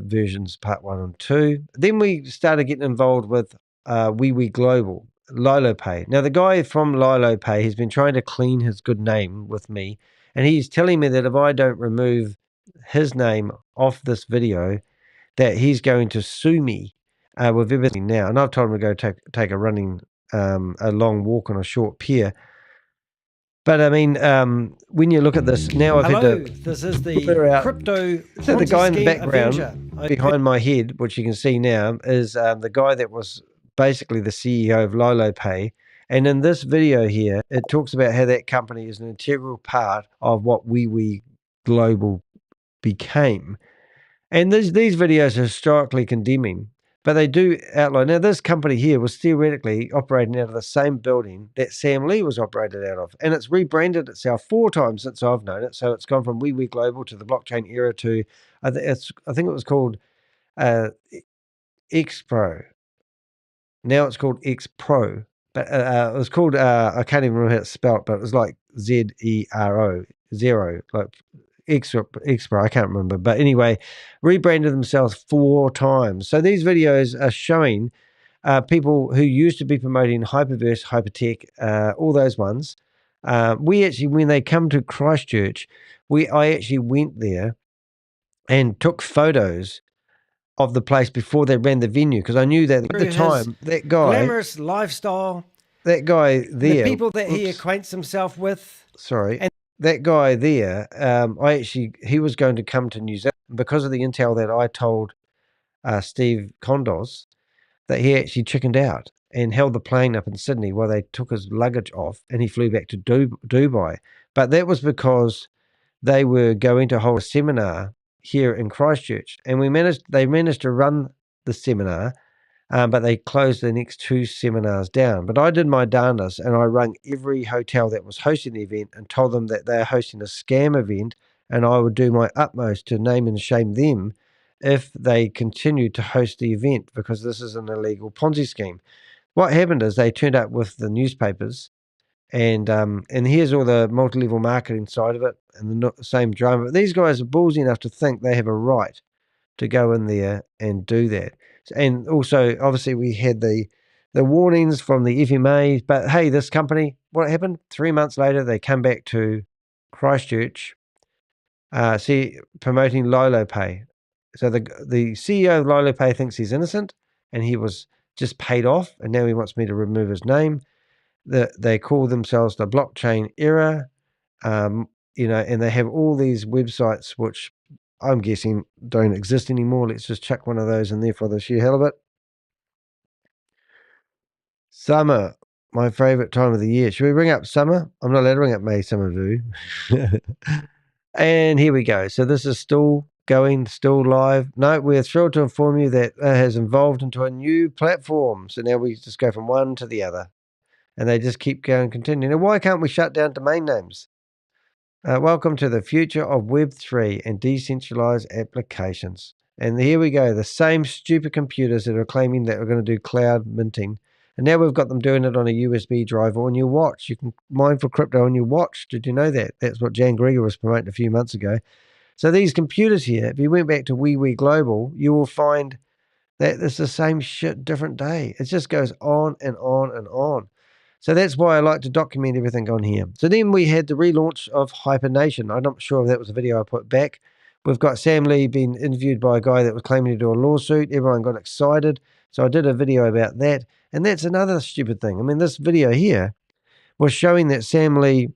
versions part 1 and 2. Then we started getting involved with Wee Global, Lilo Pay. Now the guy from Lilo Pay has been trying to clean his good name with me, and he's telling me that if I don't remove his name off this video, that he's going to sue me with everything now. And I've told him to go take a running, a long walk on a short pier. But I mean, when you look at this now, I've had to. This is the Crypto So the guy in the Ponzi Scheme background Avenger. behind my head, which you can see now, is the guy that was basically the CEO of Lilo Pay. And in this video here, it talks about how that company is an integral part of what Wee Global became. And these videos are historically condemning, but they do outline. Now, this company here was theoretically operating out of the same building that Sam Lee was operated out of, and it's rebranded itself 4 times since I've known it. So it's gone from Wee Global to the blockchain era to, I think it was called X Pro. Now it's called X Pro, but it was called, I can't even remember how it's spelled, but it was like ZERO, zero, like X Pro, I can't remember. But anyway, rebranded themselves 4 times. So these videos are showing people who used to be promoting Hyperverse, Hypertech, all those ones. We actually, when they come to Christchurch, I actually went there and took photos of the place before they ran the venue, because I knew that at the time, that guy, glamorous lifestyle, that guy there, the people that he acquaints himself with. Sorry. And that guy there, he was going to come to New Zealand because of the intel that I told Steve Condos, that he actually chickened out and held the plane up in Sydney while they took his luggage off, and he flew back to Dubai. But that was because they were going to hold a seminar here in Christchurch, and they managed to run the seminar, but they closed the next 2 seminars down. But I did my darndest, and I rang every hotel that was hosting the event and told them that they're hosting a scam event, and I would do my utmost to name and shame them if they continued to host the event, because this is an illegal Ponzi scheme. What happened is they turned up with the newspapers, and here's all the multi-level marketing side of it, and the same drama. But these guys are ballsy enough to think they have a right to go in there and do that. And also, obviously, we had the warnings from the FMA. But hey, this company, what happened? 3 months later, they come back to Christchurch, promoting Lilo Pay. So the CEO of Lilo Pay thinks he's innocent, and he was just paid off, and now he wants me to remove his name. They call themselves the blockchain era, and they have all these websites which I'm guessing don't exist anymore. Let's just chuck one of those in there for the sheer hell of it. Summer, my favorite time of the year. Should we bring up summer? I'm not allowed to bring up May, some of you. And here we go. So this is still going, still live. No, we're thrilled to inform you that it has evolved into a new platform. So now we just go from one to the other. And they just keep going, continuing. Now, why can't we shut down domain names? Welcome to the future of Web3 and decentralized applications. And here we go, the same stupid computers that are claiming that we're going to do cloud minting. And now we've got them doing it on a USB drive or on your watch. You can mine for crypto on your watch. Did you know that? That's what Jan Grieger was promoting a few months ago. So these computers here, if you went back to WeWe Global, you will find that it's the same shit, different day. It just goes on and on and on. So that's why I like to document everything on here. So then we had the relaunch of Hypernation. I'm not sure if that was a video I put back. We've got Sam Lee being interviewed by a guy that was claiming to do a lawsuit. Everyone got excited. So I did a video about that. And that's another stupid thing. I mean, this video here was showing that Sam Lee,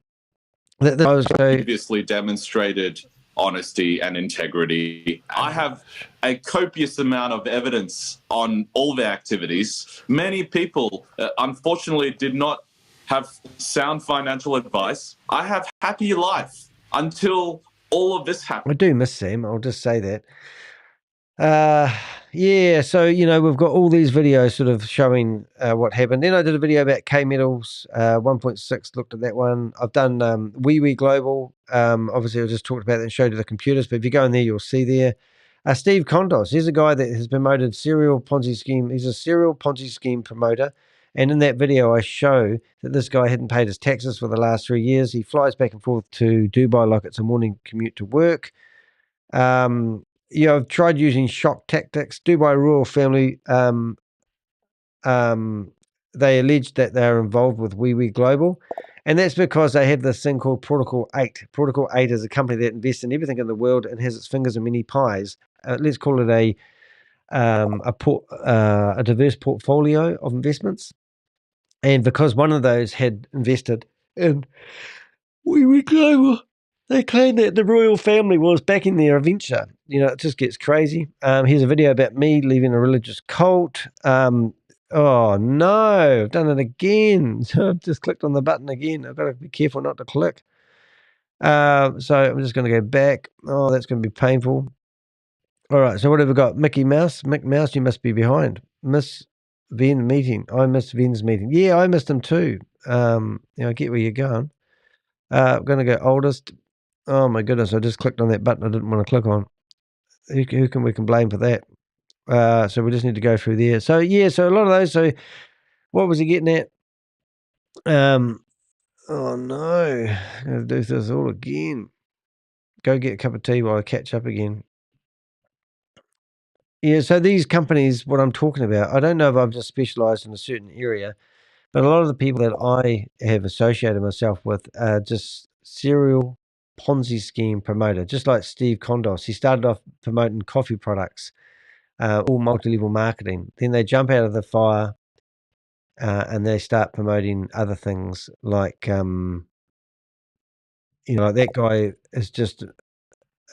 that I was previously demonstrated honesty and integrity. I have a copious amount of evidence on all their activities. Many people, unfortunately, did not have sound financial advice. I have happy life until all of this happened. I do miss Sam. I'll just say that. Yeah, so, you know, we've got all these videos sort of showing what happened. Then I did a video about K-Metals, 1.6, looked at that one. I've done WeWe Global. Obviously, I just talked about that and showed you the computers, but if you go in there, you'll see there. Steve Kondos, he's a guy that has promoted serial Ponzi scheme. He's a serial Ponzi scheme promoter. And in that video, I show that this guy hadn't paid his taxes for the last 3 years. He flies back and forth to Dubai like it's a morning commute to work. I've tried using shock tactics. Dubai royal family, they alleged that they are involved with WeWe Global, and that's because they have this thing called Protocol 8. Protocol 8 is a company that invests in everything in the world and has its fingers in many pies. Let's call it a diverse portfolio of investments. And because one of those had invested in WeWe Global, they claim that the royal family was backing their venture. You know, it just gets crazy. Here's a video about me leaving a religious cult. Oh, no, I've done it again. So I've just clicked on the button again. I've got to be careful not to click. So I'm just going to go back. Oh, that's going to be painful. All right, so what have we got? Mickey Mouse. Mick Mouse, you must be behind. Miss Ven meeting. I missed Ven's meeting. Yeah, I missed him too. I get where you're going. I'm going to go oldest. Oh my goodness, I just clicked on that button I didn't want to click on. Who can we can blame for that? So we just need to go through there. So yeah, so a lot of those. So what was he getting at? Oh no, I'm going to do this all again. Go get a cup of tea while I catch up again. Yeah, so these companies, what I'm talking about, I don't know if I've just specialized in a certain area, but a lot of the people that I have associated myself with are just serial Ponzi scheme promoter, just like Steve Kondos. He started off promoting coffee products, all multi-level marketing. Then they jump out of the fire and they start promoting other things like, like that guy is just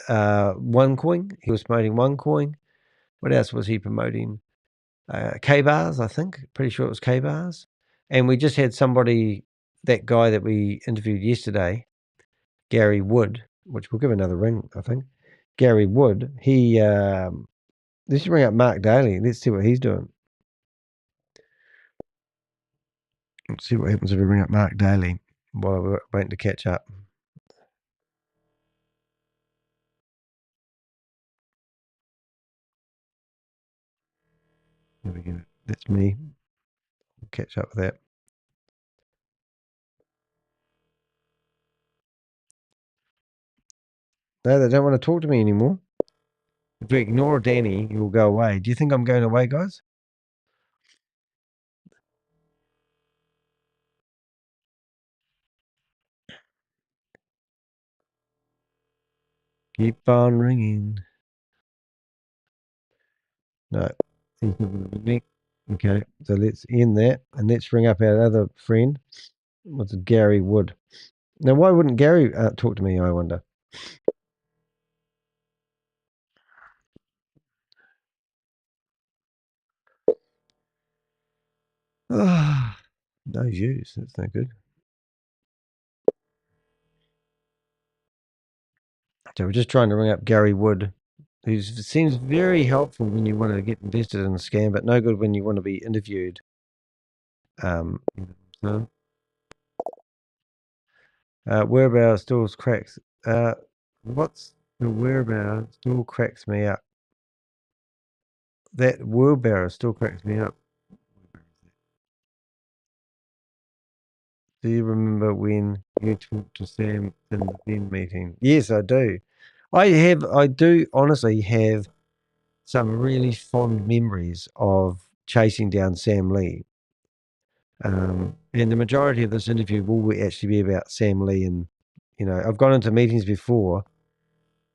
OneCoin. He was promoting OneCoin. What else was he promoting? K-Bars, I think. Pretty sure it was K-Bars. And we just had somebody, that guy that we interviewed yesterday, Gary Wood, which we'll give another ring, I think. Gary Wood, let's bring up Mark Daly. Let's see what he's doing. Let's see what happens if we bring up Mark Daly while we're waiting to catch up. There we go. That's me. We'll catch up with that. No, they don't want to talk to me anymore. If we ignore Danny, he will go away. Do you think I'm going away, guys? Keep on ringing. No. Okay, so let's end that and let's ring up our other friend. What's it, Gary Wood? Now, why wouldn't Gary talk to me, I wonder? No use. That's no good. So we're just trying to ring up Gary Wood who seems very helpful when you want to get invested in a scam, but no good when you want to be interviewed. So, whereabouts still cracks. What's the whereabouts still cracks me up? That wheelbarrow still cracks me up. Do you remember when you talked to Sam in the Ben meeting? Yes, I do. I do honestly have some really fond memories of chasing down Sam Lee. And the majority of this interview will actually be about Sam Lee. And, you know, I've gone into meetings before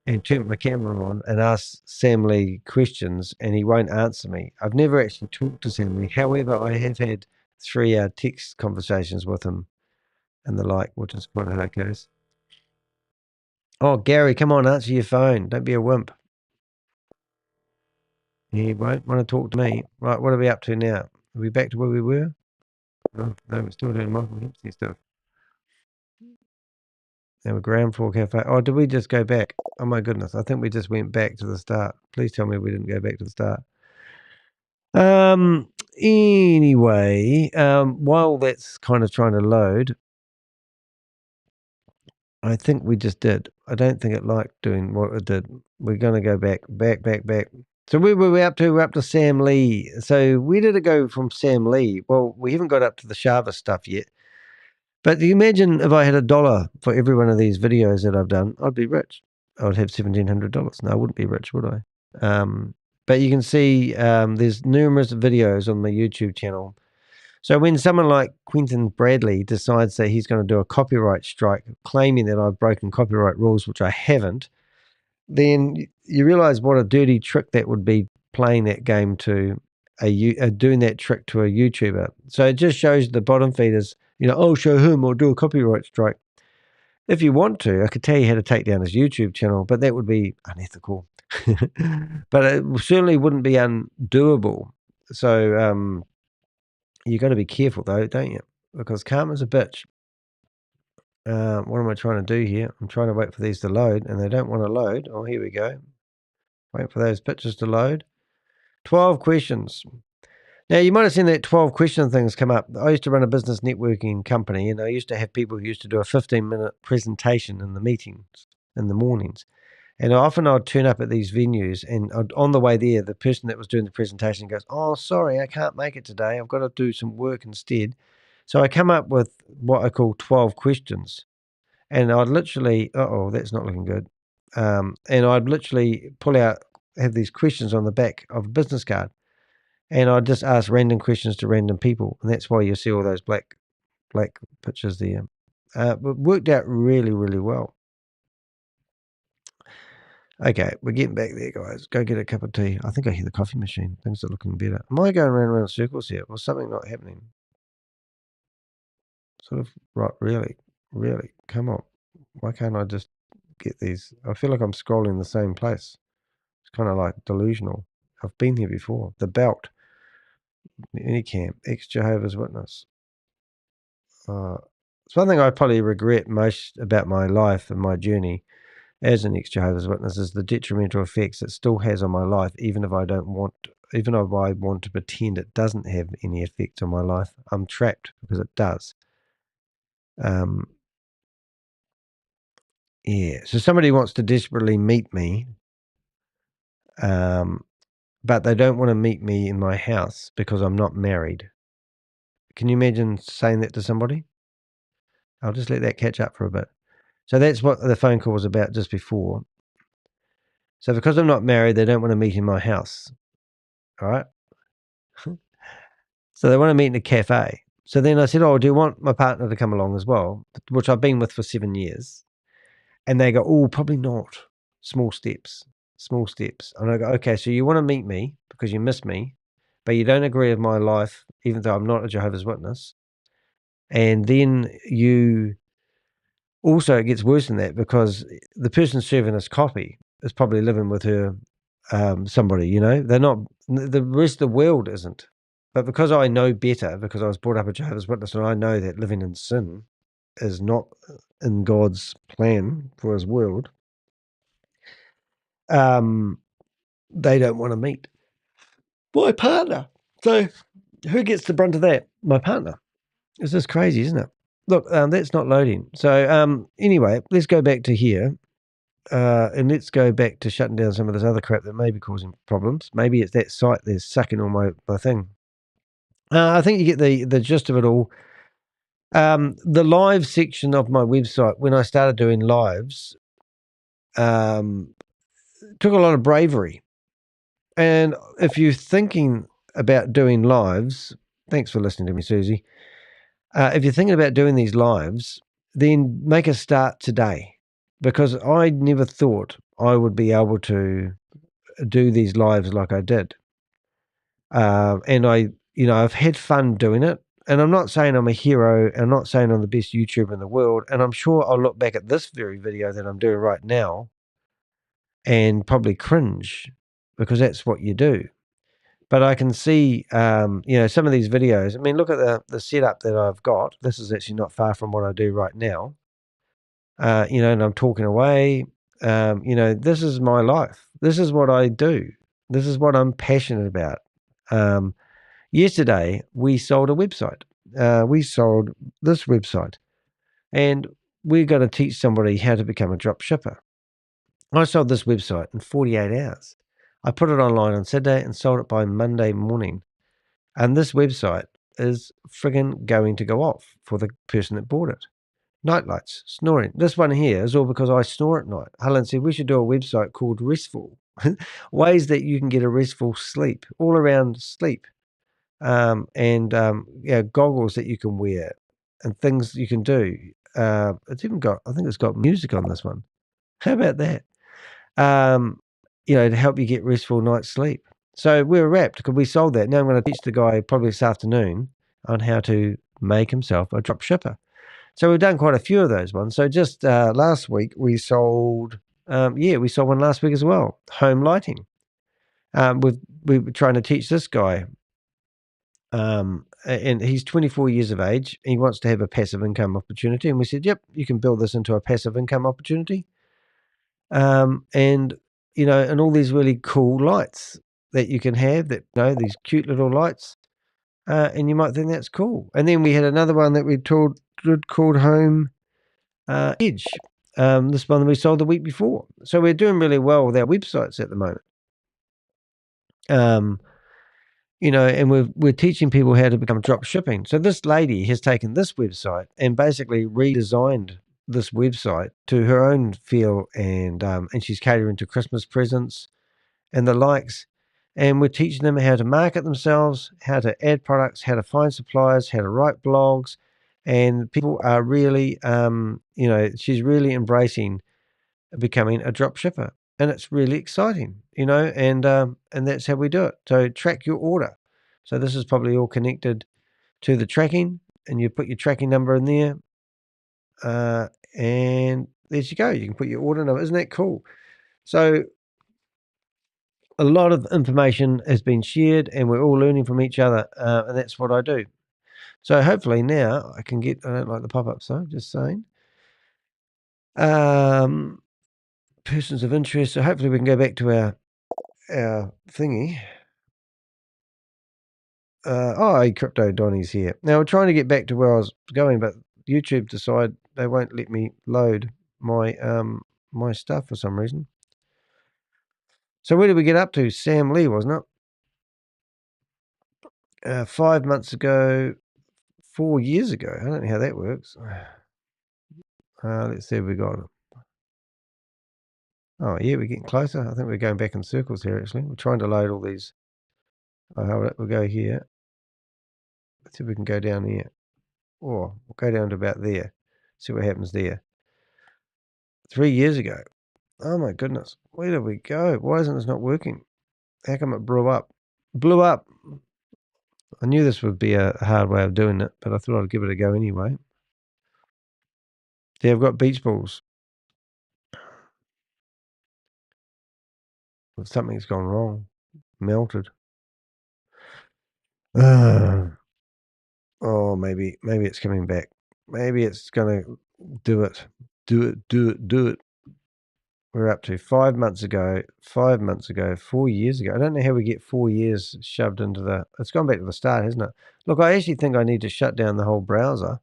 and turned my camera on and asked Sam Lee questions, and he won't answer me. I've never actually talked to Sam Lee. However, I have had 3-hour text conversations with him and the like, which is quite how it goes. Oh, Gary, come on, answer your phone. Don't be a wimp. He won't want to talk to me. Right, what are we up to now? Are we back to where we were? Oh, no, we're still doing Michael Dempsey stuff. Now we're ground floor cafe. Oh, did we just go back? Oh my goodness, I think we just went back to the start. Please tell me we didn't go back to the start. Anyway, while that's kind of trying to load, I think we just did. I don't think it liked doing what it did. We're going to go back. So where were we up to? We're up to Sam Lee. So where did it go from Sam Lee? Well, we haven't got up to the Shava stuff yet. But do you imagine if I had $1 for every one of these videos that I've done, I'd be rich. I would have $1,700. No, I wouldn't be rich, would I? But you can see there's numerous videos on my YouTube channel. So when someone like Quentin Bradley decides that he's going to do a copyright strike, claiming that I've broken copyright rules, which I haven't, then you realize what a dirty trick that would be, playing that game to doing that trick to a YouTuber. So it just shows the bottom feeders, you know, oh, show him or do a copyright strike. If you want to, I could tell you how to take down his YouTube channel, but that would be unethical. But it certainly wouldn't be undoable. So you got to be careful, though, don't you? Because karma's a bitch. What am I trying to do here? I'm trying to wait for these to load, and they don't want to load. Oh, here we go. Wait for those pictures to load. 12 questions. Now, you might have seen that 12 question things come up. I used to run a business networking company, and I used to have people who used to do a 15-minute presentation in the meetings in the mornings. And often I'd turn up at these venues, and on the way there, the person that was doing the presentation goes, oh, sorry, I can't make it today. I've got to do some work instead. So I come up with what I call 12 questions. And I'd literally, that's not looking good. And I'd literally have these questions on the back of a business card. And I'd just ask random questions to random people. And that's why you see all those black pictures there. It worked out really, really well. Okay, we're getting back there, guys. Go get a cup of tea. I think I hear the coffee machine. Things are looking better. Am I going around in circles here? Or something not happening? Sort of, right, really, come on. Why can't I just get these? I feel like I'm scrolling the same place. It's kind of like delusional. I've been here before. The Belt, Unicamp, ex-Jehovah's Witness. It's one thing I probably regret most about my life and my journey as an ex-Jehovah's Witness is the detrimental effects it still has on my life, even if I want to pretend it doesn't have any effect on my life. I'm trapped because it does. Yeah, so somebody wants to desperately meet me, but they don't want to meet me in my house because I'm not married. Can you imagine saying that to somebody? I'll just let that catch up for a bit. So that's what the phone call was about just before. So because I'm not married, they don't want to meet in my house. All right? So they want to meet in a cafe. So then I said, oh, do you want my partner to come along as well? Which I've been with for 7 years. And they go, oh, probably not. Small steps. And I go, okay, so you want to meet me because you miss me, but you don't agree with my life, even though I'm not a Jehovah's Witness. And then also, it gets worse than that because the person serving us coffee is probably living with her, somebody, you know. They're not, the rest of the world isn't. But because I know better, because I was brought up a Jehovah's Witness, and I know that living in sin is not in God's plan for his world, they don't want to meet my partner. So who gets the brunt of that? My partner. It's just crazy, isn't it? Look, that's not loading. So anyway, let's go back to here. And let's go back to shutting down some of this other crap that may be causing problems. Maybe it's that site that's sucking all my thing. I think you get the gist of it all. The live section of my website, when I started doing lives, took a lot of bravery. And if you're thinking about doing lives, thanks for listening to me, Susie. If you're thinking about doing these lives, then make a start today, because I never thought I would be able to do these lives like I did. And I've had fun doing it. And I'm not saying I'm a hero. I'm not saying I'm the best YouTuber in the world. And I'm sure I'll look back at this very video that I'm doing right now and probably cringe, because that's what you do. But I can see, some of these videos. I mean, look at the setup that I've got. This is actually not far from what I do right now. And I'm talking away. This is my life. This is what I do. This is what I'm passionate about. Yesterday, we sold a website. We sold this website. And we're going to teach somebody how to become a drop shipper. I sold this website in 48 hours. I put it online on Saturday and sold it by Monday morning. And this website is friggin' going to go off for the person that bought it. Nightlights, snoring. This one here is all because I snore at night. Helen said we should do a website called Restful. Ways that you can get a restful sleep, all around sleep. And goggles that you can wear and things you can do. It's even got, I think it's got music on this one. How about that? To help you get restful night's sleep. So we're wrapped because we sold that. Now I'm going to teach the guy probably this afternoon on how to make himself a drop shipper. So we've done quite a few of those ones. So just last week we sold, we sold one last week as well. Home lighting. We were trying to teach this guy. And he's 24 years of age. He wants to have a passive income opportunity. And we said, yep, you can build this into a passive income opportunity. And all these really cool lights that you can have these cute little lights. And you might think that's cool. And then we had another one that we called Home Edge. This one that we sold the week before. So we're doing really well with our websites at the moment. And we're teaching people how to become drop shipping. So this lady has taken this website and basically redesigned this website to her own feel, and she's catering to Christmas presents and the likes. And we're teaching them how to market themselves, how to add products, how to find suppliers, how to write blogs. And people are really, she's really embracing becoming a drop shipper. And it's really exciting, and that's how we do it. So track your order. So this is probably all connected to the tracking, and you put your tracking number in there. And there you go. You can put your order number. Isn't that cool? So a lot of information has been shared, and we're all learning from each other. And that's what I do. So hopefully now I can get, I don't like the pop-ups, though, just saying. Persons of interest. So hopefully we can go back to our thingy. Crypto Donny's here. Now we're trying to get back to where I was going, but YouTube decide they won't let me load my my stuff for some reason. So where did we get up to? Sam Lee, wasn't it? 5 months ago, 4 years ago. I don't know how that works. Let's see if we got it. Oh yeah, we're getting closer. I think we're going back in circles here. Actually, we're trying to load all these. Hold it. We'll go here. Let's see if we can go down here. Or we'll go down to about there. See what happens there. 3 years ago. Oh my goodness. Where did we go? Why isn't this not working? How come it blew up? Blew up. I knew this would be a hard way of doing it, but I thought I'd give it a go anyway. See, I've got beach balls. If something's gone wrong. Melted. Maybe it's coming back. Maybe it's going to do it. Do it. we're up to 5 months ago, 4 years ago. I don't know how we get 4 years shoved into the... It's gone back to the start, hasn't it? Look, I actually think I need to shut down the whole browser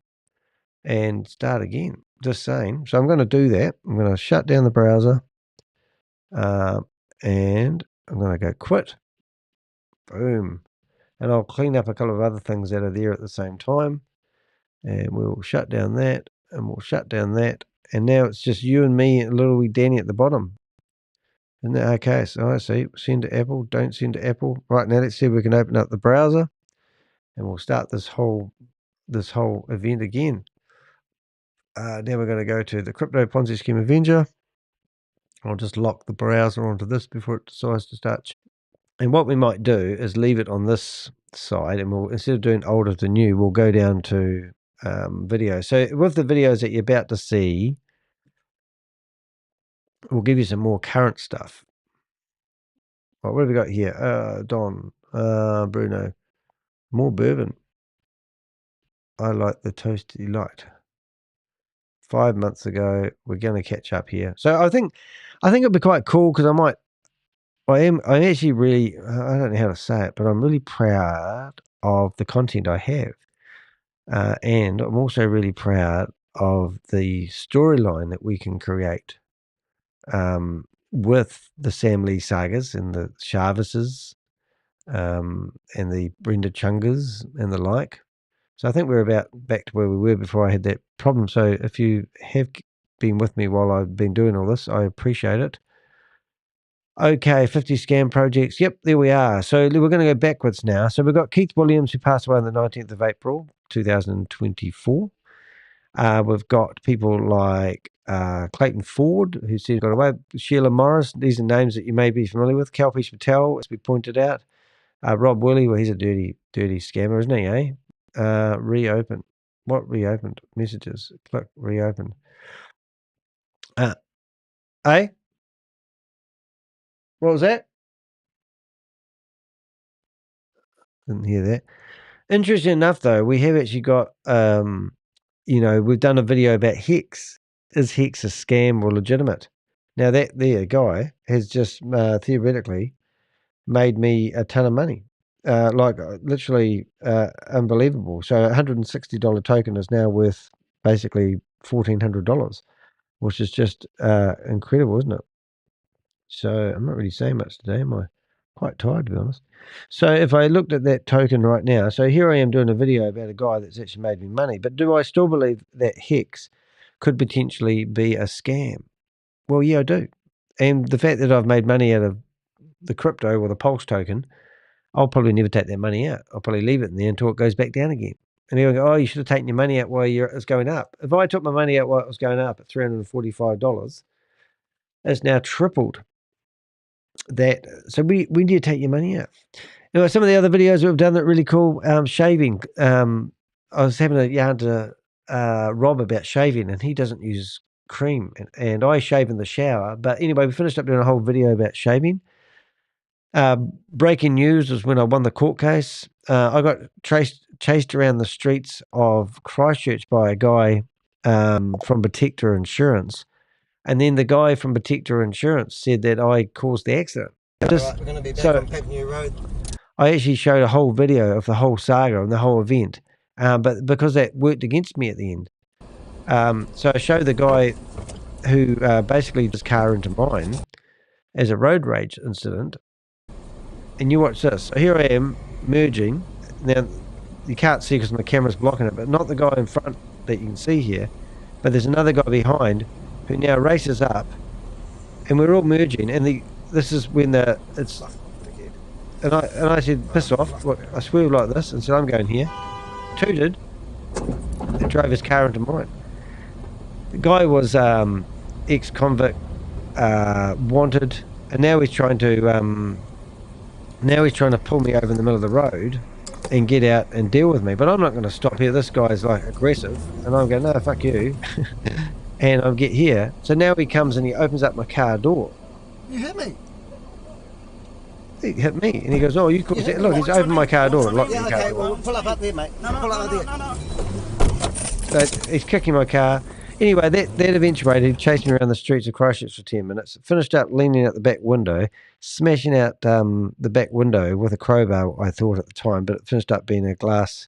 and start again. Just saying. So I'm going to do that. I'm going to shut down the browser. And I'm going to go quit. Boom. And I'll clean up a couple of other things that are there at the same time. And we'll shut down that. And we'll shut down that. And now it's just you and me and little wee Danny at the bottom. Isn't that okay? So I see. Send to Apple. Don't send to Apple. Right, now let's see if we can open up the browser. And we'll start this whole event again. Now we're going to go to the Crypto Ponzi Scheme Avenger. I'll just lock the browser onto this before it decides to start. And what we might do is leave it on this side, and we'll, instead of doing older to new, we'll go down to video. So with the videos that you're about to see, we'll give you some more current stuff. What have we got here? Don, Bruno, more bourbon. I like the toasty light. 5 months ago, we're going to catch up here. So I think it'll be quite cool because I'm actually really, I don't know how to say it, but I'm really proud of the content I have. And I'm also really proud of the storyline that we can create with the Sam Lee sagas and the Chavises and the Brenda Chungas and the like. So I think we're about back to where we were before I had that problem. So if you have been with me while I've been doing all this, I appreciate it. Okay, 50 scam projects. Yep, there we are. So we're going to go backwards now. So we've got Keith Williams, who passed away on the 19th of April, 2024. We've got people like Clayton Ford, who said got away. Sheila Morris. These are names that you may be familiar with. Kalpesh Patel, as we pointed out. Rob Willie, well, he's a dirty scammer, isn't he, eh? Reopen. What reopened? Messages. Click reopen. Eh? What was that? Didn't hear that. Interesting enough, though, we have actually got, we've done a video about Hex. Is Hex a scam or legitimate? Now, that there guy has just theoretically made me a ton of money. Literally unbelievable. So a $160 token is now worth basically $1,400, which is just incredible, isn't it? So I'm not really saying much today, am I? Quite tired, to be honest. So if I looked at that token right now, so here I am doing a video about a guy that's actually made me money, but do I still believe that Hex could potentially be a scam? Well, yeah, I do. And the fact that I've made money out of the crypto or the Pulse token, I'll probably never take that money out. I'll probably leave it in there until it goes back down again. And people go, oh, you should have taken your money out while it's going up. If I took my money out while it was going up at $345, it's now tripled that. So when do you take your money out? Some of the other videos we've done that are really cool, shaving. I was having a yarn to Rob about shaving, and he doesn't use cream, and I shave in the shower. But anyway, we finished up doing a whole video about shaving. Breaking news was when I won the court case. I got chased around the streets of Christchurch by a guy from Protector Insurance. And then the guy from Protector Insurance said that I caused the accident. Right, we're going to be back on Peppernew Road. I actually showed a whole video of the whole saga and the whole event, but because that worked against me at the end. So I showed the guy who basically his car into mine as a road rage incident. And you watch this. So here I am merging. Now, you can't see because my camera's blocking it, but not the guy in front that you can see here, but there's another guy behind who now races up, and we're all merging, and this is when it's, and I said, piss off. Look, I swerved like this and said, I'm going here. Tooted, and drove his car into mine. The guy was ex-convict, wanted, and now he's trying to pull me over in the middle of the road and get out and deal with me. But I'm not going to stop here. This guy's like aggressive, and I'm going, no, fuck you. And I get here. So now he comes and he opens up my car door. You hit me. He hit me. And he goes, oh, you caused it. Look, he's opened my car door. Locked Well, pull up there, mate. Pull up there. So he's kicking my car. Anyway, that eventuated. He chased me around the streets of Christchurch for 10 minutes. Finished up leaning out the back window, smashing out the back window with a crowbar, I thought at the time, but it finished up being a glass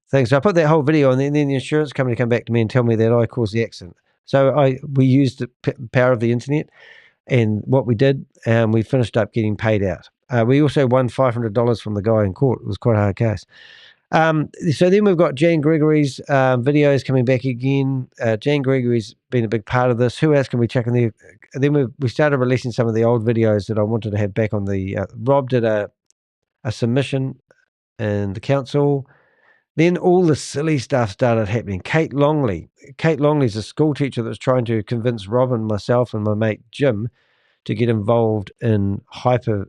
thing. So I put that whole video on, and then the insurance company come back to me and tell me that I caused the accident. So we used the power of the internet, and what we did, we finished up getting paid out. We also won $500 from the guy in court. It was quite a hard case. So then we've got Jan Gregory's videos coming back again. Jan Gregory's been a big part of this. Who else can we check in there? And then we started releasing some of the old videos that I wanted to have back on the. Rob did a submission in the council. Then all the silly stuff started happening. Kate Longley's a school teacher that was trying to convince Rob and myself and my mate Jim to get involved in hyper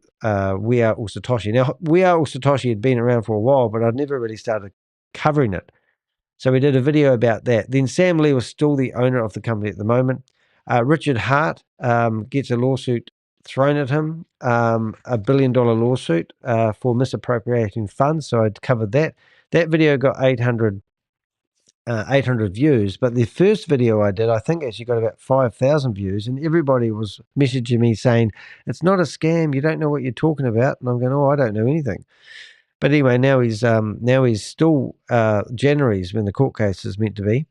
We Are All Satoshi. Now, We Are All Satoshi had been around for a while, but I'd never really started covering it. So we did a video about that. Then Sam Lee was still the owner of the company at the moment. Richard Hart gets a lawsuit thrown at him, a $1 billion lawsuit for misappropriating funds. So I'd covered that. That video got 800 views, but the first video I did, I think actually got about 5,000 views, and everybody was messaging me saying, it's not a scam, you don't know what you're talking about. And I'm going, oh, I don't know anything. But anyway, now he's still January's when the court case is meant to be.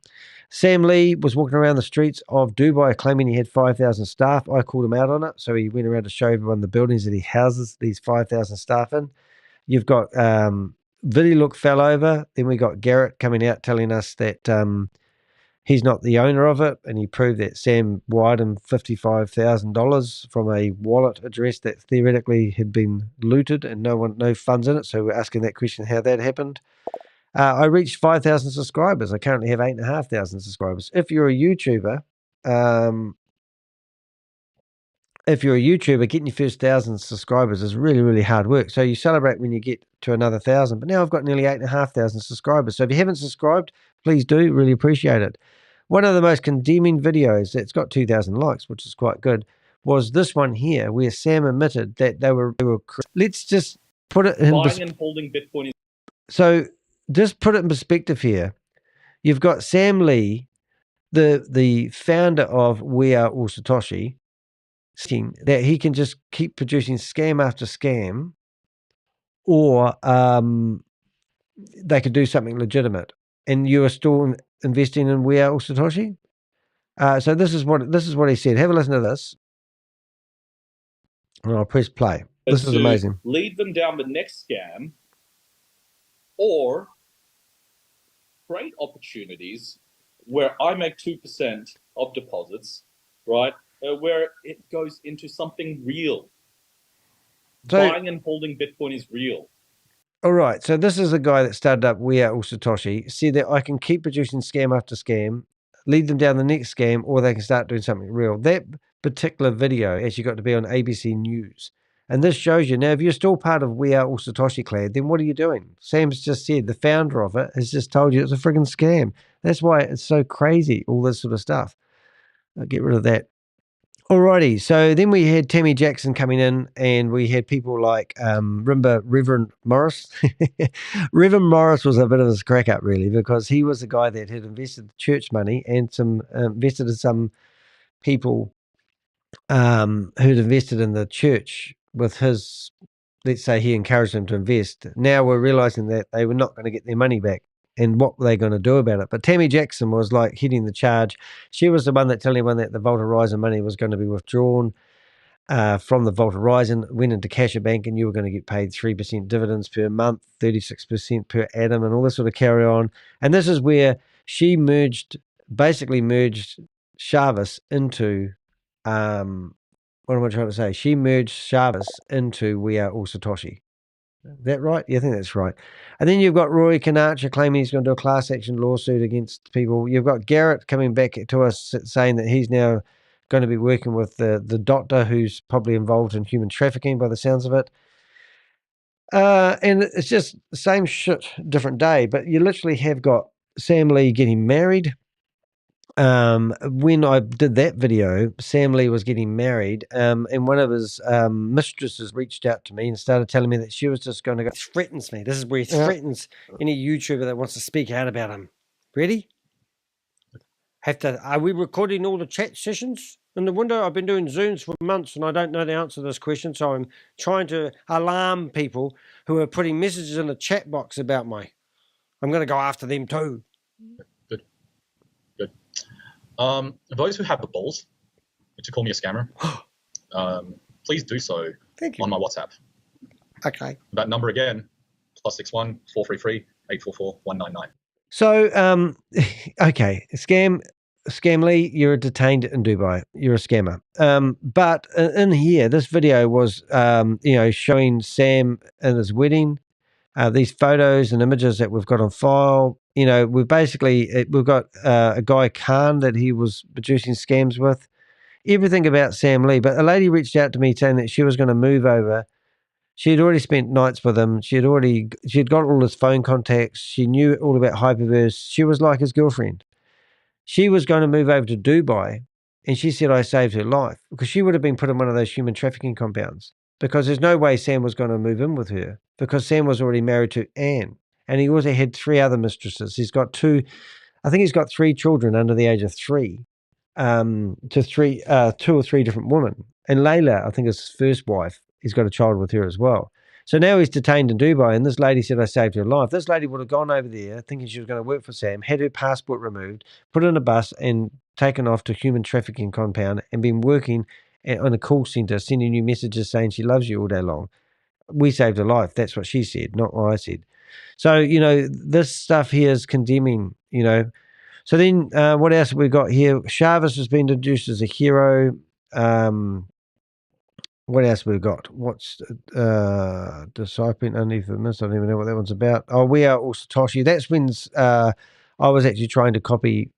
Sam Lee was walking around the streets of Dubai claiming he had 5,000 staff. I called him out on it. So he went around to show everyone the buildings that he houses these 5,000 staff in. You've got Look fell over. Then we got Garrett coming out telling us that he's not the owner of it, and he proved that Sam wired him $55,000 from a wallet address that theoretically had been looted and no funds in it. So we're asking that question, how that happened. I reached 5,000 subscribers. I currently have 8,500 subscribers. If you're a YouTuber, getting your first 1,000 subscribers is really, really hard work. So you celebrate when you get to another 1,000. But now I've got nearly 8,500 subscribers. So if you haven't subscribed, please do. Really appreciate it. One of the most condemning videos that's got 2,000 likes, which is quite good, was this one here, where Sam admitted that they were. Let's just put it in. Buying and holding Bitcoin. So just put it in perspective here. You've got Sam Lee, the founder of We Are All Satoshi, that he can just keep producing scam after scam, or they could do something legitimate, and you are still investing in We Are All Satoshi. So this is what he said. Have a listen to this, and I'll press play. This is amazing. Lead them down the next scam, or create opportunities where I make 2% of deposits, right? Where it goes into something real. So, buying and holding Bitcoin is real. All right. So this is a guy that started up We Are All Satoshi. See that I can keep producing scam after scam, lead them down the next scam, or they can start doing something real. That particular video actually got to be on ABC News. And this shows you, now, if you're still part of We Are All Satoshi Clan, then what are you doing? Sam's just said, the founder of it has just told you it's a friggin' scam. That's why it's so crazy, all this sort of stuff. I'll get rid of that. Alrighty, so then we had Tammy Jackson coming in, and we had people like Reverend Morris. Reverend Morris was a bit of a crack up, really, because he was the guy that had invested church money and invested in some people who'd invested in the church with his, let's say he encouraged them to invest. Now we're realizing that they were not going to get their money back. And what were they going to do about it? But Tammy Jackson was like heading the charge. She was the one that told everyone that the Vault Horizon money was going to be withdrawn from the Vault Horizon, went into Cash Bank, and you were going to get paid 3% dividends per month, 36% per annum, and all this sort of carry on. And this is where she basically merged Chavis into, what am I trying to say? She merged Chavis into We Are All Satoshi. Is that right? Yeah, I think that's right. And then you've got Roy Kanacha claiming he's going to do a class action lawsuit against people. You've got Garrett coming back to us saying that he's now going to be working with the doctor who's probably involved in human trafficking by the sounds of it. And it's just the same shit, different day. But you literally have got Sam Lee getting married. When I did that video, Sam Lee was getting married, and one of his mistresses reached out to me and started telling me that she was just going to go. He threatens me. This is where he threatens any YouTuber that wants to speak out about him. Ready? Are we recording all the chat sessions in the window? I've been doing Zooms for months and I don't know the answer to this question, so I'm trying to alarm people who are putting messages in the chat box about me. I'm going to go after them too. Good. Those who have the balls to call me a scammer, please do so on my WhatsApp. Okay. That number again, +61 433 844 199. So, okay, Scam Lee, you're detained in Dubai. You're a scammer. But in here, this video was, showing Sam and his wedding. These photos and images that we've got on file. We've got a guy Khan that he was producing scams with. Everything about Sam Lee. But a lady reached out to me saying that she was going to move over. She had already spent nights with him. She had got all his phone contacts. She knew all about Hyperverse. She was like his girlfriend. She was going to move over to Dubai, and she said I saved her life because she would have been put in one of those human trafficking compounds, because there's no way Sam was going to move in with her, because Sam was already married to Anne, and he also had 3 other mistresses. He's got 3 children under the age of 3, to 2 or 3 different women. And Layla, I think, is his first wife. He's got a child with her as well. So now he's detained in Dubai, and this lady said I saved her life. This lady would have gone over there thinking she was going to work for Sam, had her passport removed, put in a bus and taken off to human trafficking compound and been working on a call center, sending you messages saying she loves you all day long. We saved her life. That's what she said, not what I said. So, this stuff here is condemning, So then what else have we got here? Chavis has been introduced as a hero. What else we've got? What's Discipling Underneath the Mist? I don't even know what that one's about. Oh, We Are All Satoshi. That's when I was actually trying to copy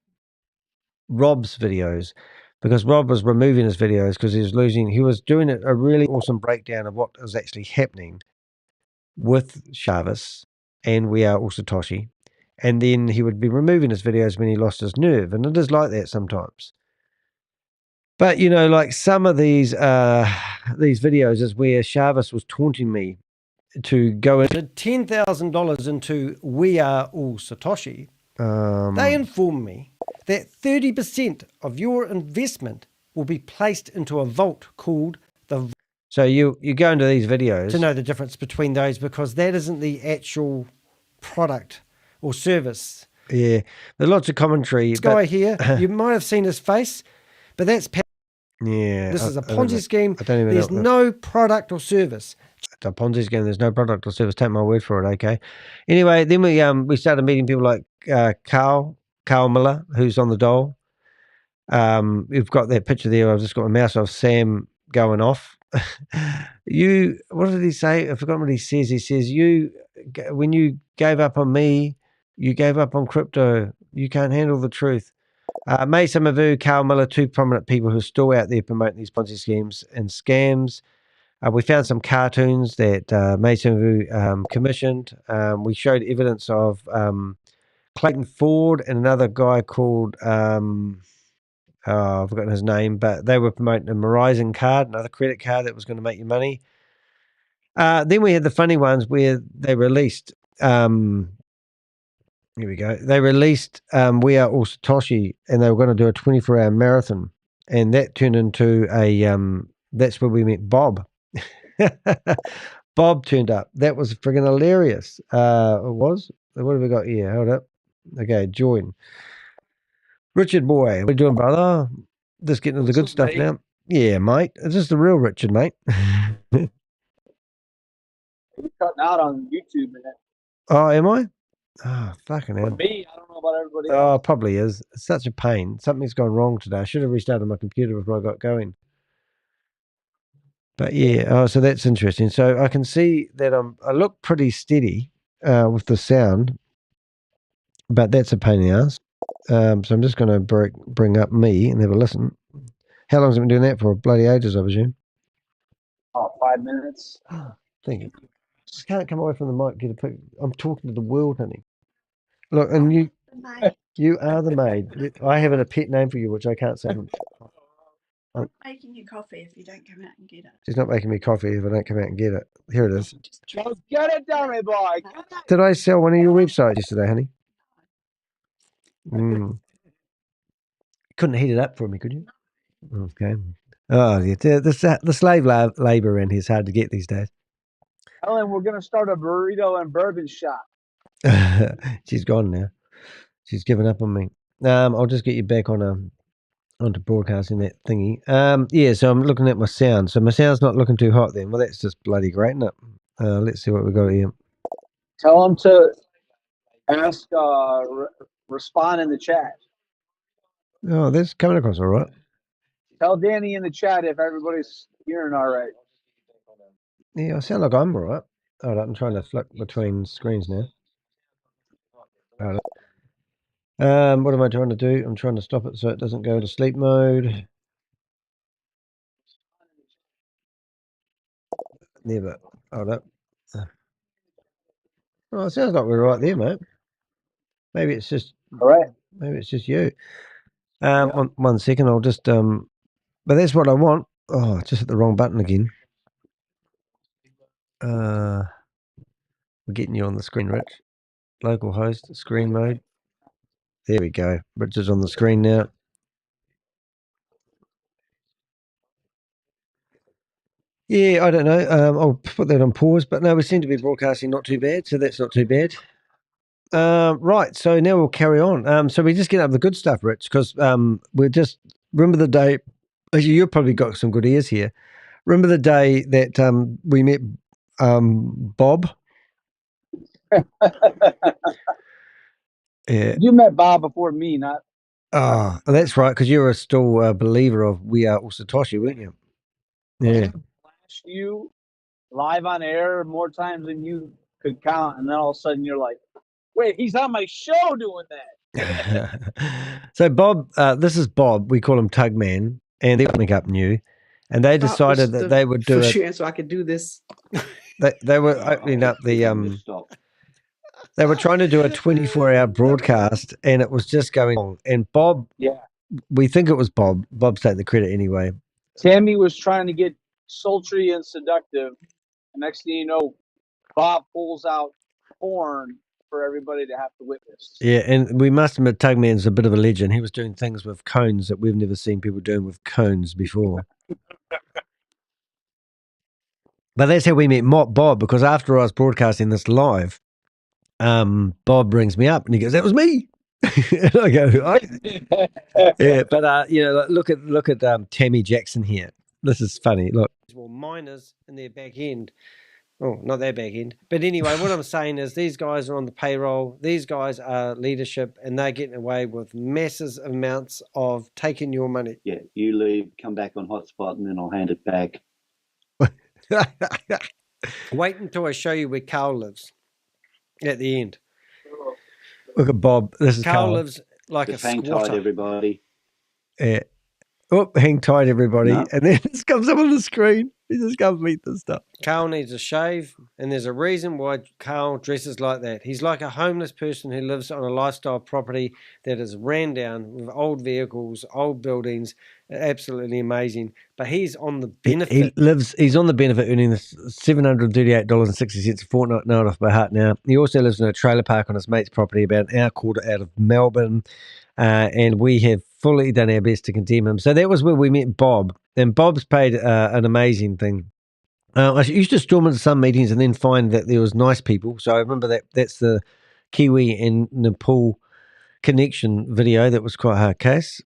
Rob's videos, because Rob was removing his videos because he was doing a really awesome breakdown of what was actually happening with Chavis and We Are All Satoshi. And then he would be removing his videos when he lost his nerve. And it is like that sometimes. But, like some of these videos is where Chavis was taunting me to go into $10,000 into We Are All Satoshi. They informed me that 30% of your investment will be placed into a vault called the... So you go into these videos to know the difference between those, because that isn't the actual product or service. Yeah, there's lots of commentary. This guy here, you might have seen his face, but that's... Yeah. This is a Ponzi scheme. I don't even There's know. no product or service. It's a Ponzi scheme. There's no product or service. Take my word for it, okay? Anyway, then we started meeting people like Carl Miller, who's on the dole. We've got that picture there. I've just got my mouse off Sam going off. What did he say? I forgot what he says. He says, when you gave up on me, you gave up on crypto. You can't handle the truth. Mason Mavu, Carl Miller, 2 prominent people who are still out there promoting these Ponzi schemes and scams. We found some cartoons that Mason Mavu commissioned. We showed evidence of Clayton Ford and another guy called, I've forgotten his name, but they were promoting a Verizon card, another credit card that was going to make you money. Then we had the funny ones where they released... here we go. They released We Are All Satoshi, and they were going to do a 24-hour marathon. And that turned into that's where we met Bob. Bob turned up. That was friggin' hilarious. It was. What have we got here? Hold up. Okay, join. Richard Boy. What are you doing, brother? Just getting to the good stuff now. Yeah, mate. Is this the real Richard, mate? You're cutting out on YouTube, man. Oh, am I? Oh, fucking hell. For me, I don't know about everybody Oh, else. probably is. It's such a pain. Something's gone wrong today. I should have restarted my computer before I got going. But yeah, so that's interesting. So I can see that I look pretty steady with the sound, but that's a pain in the ass. So I'm just going to bring up me and have a listen. How long has it been doing that for? Bloody ages, I presume. Oh, 5 minutes. Thank you. Just can't come away from the mic. Get a pic. I'm talking to the world, honey. Look, and you are the maid. I have a pet name for you, which I can't say. I'm making you coffee if you don't come out and get it. She's not making me coffee if I don't come out and get it. Here it is. Just get it done, my boy. Did I sell one of your websites yesterday, honey? Couldn't heat it up for me, could you? Okay. Oh, yeah. The slave labor around here is hard to get these days. Ellen, we're going to start a burrito and bourbon shop. She's gone now. She's given up on me. I'll just get you back on onto broadcasting that thingy. Yeah, so I'm looking at my sound. So my sound's not looking too hot then. Well, that's just bloody great, isn't it? Let's see what we got here. Tell them to ask, respond in the chat. Oh, that's coming across all right. Tell Danny in the chat if everybody's hearing all right. Yeah, I sound like I'm all right. Hold up, I'm trying to flick between screens now. Hold up. What am I trying to do? I'm trying to stop it so it doesn't go to sleep mode. Never. Hold up. Oh, it sounds like we're right there, mate. Maybe it's just all right. Maybe it's just you. One second, I'll just but that's what I want. Oh, just hit the wrong button again. We're getting you on the screen, Rich. Local host, screen mode. There we go. Rich is on the screen now. Yeah, I don't know. I'll put that on pause, but no, we seem to be broadcasting not too bad, so that's not too bad. Right, so now we'll carry on. So we just get up the good stuff, Rich, because we're just remember the day. Actually, you've probably got some good ears here. Remember the day that we met Bob? Yeah. You met Bob before me, not. Oh, that's right, because you were still a believer of We Are Satoshi, weren't you? Yeah. You live on air more times than you could count, and then all of a sudden you're like, wait, he's on my show doing that. So Bob, this is Bob. We call him Tugman, and they're coming up new, and they decided that they would do it. So I could do this. They were opening up the They were trying to do a 24-hour broadcast, and it was just going on. And Bob, we think it was Bob. Bob's taking the credit anyway. Tammy was trying to get sultry and seductive. And next thing you know, Bob pulls out porn for everybody to have to witness. Yeah, and we must admit, Tugman's a bit of a legend. He was doing things with cones that we've never seen people doing with cones before. But that's how we met Bob, because after I was broadcasting this live, Bob brings me up and he goes, "That was me." And I go, "Yeah," but you know, look at Tammy Jackson here. This is funny. Look, well, miners in their back end. Oh, not their back end. But anyway, what I'm saying is these guys are on the payroll. These guys are leadership, and they're getting away with massive amounts of taking your money. Yeah, you leave, come back on hotspot, and then I'll hand it back. Wait until I show you where Carl lives at the end. Look at Bob. This is Carl lives like just a hang squatter. tight, everybody. Yeah. Oh, hang tight, everybody. No. And then this comes up on the screen. He just comes meet this stuff. Carl needs a shave, and there's a reason why Carl dresses like that. He's like a homeless person who lives on a lifestyle property that is ran down with old vehicles, old buildings. Absolutely amazing. But he's on the benefit. He's on the benefit, earning the $738.60 a fortnight off by heart now. He also lives in a trailer park on his mate's property about an hour quarter out of Melbourne. And we have fully done our best to condemn him. So that was where we met Bob. And Bob's paid an amazing thing. I used to storm into some meetings and then find that there was nice people. So I remember that's the Kiwi and Nepal connection video. That was quite a hard case.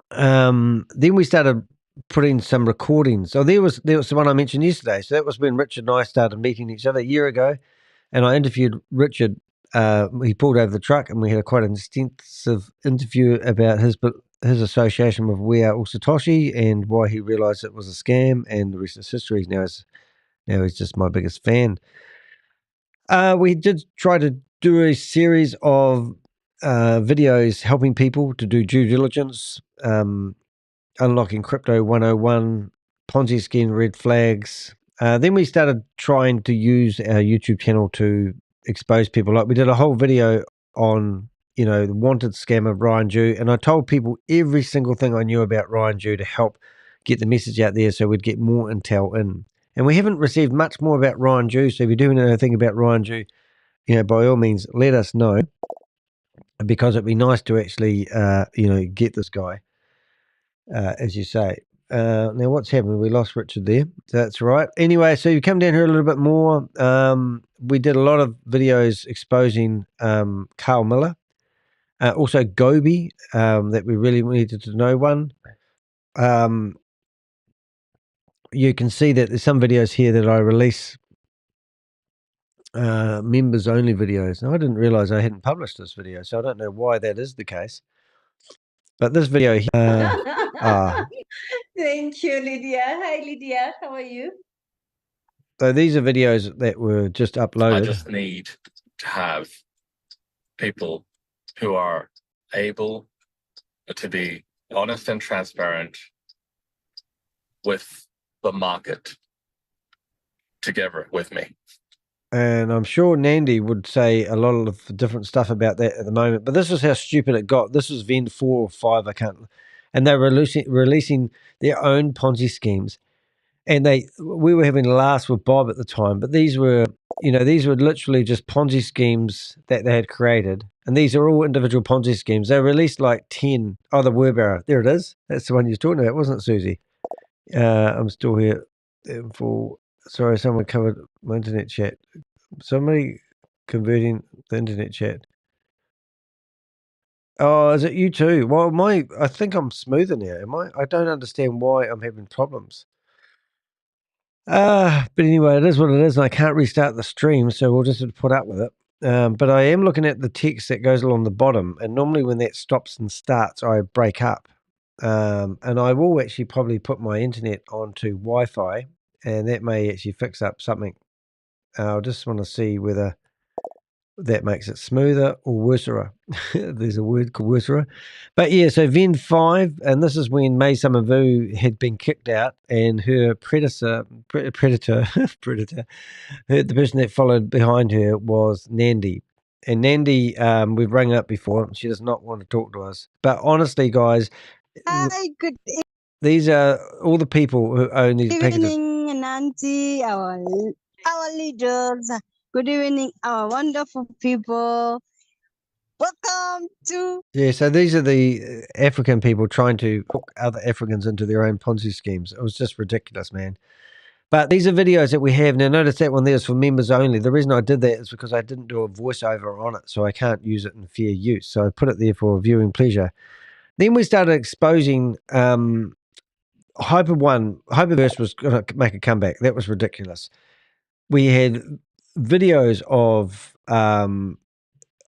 Then we started putting some recordings. So there was the one I mentioned yesterday. So that was when Richard and I started meeting each other a year ago. And I interviewed Richard. He pulled over the truck, and we had quite an extensive interview about his association with We Are Satoshi and why he realized it was a scam, and the rest is history. Now he's just my biggest fan. We did try to do a series of videos helping people to do due diligence, unlocking crypto 101, Ponzi scheme red flags. Then we started trying to use our YouTube channel to expose people. Like we did a whole video on, the wanted scam of Ryan Jew, and I told people every single thing I knew about Ryan Jew to help get the message out there so we'd get more intel in. And we haven't received much more about Ryan Jew, so if you do know anything about Ryan Jew, by all means, let us know. because it'd be nice to actually, get this guy, as you say. Now, what's happened? We lost Richard there. That's right. Anyway, so you come down here a little bit more. We did a lot of videos exposing Carl Miller. Also Gobi, that we really needed to know one. You can see that there's some videos here that I release members only videos. Now, I didn't realize I hadn't published this video, so I don't know why that is the case. But this video Thank you, Lydia. Hi, Lydia. How are you? so these are videos that were just uploaded. I just need to have people who are able to be honest and transparent with the market together with me. And I'm sure Nandi would say a lot of different stuff about that at the moment. But this is how stupid it got. This was Vend 4 or 5, I can't. And they were releasing their own Ponzi schemes. And we were having laughs with Bob at the time. But these were literally just Ponzi schemes that they had created. And these are all individual Ponzi schemes. They released like 10. Oh, the Werberer. There it is. That's the one you were talking about, wasn't it, Susie? I'm still here. Sorry, someone covered my internet chat. Somebody converting the internet chat. Oh, is it you too? Well, I think I'm smoother now. Am I? I don't understand why I'm having problems. But anyway, it is what it is, and I can't restart the stream, so we'll just have to put up with it. But I am looking at the text that goes along the bottom, and normally when that stops and starts, I break up. And I will actually probably put my internet onto Wi-Fi, and that may actually fix up something. I just want to see whether that makes it smoother or worser. There's a word called worser. But yeah, so Vend 5, and this is when May Summervu had been kicked out, and her predator, the person that followed behind her was Nandi. And Nandi, we've rung up before. She does not want to talk to us. But honestly, guys, Hi, good these are all the people who own these packages. evening, Nancy, our leaders. Good evening, our wonderful people. Welcome to. Yeah, so these are the African people trying to hook other Africans into their own Ponzi schemes. It was just ridiculous, man. But these are videos that we have. Now, notice that one there is for members only. The reason I did that is because I didn't do a voiceover on it, so I can't use it in fair use. So I put it there for viewing pleasure. Then we started exposing Hyperverse was going to make a comeback. That was ridiculous. We had videos of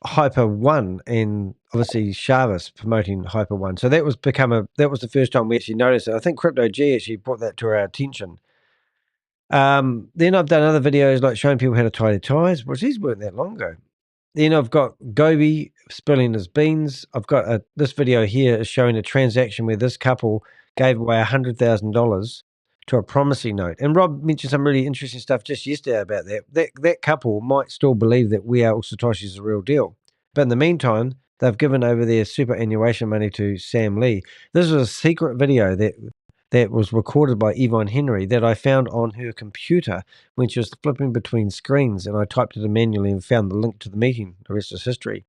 Hyper One and obviously Shavis promoting Hyper One. So that was the first time we actually noticed it. I think Crypto G actually brought that to our attention. Then I've done other videos like showing people how to tie their ties, which these weren't that long ago. Then I've got Gobi spilling his beans. I've got this video here is showing a transaction where this couple gave away $100,000 to a promissory note. And Rob mentioned some really interesting stuff just yesterday about that. That couple might still believe that We Are All Satoshi is the real deal. But in the meantime, they've given over their superannuation money to Sam Lee. This was a secret video that was recorded by Yvonne Henry that I found on her computer when she was flipping between screens, and I typed it in manually and found the link to the meeting. The rest is history.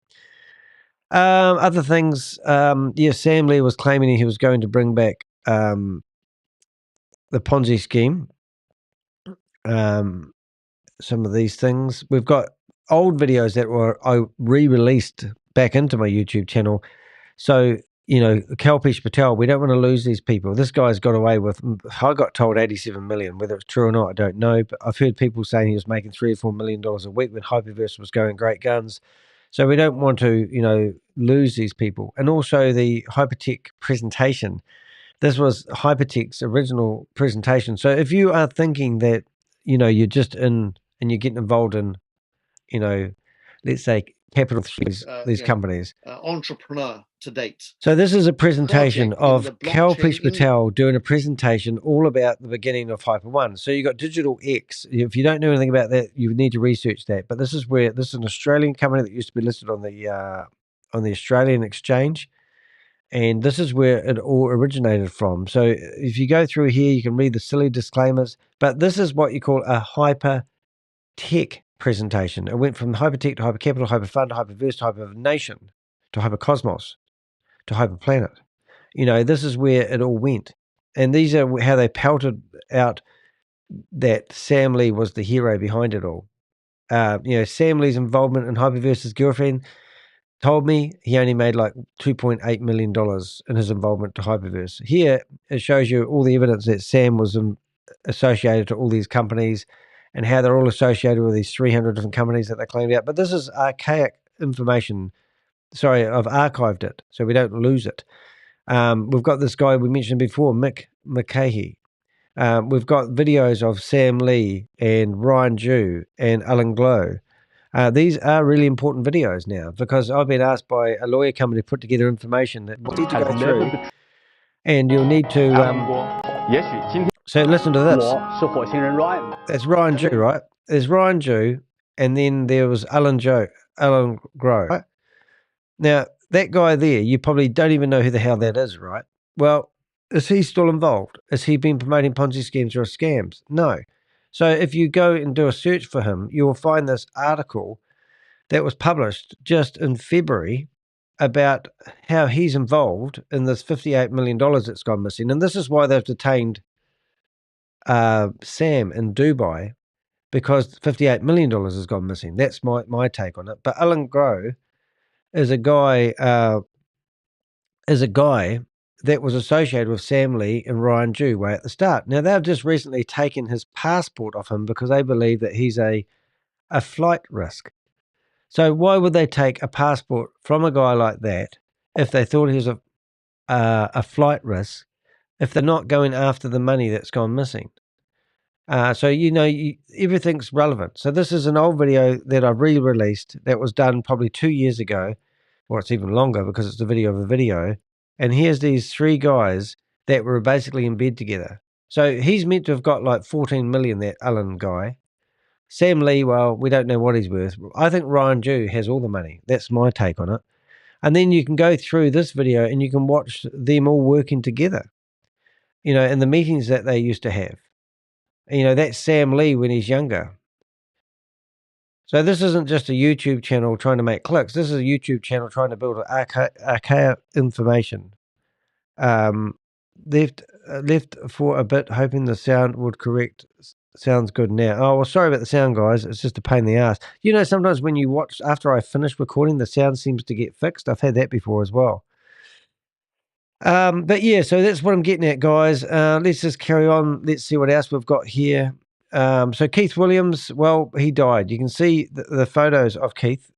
Other things, Sam Lee was claiming he was going to bring back the Ponzi scheme. Some of these things. We've got old videos that I re-released back into my YouTube channel. So, Kalpesh Patel, we don't want to lose these people. This guy's got away with, I got told 87 million. Whether it's true or not, I don't know. But I've heard people saying he was making $3 or $4 million a week when Hyperverse was going great guns. So we don't want to, lose these people. And also the Hypertech presentation. This was Hypertech's original presentation. So if you are thinking that, you're just in and you're getting involved in, let's say capital these companies. Entrepreneur to date. So this is a presentation of Kalpesh Patel doing a presentation all about the beginning of Hyper One. So you got Digital X. If you don't know anything about that, you need to research that. But this is an Australian company that used to be listed on the Australian exchange. And this is where it all originated from. So if you go through here, you can read the silly disclaimers. But this is what you call a hyper tech presentation. It went from hypertech to hypercapital, hyperfund, hyperverse, to hypernation. to Hypercosmos, to Hyperplanet. You know, this is where it all went. And these are how they pelted out that Sam Lee was the hero behind it all. You know, Sam Lee's involvement in Hyperverse's girlfriend told me he only made like $2.8 million in his involvement to Hyperverse. Here, it shows you all the evidence that Sam was associated to all these companies and how they're all associated with these 300 different companies that they claimed out. But this is archaic information. Sorry, I've archived it so we don't lose it. We've got this guy we mentioned before, Mick McCahey. We've got videos of Sam Lee and Ryan Jew and Alan Glow. These are really important videos now because I've been asked by a lawyer company to put together information that we'll need to go through, and you'll need to. So listen to this. That's Ryan Jew, right? There's Ryan Jew, and then there was Alan Glow. Right? Now that guy there, you probably don't even know who the hell that is, right? Well, is he still involved? Has he been promoting Ponzi schemes or scams? No. So if you go and do a search for him, you will find this article that was published just in February about how he's involved in this $58 million that's gone missing. And this is why they've detained Sam in Dubai, because $58 million has gone missing. That's my take on it. But Alan Grow is a guy that was associated with Sam Lee and Ryan Jew way at the start. Now, they've just recently taken his passport off him because they believe that he's a flight risk. So why would they take a passport from a guy like that if they thought he was a flight risk, if they're not going after the money that's gone missing? So, you know, everything's relevant. So this is an old video that I've re-released that was done probably 2 years ago, or it's even longer because it's a video of a video. And here's these three guys that were basically in bed together. So he's meant to have got like 14 million, that Alan guy. Sam Lee, well, we don't know what he's worth. I think Ryan Jew has all the money. That's my take on it. And then you can go through this video and you can watch them all working together, you know, in the meetings that they used to have. You know, that's Sam Lee when he's younger. So this isn't just a YouTube channel trying to make clicks. This is a YouTube channel trying to build archaic information. Left for a bit, hoping the sound would correct. Sounds good now. Oh, well, sorry about the sound, guys. It's just a pain in the ass. You know, sometimes when you watch, after I finish recording, the sound seems to get fixed. I've had that before as well. But yeah, so that's what I'm getting at, guys. Let's just carry on. Let's see what else we've got here. So Keith Williams, well, he died. You can see the photos of Keith.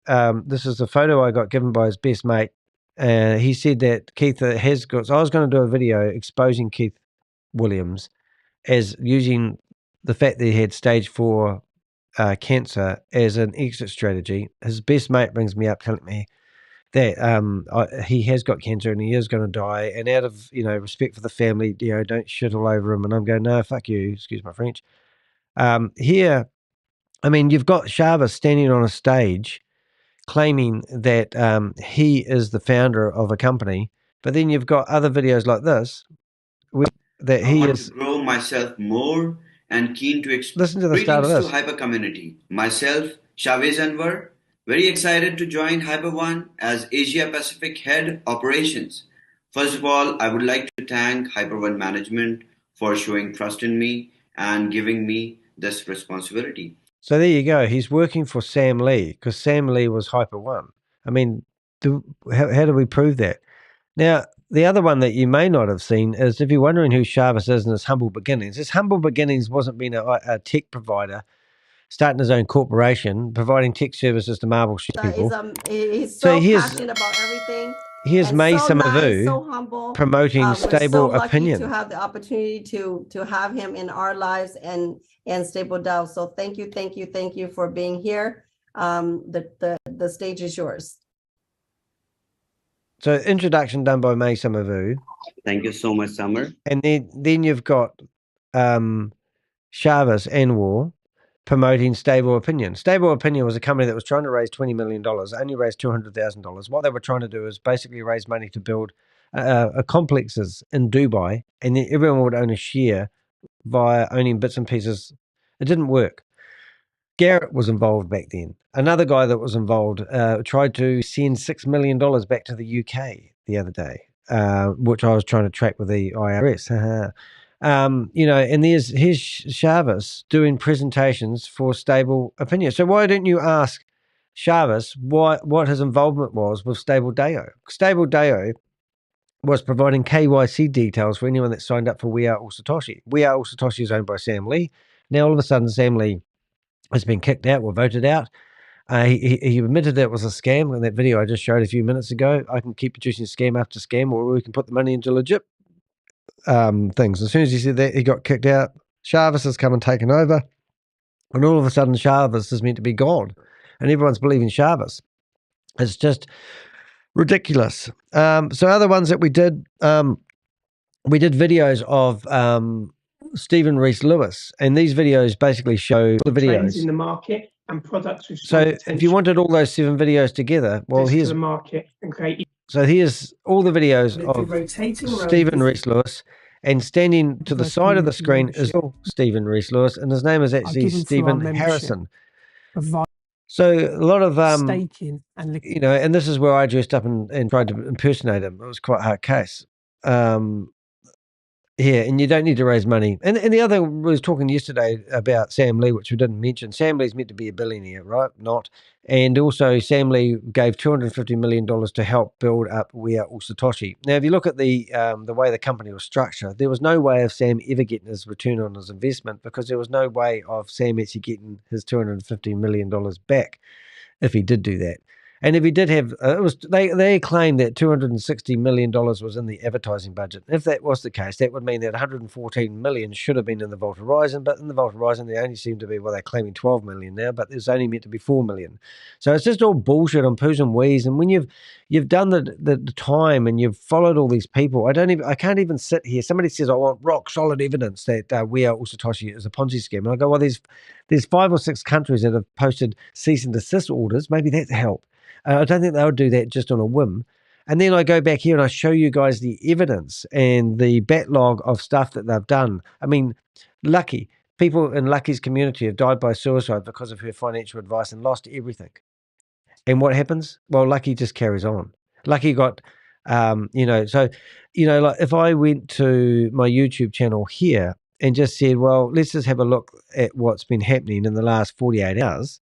This is a photo I got given by his best mate. He said that Keith has got, so I was going to do a video exposing Keith Williams as using the fact that he had stage 4 cancer as an exit strategy. His best mate brings me up telling me that he has got cancer and he is going to die. And out of, you know, respect for the family, you know, don't shit all over him. And I'm going, no, fuck you, excuse my French. Here, I mean, you've got Chavez standing on a stage claiming that he is the founder of a company, but then you've got other videos like this that he is. To grow myself more and keen to listen to the start of this. To Hyper community. Myself, Chavez Anwar, very excited to join Hyper One as Asia Pacific Head Operations. First of all, I would like to thank Hyper One management for showing trust in me and giving me this responsibility. So there you go. He's working for Sam Lee because Sam Lee was Hyper One. I mean, how do we prove that? Now, the other one that you may not have seen is if you're wondering who Chavez is in his humble beginnings. His humble beginnings wasn't being a tech provider, starting his own corporation, providing tech services to Marvel people. He's so passionate about everything. Here's May so Samavu so humble, promoting stable we're so opinion. Lucky to have the opportunity to have him in our lives and Stable Dow. So thank you for being here. The stage is yours. So introduction done by May Samavu. Thank you so much, Summer. And then you've got Chavez Anwar promoting Stable Opinion. Stable Opinion was a company that was trying to raise $20 million, only raised $200,000. What they were trying to do is basically raise money to build complexes in Dubai, and then everyone would own a share via owning bits and pieces. It didn't work. Garrett was involved back then. Another guy that was involved tried to send $6 million back to the UK the other day, which I was trying to track with the IRS. And here's Chavis doing presentations for Stable Opinion. So why didn't you ask Chavis what his involvement was with Stable Deo? Stable Deo was providing KYC details for anyone that signed up for We Are All Satoshi. We Are All Satoshi is owned by Sam Lee. Now all of a sudden Sam Lee has been kicked out or voted out. He admitted that it was a scam in that video I just showed a few minutes ago. I can keep producing scam after scam, or we can put the money into legit things. As soon as he said that, he got kicked out. Chavis has come and taken over, and all of a sudden Chavis is meant to be gone, and everyone's believing Chavis. It's just ridiculous. So other ones that we did videos of Stephen Reese Lewis, and these videos basically show the Trends videos in the market and products with So strong if you potential. wanted all those 7 videos together, well, Access to here's the market and create here's all the videos Literally of rotating around Stephen this- Reese Lewis, and standing to the side of the screen is Stephen Reese Lewis, and his name is actually given through our Stephen membership. Harrison. provide So a lot of staking and and this is where I dressed up and tried to impersonate him. It was quite a hard case. Yeah, and you don't need to raise money. And the other was talking yesterday about Sam Lee, which we didn't mention. Sam Lee's meant to be a billionaire, right? Not. And also Sam Lee gave $250 million to help build up We Are All Satoshi. Now, if you look at the way the company was structured, there was no way of Sam ever getting his return on his investment, because there was no way of Sam actually getting his $250 million back if he did do that. And if he did have, they claimed that $260 million was in the advertising budget. If that was the case, that would mean that $114 million should have been in the Vault Horizon, but in the Vault Horizon, they only seem to be, they're claiming $12 million now, but there's only meant to be $4 million. So it's just all bullshit on poos and wees. And when you've done the time and you've followed all these people, I can't even sit here. Somebody says, I want rock solid evidence that We Are All Satoshi is a Ponzi scheme. And I go, well, there's 5 or 6 countries that have posted cease and desist orders. Maybe that's help. I don't think they would do that just on a whim. And then I go back here and I show you guys the evidence and the backlog of stuff that they've done. I mean, Lucky, people in Lucky's community have died by suicide because of her financial advice and lost everything. And what happens? Well, Lucky just carries on. Lucky got, like if I went to my YouTube channel here and just said, well, let's just have a look at what's been happening in the last 48 hours.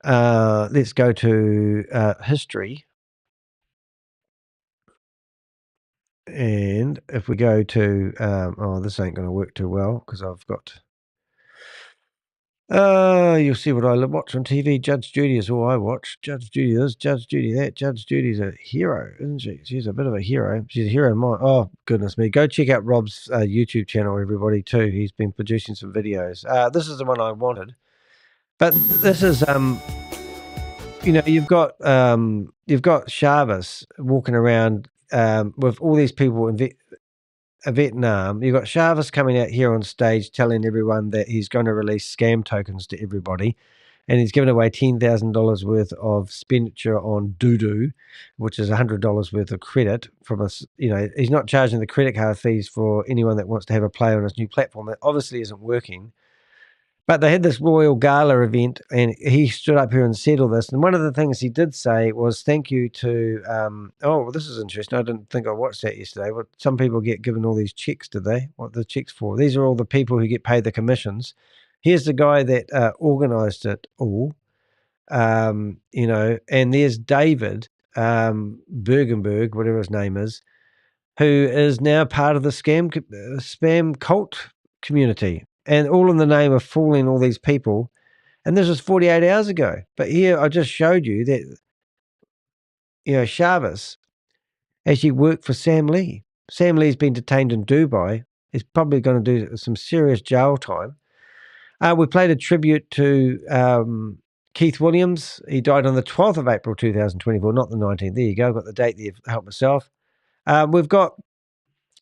Let's go to history. And if we go to, this ain't going to work too well because I've got, you'll see what I watch on TV. Judge Judy is all I watch. Judge Judy this, Judge Judy that. Judge Judy's a hero, isn't she? She's a bit of a hero. She's a hero of mine. Oh, goodness me. Go check out Rob's YouTube channel, everybody, too. He's been producing some videos. This is the one I wanted. But this is, you've got Chavis walking around with all these people in Vietnam. You've got Chavis coming out here on stage telling everyone that he's going to release scam tokens to everybody, and he's given away $10,000 worth of expenditure on Doodoo, which is $100 worth of credit from us. He's not charging the credit card fees for anyone that wants to have a play on his new platform. That obviously isn't working. But they had this Royal Gala event, and he stood up here and said all this. And one of the things he did say was thank you to, this is interesting. I didn't think I watched that yesterday. But some people get given all these checks, did they? What are the checks for? These are all the people who get paid the commissions. Here's the guy that organised it all, and there's David Bergenberg, whatever his name is, who is now part of the spam cult community. And all in the name of fooling all these people. And this was 48 hours ago. But here I just showed you that, Chavis actually worked for Sam Lee. Sam Lee's been detained in Dubai. He's probably going to do some serious jail time. We played a tribute to Keith Williams. He died on the 12th of April 2024, not the 19th. There you go. I've got the date there to help myself. We've got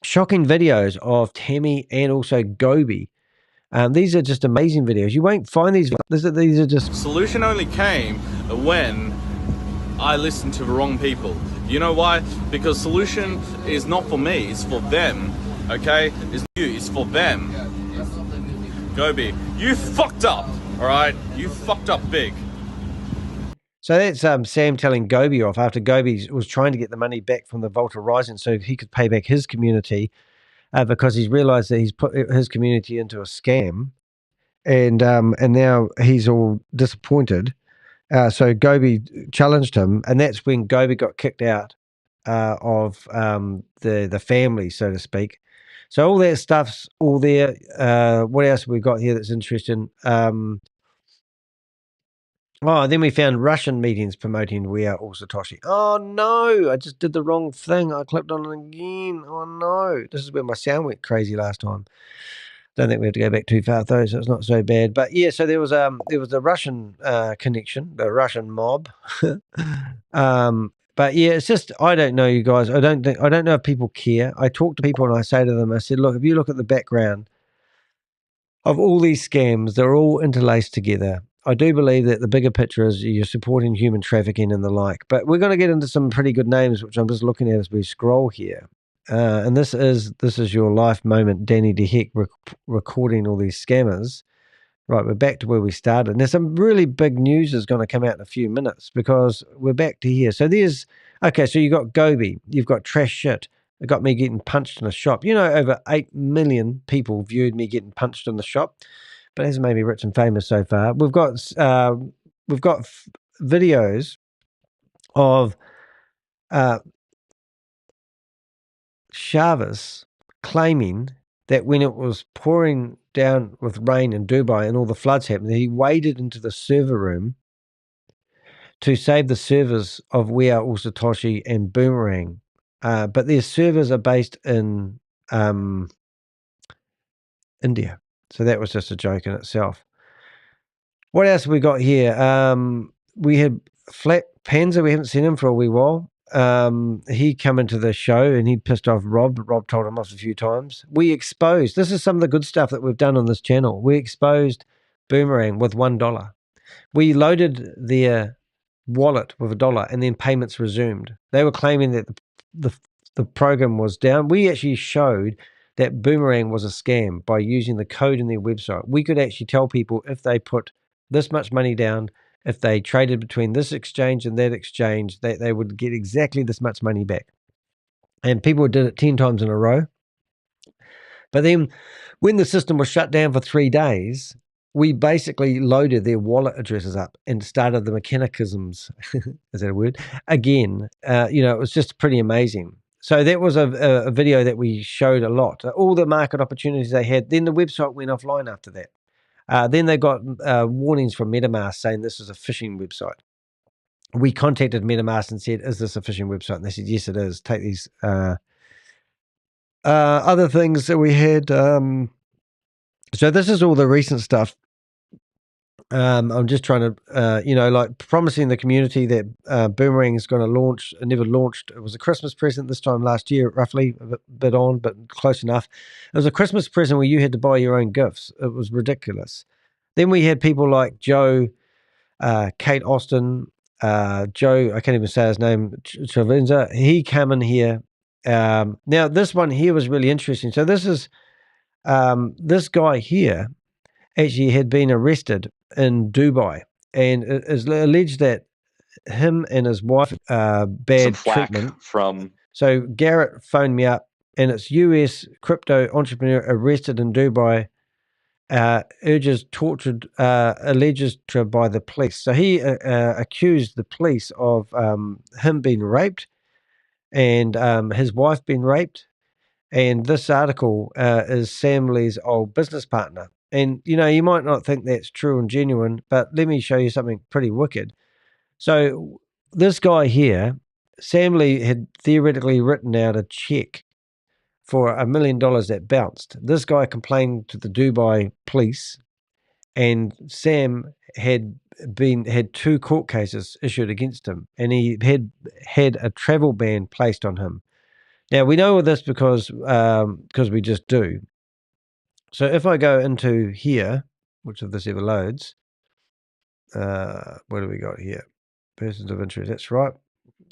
shocking videos of Tammy and also Gobi. These are just amazing videos. You won't find these. These are just... Solution only came when I listened to the wrong people. You know why? Because solution is not for me, it's for them. Okay? It's you, it's for them. Gobi, you fucked up, all right? You fucked up big. So that's Sam telling Gobi off after Gobi was trying to get the money back from the Vault Horizon so he could pay back his community because he's realized that he's put his community into a scam, and now he's all disappointed. So Gobi challenged him, and that's when Gobi got kicked out of the family, so to speak. So all that stuff's all there. What else have we got here that's interesting? Then we found Russian meetings promoting We Are All Satoshi. Oh, no, I just did the wrong thing. I clicked on it again. Oh, no. This is where my sound went crazy last time. Don't think we have to go back too far, though, so it's not so bad. But, yeah, so there was a Russian connection, the Russian mob. But, yeah, it's just, I don't know, you guys. I don't know if people care. I talk to people and I say to them, I said, look, if you look at the background of all these scams, they're all interlaced together. I do believe that the bigger picture is you're supporting human trafficking and the like. But we're going to get into some pretty good names, which I'm just looking at as we scroll here. And this is your life moment, Danny de Hek, recording all these scammers. Right, we're back to where we started. And there's some really big news is going to come out in a few minutes because we're back to here. So so you got Gobi, you've got Trash Shit. It got me getting punched in a shop. You know, over 8 million people viewed me getting punched in the shop, but it hasn't made me rich and famous so far. We've got videos of Chavez claiming that when it was pouring down with rain in Dubai and all the floods happened, he waded into the server room to save the servers of We Are All Satoshi and Boomerang. But their servers are based in India. So that was just a joke in itself. What else have we got here? We had Flat Panzer. We haven't seen him for a wee while. He come into the show and he pissed off Rob. Rob told him off a few times. We exposed, this is some of the good stuff that we've done on this channel. We exposed Boomerang with $1. We loaded their wallet with $1 and then payments resumed. They were claiming that the program was down. We actually showed that Boomerang was a scam by using the code in their website. We could actually tell people if they put this much money down, if they traded between this exchange and that exchange, they would get exactly this much money back. And people did it 10 times in a row. But then when the system was shut down for 3 days, we basically loaded their wallet addresses up and started the mechanisms, is that a word? Again, it was just pretty amazing. So that was a video that we showed a lot. All the market opportunities they had. Then the website went offline after that. Then they got warnings from MetaMask saying this is a phishing website. We contacted MetaMask and said, is this a phishing website? And they said, yes, it is. Take these other things that we had. So this is all the recent stuff. I'm just trying to, promising the community that Boomerang is going to launch. It never launched. It was a Christmas present this time last year, roughly, a bit on, but close enough. It was a Christmas present where you had to buy your own gifts. It was ridiculous. Then we had people like Joe, Kate Austin, Joe, I can't even say his name, Travenza. He came in here. Now, this one here was really interesting. So this is this guy here actually had been arrested in Dubai, and it is alleged that him and his wife bad treatment from. So Garrett phoned me up, and it's US crypto entrepreneur arrested in Dubai, alleges tortured by the police. So he accused the police of him being raped and his wife being raped. And this article is Sam Lee's old business partner. And, you might not think that's true and genuine, but let me show you something pretty wicked. So this guy here, Sam Lee had theoretically written out a check for $1 million that bounced. This guy complained to the Dubai police, and Sam had 2 court cases issued against him, and he had a travel ban placed on him. Now, we know this because we just do. So if I go into here, which if this ever loads, what do we got here? Persons of interest. That's right.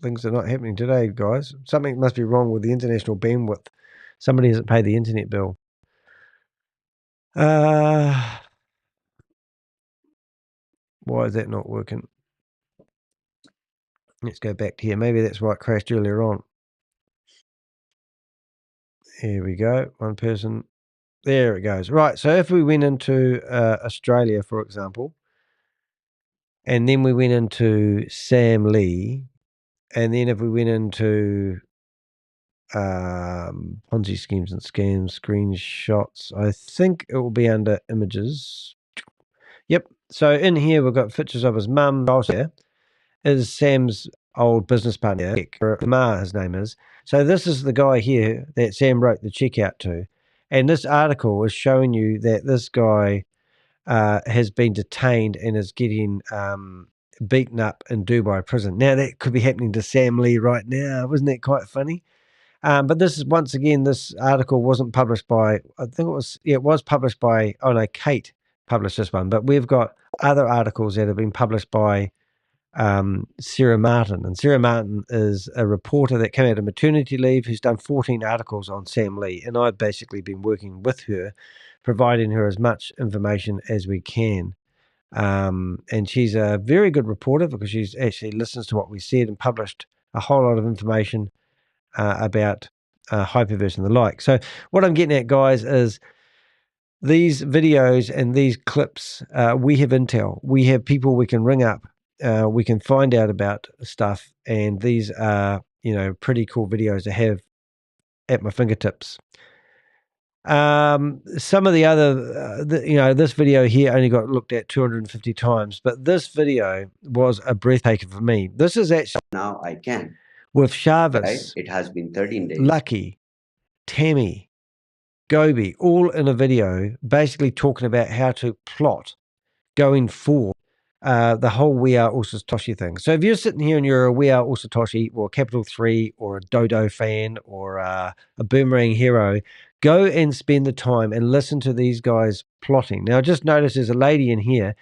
Things are not happening today, guys. Something must be wrong with the international bandwidth. Somebody hasn't paid the internet bill. Why is that not working? Let's go back to here. Maybe that's why it crashed earlier on. Here we go. One person. There it goes. Right. So if we went into Australia, for example, and then we went into Sam Lee, and then if we went into Ponzi schemes and scams, screenshots, I think it will be under images. Yep. So in here, we've got pictures of his mum. Here is Sam's old business partner, Ma, his name is. So this is the guy here that Sam wrote the check out to. And this article is showing you that this guy has been detained and is getting beaten up in Dubai prison. Now, that could be happening to Sam Lee right now. Wasn't that quite funny? But this is, once again, this article wasn't published by, I think it was published by, oh no, Kate published this one. But we've got other articles that have been published by Sarah Martin. And Sarah Martin is a reporter that came out of maternity leave who's done 14 articles on Sam Lee. And I've basically been working with her, providing her as much information as we can. And she's a very good reporter because she's actually listens to what we said and published a whole lot of information about hyperverse and the like. So what I'm getting at, guys, is these videos and these clips, we have intel. We have people we can ring up. We can find out about stuff, and these are, pretty cool videos to have at my fingertips. Some of the other, this video here only got looked at 250 times, but this video was a breathtaker for me. This is actually Now I can. with Chavez, Right? It has been 13 days. Lucky, Tammy, Gobi, all in a video, basically talking about how to plot going forward. The whole We Are All Satoshi thing. So if you're sitting here and you're a We Are All Satoshi or a Capital 3 or a Dodo fan or a Boomerang hero, go and spend the time and listen to these guys plotting. Now, just notice there's a lady in here.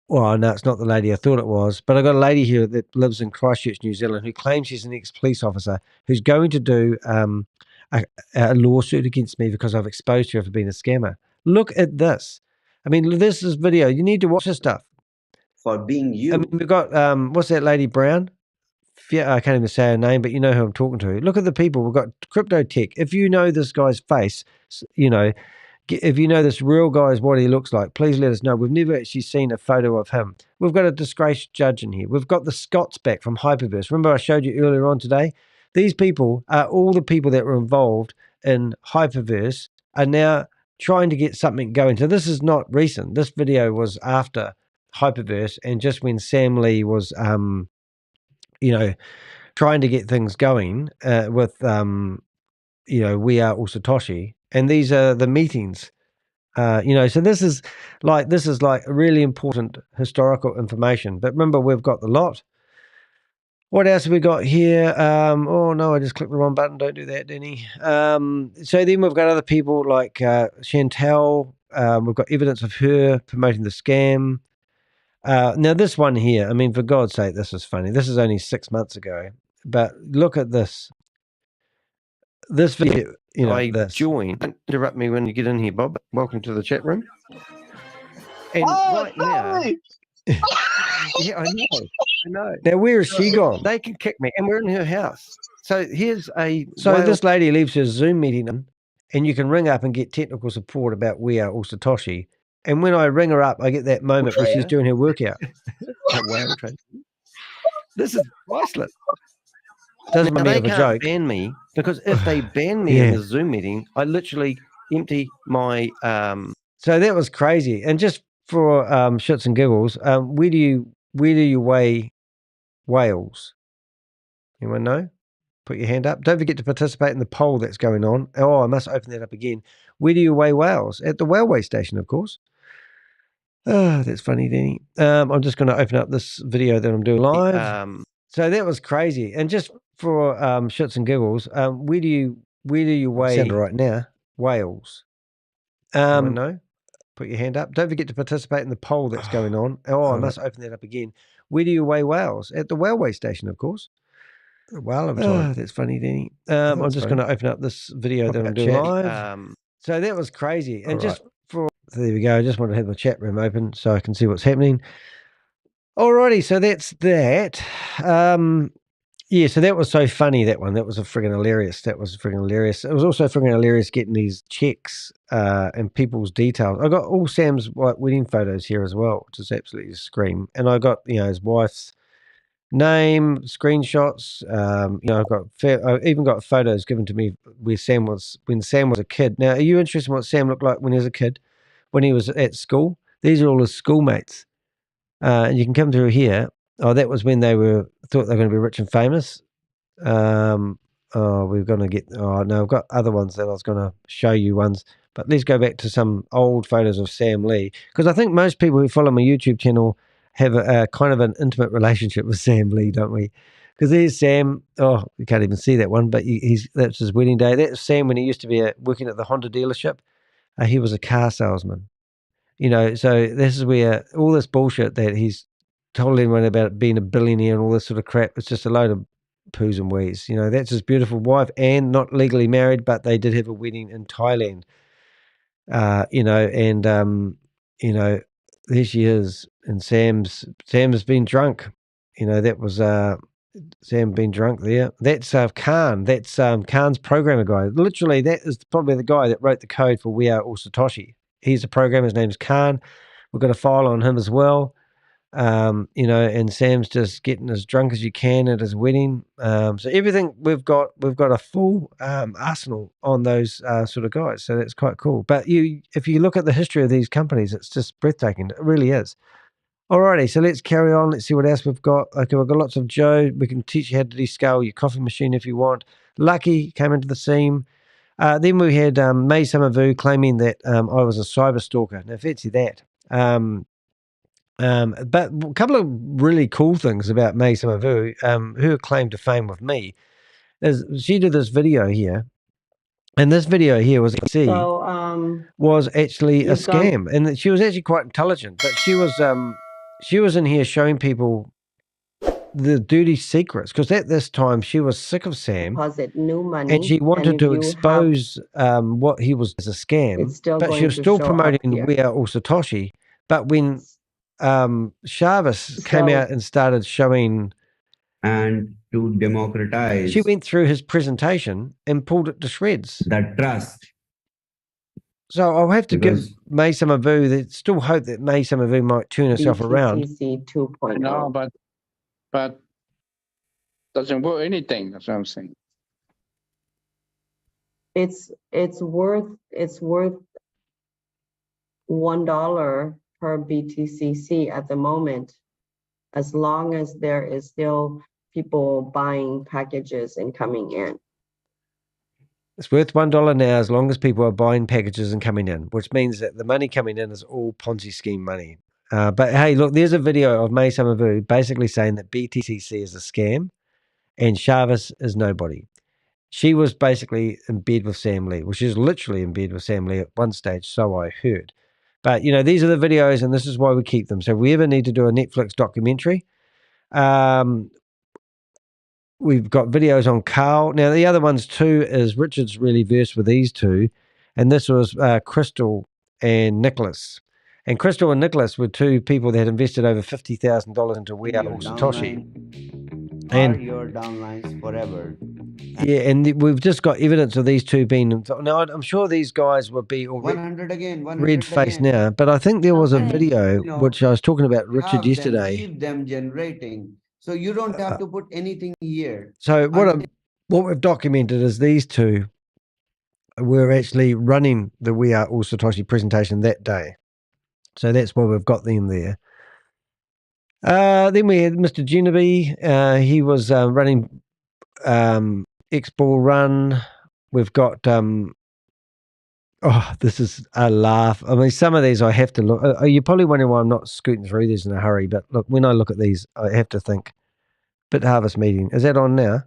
Well, no, it's not the lady I thought it was, but I've got a lady here that lives in Christchurch, New Zealand, who claims she's an ex-police officer who's going to do a lawsuit against me because I've exposed her for being a scammer. Look at this. I mean, this is video. You need to watch this stuff. For being you. I mean, we've got, what's that lady, Brown? Yeah, I can't even say her name, but you know who I'm talking to. Look at the people. We've got Crypto Tech. If you know this guy's face, if you know this real guy is what he looks like, please let us know. We've never actually seen a photo of him. We've got a disgraced judge in here. We've got the Scots back from Hyperverse. Remember I showed you earlier on today? These people are all the people that were involved in Hyperverse are now trying to get something going. So this is not recent. This video was after Hyperverse and just when Sam Lee was, trying to get things going with, We Are All Satoshi. And these are the meetings, so this is like really important historical information. But remember, we've got the lot. What else have we got here? Oh no, I just clicked the wrong button. Don't do that, Danny. So then we've got other people like Chantel. We've got evidence of her promoting the scam. Now this one here, I mean, for God's sake, this is funny. This is only 6 months ago, but look at this. This video, join. Don't interrupt me when you get in here, Bob. Welcome to the chat room. And right now, yeah, I know. Now, where is she gone? They can kick me, and we're in her house. So here's this lady leaves her Zoom meeting, and you can ring up and get technical support about We Are All Satoshi. And when I ring her up, I get that moment where she's doing her workout. This is priceless. Doesn't mean they can't ban me because if they ban me in the Zoom meeting, I literally empty my. So that was crazy. And just for shits and giggles, where do you weigh whales? Anyone know? Put your hand up. Don't forget to participate in the poll that's going on. Oh, I must open that up again. Where do you weigh whales? At the railway station, of course. Oh, that's funny, Danny. I'm just going to open up this video that I'm doing live. So that was crazy. And just for shits and giggles, where do you weigh right now whales? No, put your hand up. Don't forget to participate in the poll that's going on. Oh, I must open that up again. Where do you weigh whales? At the railway station, of course. Well, that's funny, Danny. I'm just going to open up this video that I'm doing live. So that was crazy. And so there we go. I just want to have the chat room open so I can see what's happening. Alrighty, so that's that. Yeah, so that was so funny, that one. That was friggin' hilarious. It was also friggin' hilarious getting these checks and people's details. I got all Sam's wedding photos here as well, which is absolutely a scream. And I got, his wife's name, screenshots. I even got photos given to me when Sam was a kid. Now, are you interested in what Sam looked like when he was a kid, when he was at school? These are all his schoolmates. And you can come through here. Oh, that was when thought they were going to be rich and famous. We're going to get. Oh no, I've got other ones that I was going to show you ones. But let's go back to some old photos of Sam Lee, because I think most people who follow my YouTube channel have a kind of an intimate relationship with Sam Lee, don't we? Because there's Sam. Oh, you can't even see that one, but that's his wedding day. That's Sam when he used to be working at the Honda dealership. He was a car salesman. So this is where all this bullshit that he's told everyone about being a billionaire and all this sort of crap, it's just a load of poos and wees. That's his beautiful wife, and not legally married, but they did have a wedding in Thailand. There she is, and Sam's been drunk. That was Sam being drunk there. That's Khan. That's Khan's programmer guy. Literally, that is probably the guy that wrote the code for We Are All Satoshi. He's a programmer. His name's Khan. We've got a file on him as well. And Sam's just getting as drunk as you can at his wedding. So everything we've got a full arsenal on those sort of guys. So that's quite cool. But if you look at the history of these companies, it's just breathtaking. It really is. Alrighty, so let's carry on. Let's see what else we've got. Okay, we've got lots of Joe. We can teach you how to descale your coffee machine if you want. Lucky came into the scene. Then we had May Summervu claiming that I was a cyber stalker. Now, fancy that. But a couple of really cool things about May Summervu, her claim to fame with me, is she did this video here. And this video here was actually a scam. And she was actually quite intelligent. But she was in here showing people the dirty secrets, because at this time she was sick of Sam, deposit new money, and she wanted to expose what he was as a scam, but she was still promoting We Are All Satoshi. But when Chavez came out and started showing, and to democratize, she went through his presentation and pulled it to shreds. That trust. So I'll have to give May Summervu, there's still hope that May Summervu might turn herself around. No, but doesn't work anything. That's what I'm saying. It's worth $1 per BTCC at the moment, as long as there is still people buying packages and coming in. It's worth $1 now as long as people are buying packages and coming in, which means that the money coming in is all Ponzi scheme money. But hey, look, there's a video of May Summervu basically saying that BTCC is a scam and Chavez is nobody. She was basically in bed with Sam Lee, well, she was literally in bed with Sam Lee at one stage, so I heard. But, these are the videos, and this is why we keep them. So if we ever need to do a Netflix documentary, we've got videos on Carl. Now, the other ones too is Richard's really versed with these two, and this was Crystal and Nicholas. And Crystal and Nicholas were two people that had invested over $50,000 into We Are All Satoshi. And your downlines forever. Yeah, and we've just got evidence of these two being. Now, I'm sure these guys will be all 100 again, 100 red-faced again. now, but I think there was a video which I was talking about Richard yesterday. Keep them generating, so you don't have to put anything here. So what we've documented is these two were actually running the We Are All Satoshi presentation that day. So that's why we've got them there. Then we had Mr. Genevieve. He was running Expo Run. We've got this is a laugh. I mean, some of these I have to look. You probably wondering why I'm not scooting through these in a hurry, but look, when I look at these, I have to think. Bit Harvest meeting. Is that on now?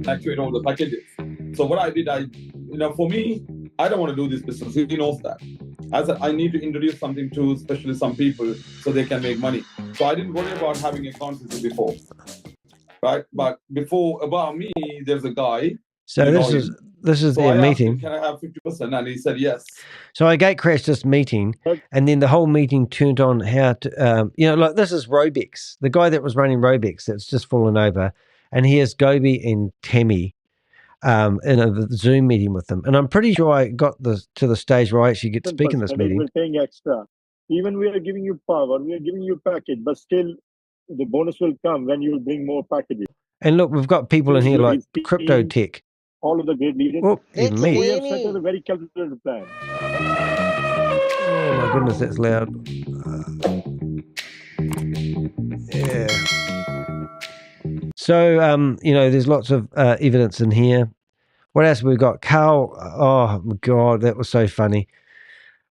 Activate all the packages. So what I did, for me, I don't want to do this business. He knows that. I said, I need to introduce something to especially some people so they can make money. So I didn't worry about having a conference before. Right? But about me, there's a guy. So this is So their I asked him, meeting. can I have 50%? And he said yes. So I gate crashed this meeting, and then the whole meeting turned on how to, like this is Robex, the guy that was running Robex that's just fallen over, and here's Gobi and Tammy in a Zoom meeting with them. And I'm pretty sure I got to the stage where I actually get to speak in this meeting. We're paying extra. Even we are giving you power, we are giving you package, but still the bonus will come when you bring more packages. And look, we've got people in here like Crypto Tech. All of the great leaders. Oh, even me. We have set a very calculated plan. Oh my goodness, that's loud. Yeah. So, there's lots of evidence in here. What else have we got? Carl, oh my God, that was so funny.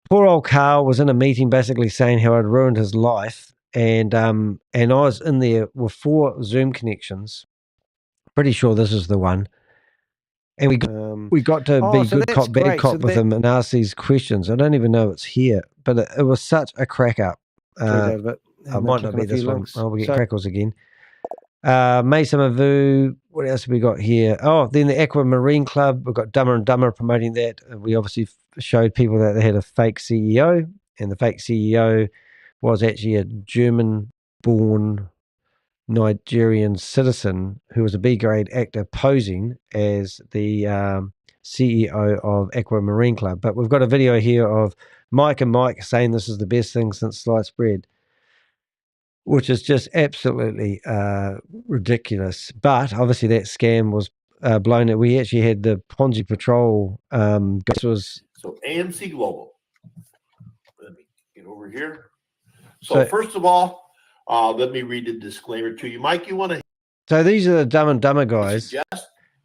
Poor old Carl was in a meeting basically saying how I'd ruined his life. And I was in there with 4 Zoom connections. Pretty sure this is the one. And we got to be good cop, bad cop with him and ask these questions. I don't even know it's here, but it was such a crack up. I might not be this one. Oh, we get crackles again. Mesa Mavu. What else have we got here? Oh, then the Aquamarine Club. We've got Dumber and Dumber promoting that. We obviously showed people that they had a fake CEO, and the fake CEO was actually a German-born Nigerian citizen who was a B-grade actor posing as the CEO of Aquamarine Club. But we've got a video here of Mike and Mike saying this is the best thing since sliced bread, which is just absolutely ridiculous. But obviously that scam was blown. We actually had the Ponzi Patrol. This was so AMC Global. Let me get over here. So first of all, let me read the disclaimer to you. Mike, you want to... So these are the Dumb and Dumber guys.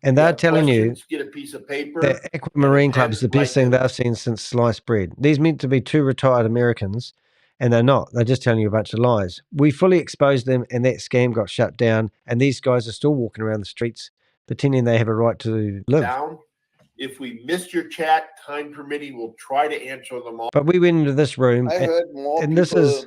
And they're telling you get a piece of paper. that Aquamarine Club is the best thing they've seen since sliced bread. These meant to be 2 retired Americans, and they're not. They're just telling you a bunch of lies. We fully exposed them, and that scam got shut down. And these guys are still walking around the streets pretending they have a right to live. If we missed your chat, time permitting, we'll try to answer them all. But we went into this room, I heard more and people this is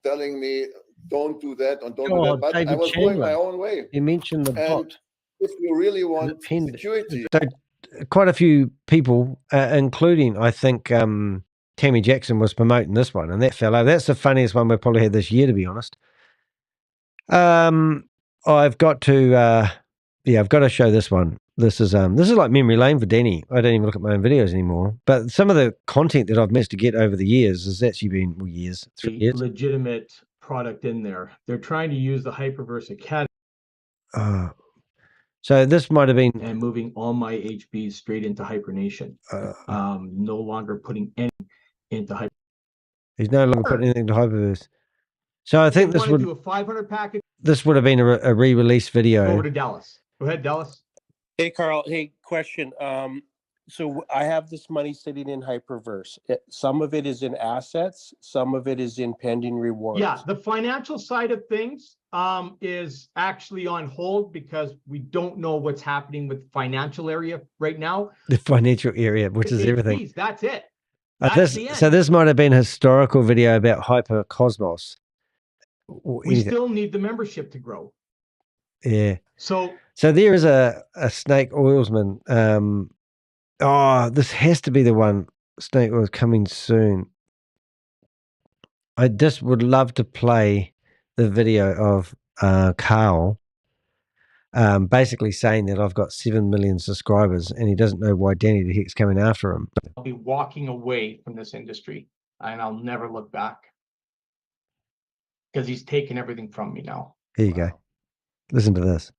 telling me, don't do that and don't do that. But I was going my own way. You mentioned the bot. If you really want security. So quite a few people, including, I think, Tammy Jackson was promoting this one, and that fell over. That's the funniest one we've probably had this year, to be honest. I've got to show this one. This is like memory lane for Danny. I don't even look at my own videos anymore. But some of the content that I've managed to get over the years has actually been 3 years. Legitimate product in there. They're trying to use the Hyperverse Academy. So this might have been and moving all my HBs straight into Hypernation. No longer putting any into Hyper. He's no longer putting anything to Hyperverse. So I think this would do a 500 package. This would have been a re-release video. Over to Dallas. Go ahead, Dallas. Hey, Carl. Hey, question. So I have this money sitting in Hyperverse. Some of it is in assets. Some of it is in pending rewards. Yeah, the financial side of things is actually on hold because we don't know what's happening with the financial area right now. The financial area, which is everything. That's it. That's the end. So this might have been a historical video about Hypercosmos. We still need the membership to grow. Yeah. So there is a Snake Oilsman. This has to be the one. Snake Oil's coming soon. I just would love to play the video of Carl basically saying that I've got 7 million subscribers and he doesn't know why Danny de Hek's coming after him. I'll be walking away from this industry and I'll never look back because he's taken everything from me now. Here you go. Listen to this.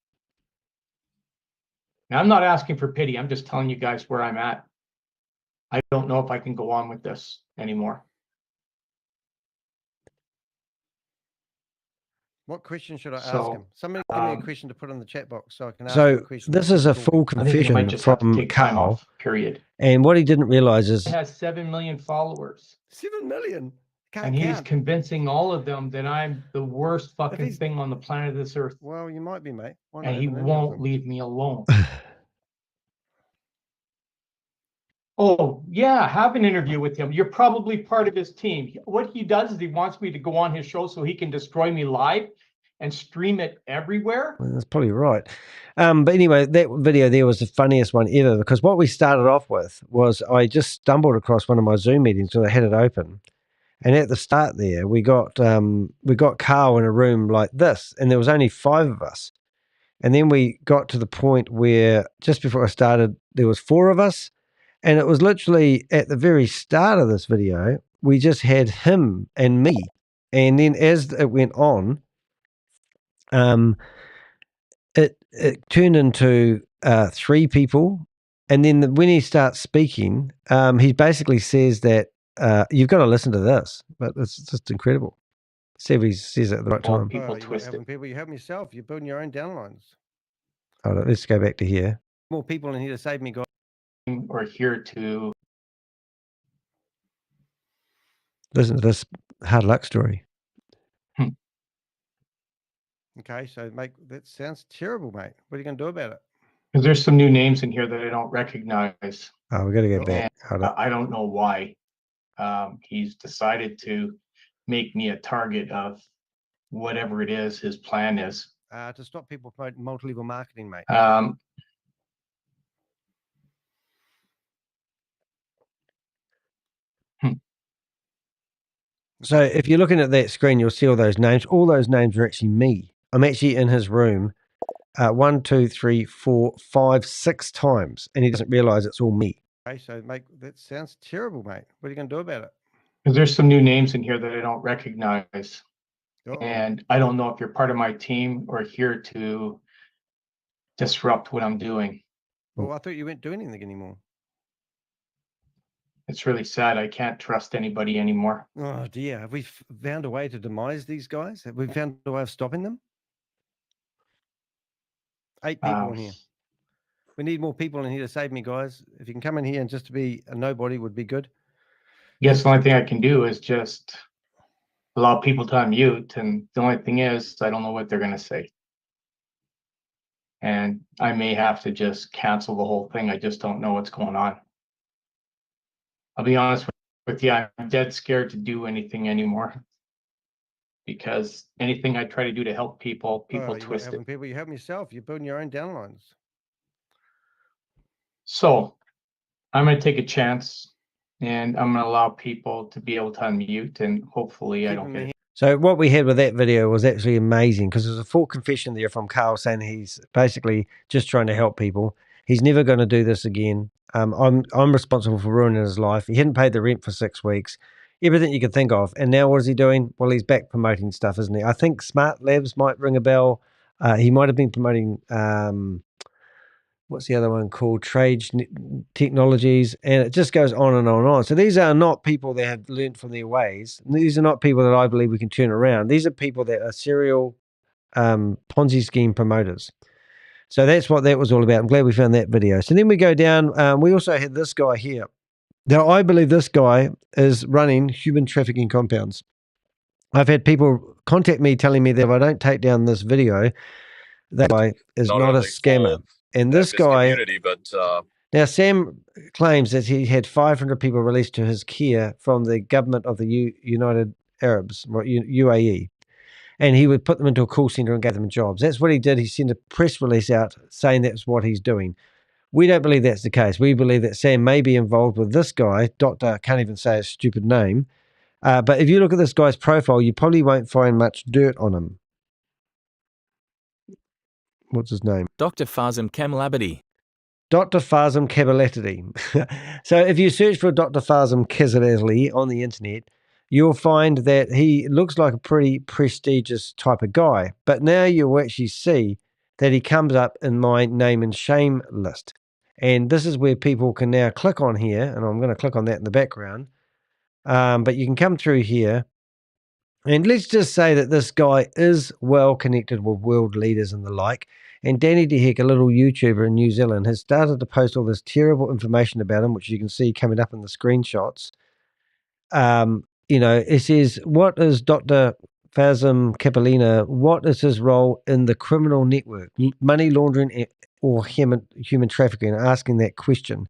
Now, I'm not asking for pity. I'm just telling you guys where I'm at. I don't know if I can go on with this anymore. What question should I ask him? Somebody give me a question to put in the chat box so I can ask So him a question. this is a full confession from Carl. Period. And what he didn't realize is He has 7 million followers. 7 million? And he's convincing all of them that I'm the worst fucking thing on the planet of this earth. Well, you might be, mate. And he won't leave me alone. Oh, yeah, have an interview with him. You're probably part of his team. What he does is he wants me to go on his show so he can destroy me live and stream it everywhere. Well, that's probably right. But anyway, that video there was the funniest one ever, because what we started off with was I just stumbled across one of my Zoom meetings, so I had it open. And at the start there, we got Carl in a room like this, and there was only 5 of us. And then we got to the point where just before I started, there was 4 of us. And it was literally at the very start of this video, we just had him and me. And then as it went on, it turned into 3 people. And then when he starts speaking, he basically says that you've got to listen to this, but it's just incredible. See if he says it at the right time. People twist it. People, you help yourself. You're building your own downlines. Hold on, let's go back to here. More people in here to save me, guys. We're here to listen to this hard luck story. Okay, so mate, that sounds terrible, mate. What are you going to do about it? Because there's some new names in here that I don't recognize. Oh, we got to go back. I don't know why. He's decided to make me a target of whatever it is his plan is. To stop people promoting multi-level marketing, mate. So if you're looking at that screen, you'll see all those names. All those names are actually me. I'm actually in his room 1, 2, 3, 4, 5, 6 times, and he doesn't realize it's all me. Okay, so mate, that sounds terrible, mate. What are you going to do about it? Because there's some new names in here that I don't recognize. Uh-oh. And I don't know if you're part of my team or here to disrupt what I'm doing. Well, I thought you weren't doing anything anymore. It's really sad. I can't trust anybody anymore. Oh dear. Have we found a way to demise these guys? Have we found a way of stopping them? 8 people in here. We need more people in here to save me, guys. If you can come in here and just to be a nobody would be good. Yes, the only thing I can do is just allow people to unmute. And the only thing is, I don't know what they're going to say. And I may have to just cancel the whole thing. I just don't know what's going on. I'll be honest with you, I'm dead scared to do anything anymore. Because anything I try to do to help people, people twist it. People, you help yourself. You're building your own downlines. So I'm going to take a chance and I'm going to allow people to be able to unmute, and hopefully I don't get it. So what we had with that video was actually amazing, because there's a full confession there from Carl saying he's basically just trying to help people. He's never going to do this again. I'm responsible for ruining his life. He hadn't paid the rent for 6 weeks. Everything you could think of. And now what is he doing? Well, he's back promoting stuff, isn't he? I think Smart Labs might ring a bell. He might have been promoting, what's the other one called? Trade Technologies. And it just goes on and on and on. So these are not people that have learned from their ways. These are not people that I believe we can turn around. These are people that are serial Ponzi scheme promoters. So that's what that was all about. I'm glad we found that video. So then we go down. We also had this guy here. Now, I believe this guy is running human trafficking compounds. I've had people contact me telling me that if I don't take down this video, that guy is not a scammer. And this guy, now Sam claims that he had 500 people released to his care from the government of the United Arabs, UAE. And he would put them into a call center and gave them jobs. That's what he did. He sent a press release out saying that's what he's doing. We don't believe that's the case. We believe that Sam may be involved with this guy. Doctor, can't even say his stupid name. But if you look at this guy's profile, you probably won't find much dirt on him. What's his name? Dr. Fazim Kemalabadi. Dr. Fazim Kemalabadi. So if you search for Dr. Fazim Kemalabadi on the internet, you'll find that he looks like a pretty prestigious type of guy. But now you'll actually see that he comes up in my name and shame list. And this is where people can now click on here, and I'm going to click on that in the background. But you can come through here, and let's just say that this guy is well connected with world leaders and the like. And Danny de Hek, a little YouTuber in New Zealand, has started to post all this terrible information about him, which you can see coming up in the screenshots. You know, it says, what is Dr. Fazim Kemalabadi, what is his role in the criminal network, money laundering or human trafficking? Asking that question.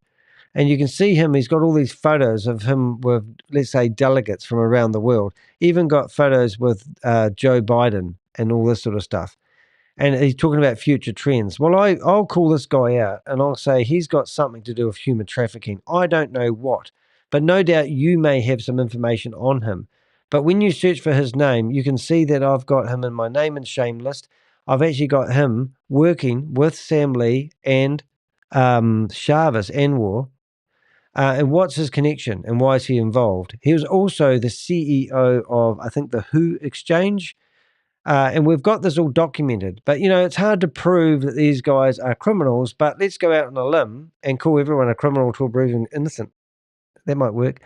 And you can see him, he's got all these photos of him with, let's say, delegates from around the world. Even got photos with Joe Biden and all this sort of stuff. And he's talking about future trends. Well, I'll call this guy out and I'll say he's got something to do with human trafficking. I don't know what, but no doubt you may have some information on him. But when you search for his name, you can see that I've got him in my name and shame list. I've actually got him working with Sam Lee and Chavis Anwar. And what's his connection and why is he involved? He was also the CEO of, I think, the Who Exchange. And we've got this all documented. But, you know, it's hard to prove that these guys are criminals, but let's go out on a limb and call everyone a criminal to prove them innocent. That might work.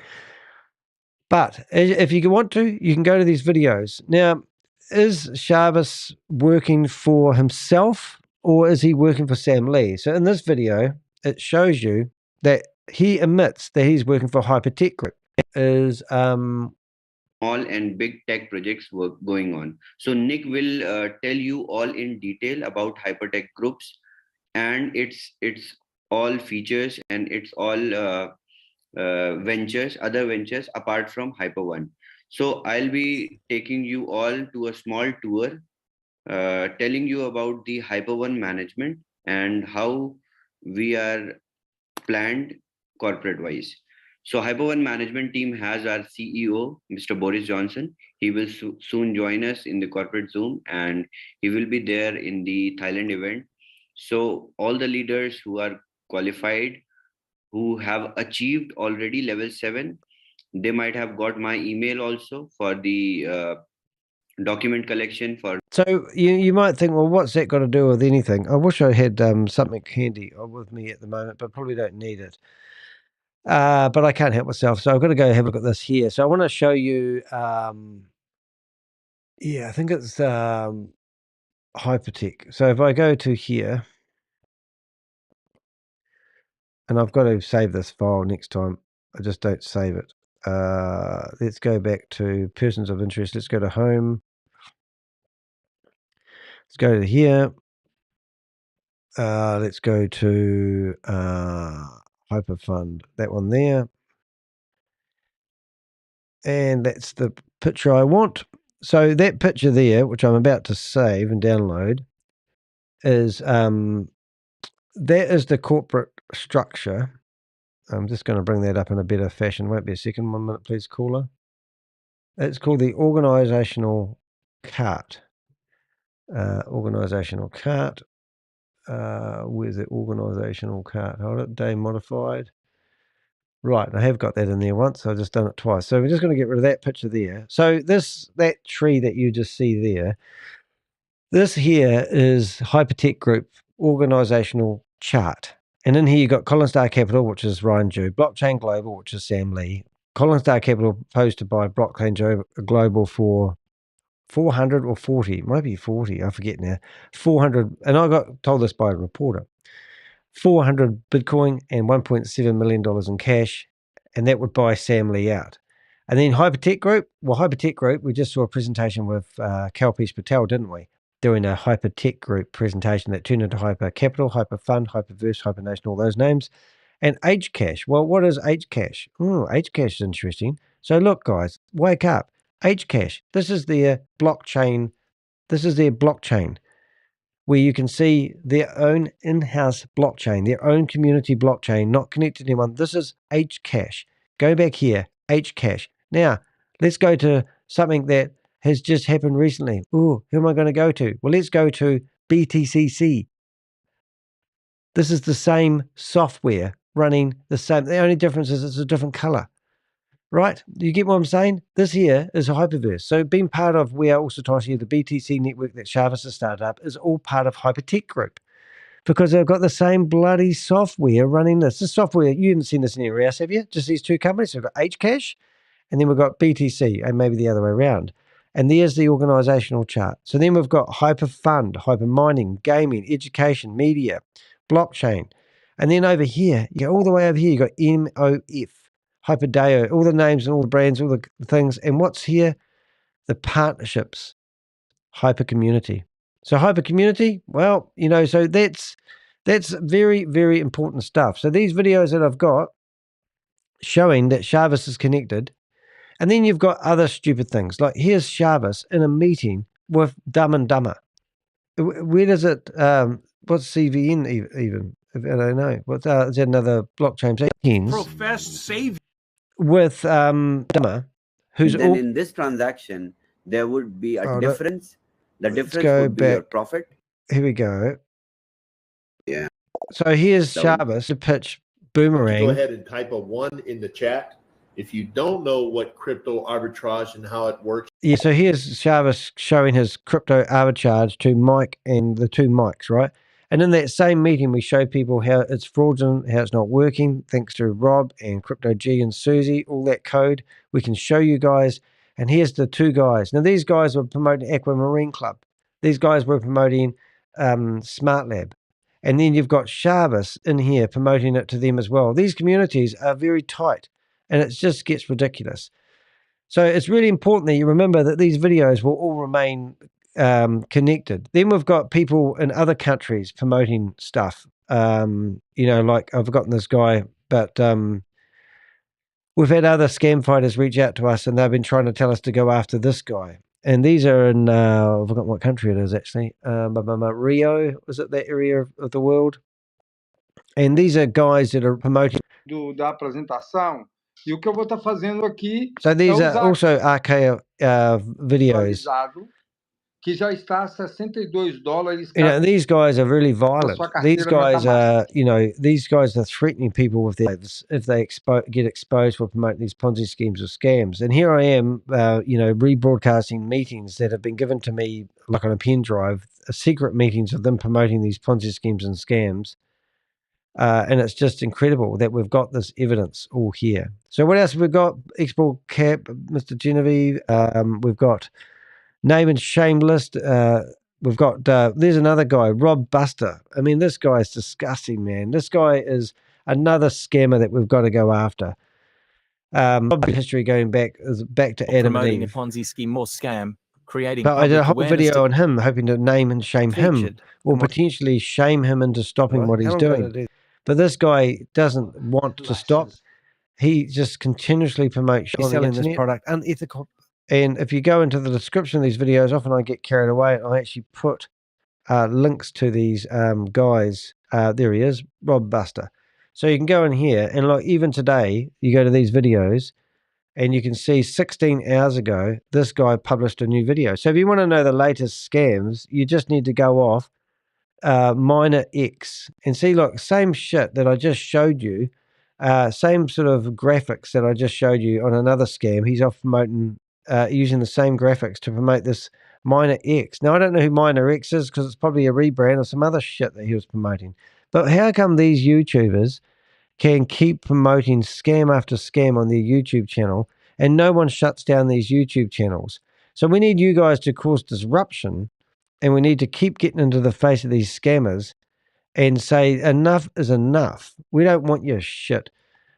But if you want to, you can go to these videos. Now, is Chavis working for himself or is he working for Sam Lee? So in this video, it shows you that he admits that he's working for Hypertech Group. Is small and big tech projects work going on. So Nick will tell you all in detail about Hypertech Groups and its all features and its all ventures, other ventures apart from Hyper1. So I'll be taking you all to a small tour, telling you about the Hyper1 management and how we are planned corporate wise. So Hyper1 management team has our CEO, Mr. Boris Johnson. He will soon join us in the corporate Zoom and he will be there in the Thailand event. So all the leaders who are qualified, who have achieved already level 7, they might have got my email also for the document collection for. So you might think, well, what's that got to do with anything? I wish I had something handy with me at the moment, but probably don't need it. But I can't help myself, so I've got to go have a look at this here. So I want to show you, yeah, I think it's Hypertech. So if I go to here, and I've got to save this file next time. I just don't save it. Let's go back to persons of interest. Let's go to home. Let's go to here. Let's go to Hyperfund, that one there. And that's the picture I want. So that picture there, which I'm about to save and download, is that is the corporate structure. I'm just going to bring that up in a better fashion. Won't be a second. 1 minute, please, caller. It's called the organizational chart. Organizational chart. Where's the organizational chart? Hold it. Day modified. Right, I have got that in there once. I've just done it twice. So we're just going to get rid of that picture there. So that tree that you just see there, this here is Hypertech Group organizational chart. And in here you got Colin Star Capital, which is Ryan Jew, Blockchain Global, which is Sam Lee. Colin Star Capital posted by Blockchain Global for 400 or 40, might be 40, I forget now. 400, and I got told this by a reporter. 400 Bitcoin and $1.7 million in cash, and that would buy Sam Lee out. And then Hypertech Group, we just saw a presentation with Kalpesh Patel, didn't we? Doing a Hypertech Group presentation that turned into Hyper Capital, Hyper Fund, Hyperverse, Hypernation, all those names. And Hcash. Well, what is Hcash? Hcash is interesting. So look, guys, wake up. Hcash, this is their blockchain. This is their blockchain, where you can see their own in-house blockchain, their own community blockchain, not connected to anyone. This is Hcash. Go back here, Hcash. Now, let's go to something that has just happened recently. Ooh, who am I going to go to? Well, let's go to BTCC. This is the same software running the same. The only difference is it's a different color. Right? You get what I'm saying? This here is a Hyperverse. So being part of We Are Also Toshi, the BTC network that Chavis has started up, is all part of Hypertech Group. Because they've got the same bloody software running this. This software, you haven't seen this anywhere else, have you? Just these two companies. So we've got Hcash, and then we've got BTC, and maybe the other way around. And there's the organizational chart. So then we've got Hyperfund, Hypermining, gaming, education, media, blockchain. And then over here, you go all the way over here, you got MOF. Hyperdeo, all the names and all the brands, all the things. And what's here? The partnerships, hyper community. So hyper community, well, you know, so that's very, very important stuff. So these videos that I've got showing that Chavis is connected, and then you've got other stupid things. Like here's Chavis in a meeting with Dumb and Dumber. Where does it? What's CVN even? I don't know. What's is that another blockchain? Professed savior With Dumber, who's then in this transaction there would be a difference. The difference would be your profit. Here we go. Yeah. So here's Shabbos to pitch Boomerang. Go ahead and type a 1 in the chat if you don't know what crypto arbitrage and how it works. Yeah, so here's Shabbos showing his crypto arbitrage to Mike and the two mics, right? And in that same meeting, we show people how it's fraudulent, how it's not working, thanks to Rob and Crypto G and Susie, all that code. We can show you guys. And here's the two guys. Now, these guys were promoting Aquamarine Club. These guys were promoting Smart Lab. And then you've got Shabbos in here promoting it to them as well. These communities are very tight, and it just gets ridiculous. So it's really important that you remember that these videos will all remain connected. Then we've got people in other countries promoting stuff. You know, like I've forgotten this guy, but we've had other scam fighters reach out to us, and they've been trying to tell us to go after this guy. And these are in, I've forgotten what country it is actually. Rio, was it that area of the world? And these are guys that are promoting. Da apresentação. E o que eu vou estar fazendo aqui So these are also archaic videos. Que já está a $62. You know, these guys are really violent. These guys are, you know, these guys are threatening people with their lives if they get exposed for promoting these Ponzi schemes or scams. And here I am, you know, rebroadcasting meetings that have been given to me, like on a pen drive, secret meetings of them promoting these Ponzi schemes and scams. And it's just incredible that we've got this evidence all here. So what else have we got? Export Cap, Mr. Genevieve. We've got Name and Shame list. We've got, there's another guy, Rob Buster. I mean, this guy is disgusting, man. This guy is another scammer that we've got to go after. History going back to Adam and Promoting Eve. a Ponzi scheme or scam, creating But I did a whole public video awareness on him, hoping to name and shame him, or potentially shame him into stopping what he's doing. But this guy doesn't want to stop. He just continuously promotes selling this product unethical. And if you go into the description of these videos, often I get carried away. I actually put links to these guys. There he is, Rob Buster. So you can go in here and like even today, you go to these videos and you can see 16 hours ago, this guy published a new video. So if you want to know the latest scams, you just need to go off Miner X and see, look, same shit that I just showed you, same sort of graphics that I just showed you on another scam. He's off promoting, using the same graphics to promote this Miner X. Now, I don't know who Miner X is because it's probably a rebrand or some other shit that he was promoting. But how come these YouTubers can keep promoting scam after scam on their YouTube channel and no one shuts down these YouTube channels? So we need you guys to cause disruption, and we need to keep getting into the face of these scammers and say enough is enough. We don't want your shit.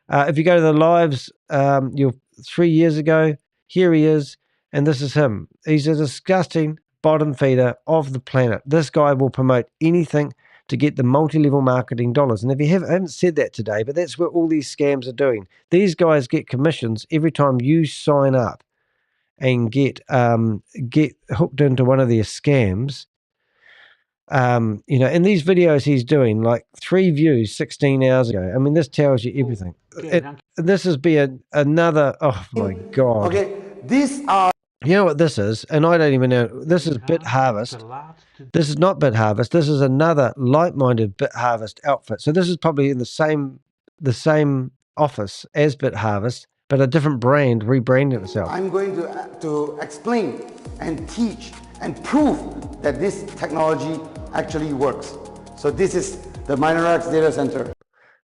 If you go to the lives, 3 years ago, here he is, and this is him. He's a disgusting bottom feeder of the planet. This guy will promote anything to get the multi-level marketing dollars. And if you I haven't said that today, but that's what all these scams are doing. These guys get commissions every time you sign up and get hooked into one of their scams. You know, in these videos he's doing, like 3 views 16 hours ago. I mean, this tells you everything. This has been another, oh my God. Okay, these are... You know what this is? And I don't even know. This is Bit Harvest. This is not Bit Harvest. This is another like-minded Bit Harvest outfit. So this is probably in the same office as Bit Harvest, but a different brand rebranding itself. I'm going to explain and teach and prove that this technology actually works. So this is the MinerX data center.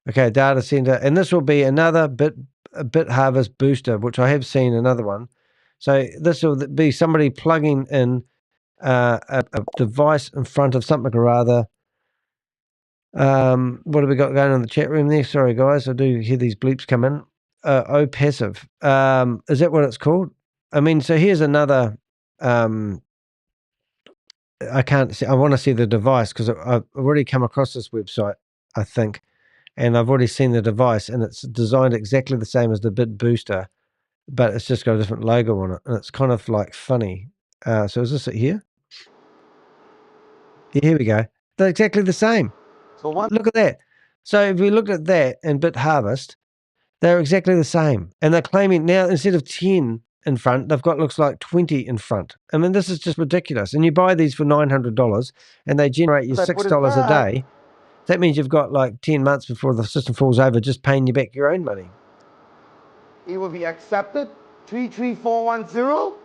Okay, data center. And this will be another Bit Harvest booster, which I have seen another one. So this will be somebody plugging in a device in front of something or other. What have we got going on in the chat room there? Sorry, guys, I do hear these bleeps come in. Passive. Is that what it's called? I mean, so here's another. I can't see. I want to see the device because I've already come across this website, I think, and I've already seen the device, and it's designed exactly the same as the Bit Booster, but it's just got a different logo on it, and it's kind of like funny. So is this it here? Here we go. They're exactly the same. So one. Look at that. So if we look at that and BitHarvest, they're exactly the same. And they're claiming now instead of 10 in front, they've got looks like 20 in front. I mean, this is just ridiculous. And you buy these for $900 and they generate you $6 a day. That means you've got like 10 months before the system falls over just paying you back your own money. It will be accepted. 33410.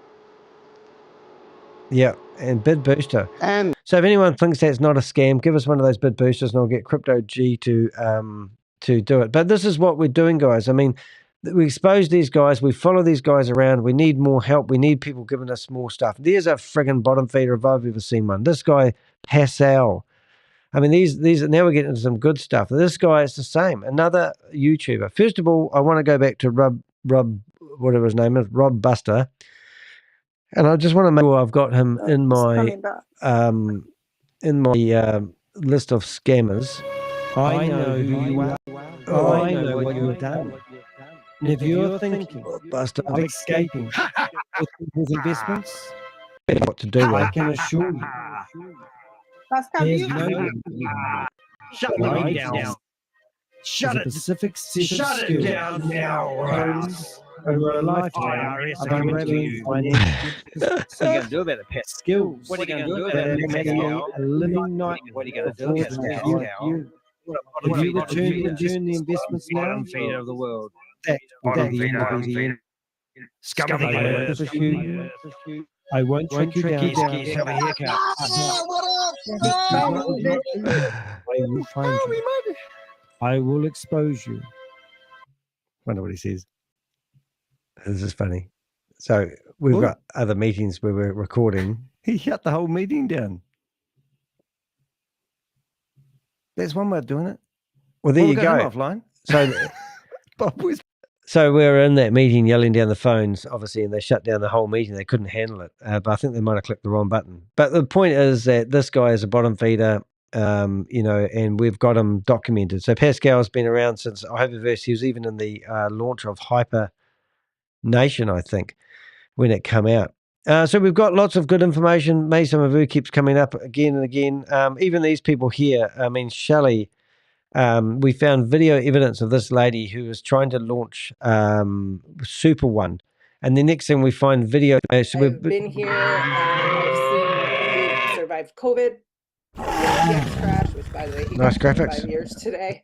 Yeah, and Bid Booster. And so if anyone thinks that's not a scam, give us one of those Bid Boosters and I'll get Crypto G to do it. But this is what we're doing, guys. I mean, we expose these guys, we follow these guys around, we need more help, we need people giving us more stuff. There's a friggin' bottom feeder if I've ever seen one. This guy, Pascal. I mean, these now we're getting into some good stuff. This guy is the same, another YouTuber. First of all, I want to go back to Rob, whatever his name is, Rob Buster. And I just want to make sure I've got him in my list of scammers. I know who you are. I know what you've done. And if you're thinking Buster of escaping with his investments, what to do I with. can assure you, there's no Shut the meeting down. Shut it. specific set Shut of it skills down now. over a lifetime IRS of are coming to unraveling you. financial What are you going to do about it, Pascal? skills. What are you going to do about that it, make Pascal? a living nightmare What are you going to for do, fraudulent Pascal? you. If you return the investments now, Bottom feeder of the world. that will Bottom be the end feeder. of the end. Scum of the I won't earth. pursue you. I won't track you down. Get yourself a haircut. I will find you. I will expose you. Wonder what he says. This is funny. So we've What? got other meetings where we're recording. He shut the whole meeting down. That's one way of doing it. Well, there Well, you we'll get go. him offline. So, Bob was so we were in that meeting yelling down the phones, obviously, and they shut down the whole meeting. They couldn't handle it. But I think they might have clicked the wrong button. But the point is that this guy is a bottom feeder, and we've got him documented. So Pascal's been around since Hyperverse. He was even in the launch of Hyper Nation, I think, when it came out. So we've got lots of good information. Mason Mavu keeps coming up again and again. Even these people here, I mean, Shelley, we found video evidence of this lady who was trying to launch Super One. And the next thing we find video. So I've been here. I've seen we've survived COVID. The FTX crash, which by the way, he Nice got graphics. 5 years today.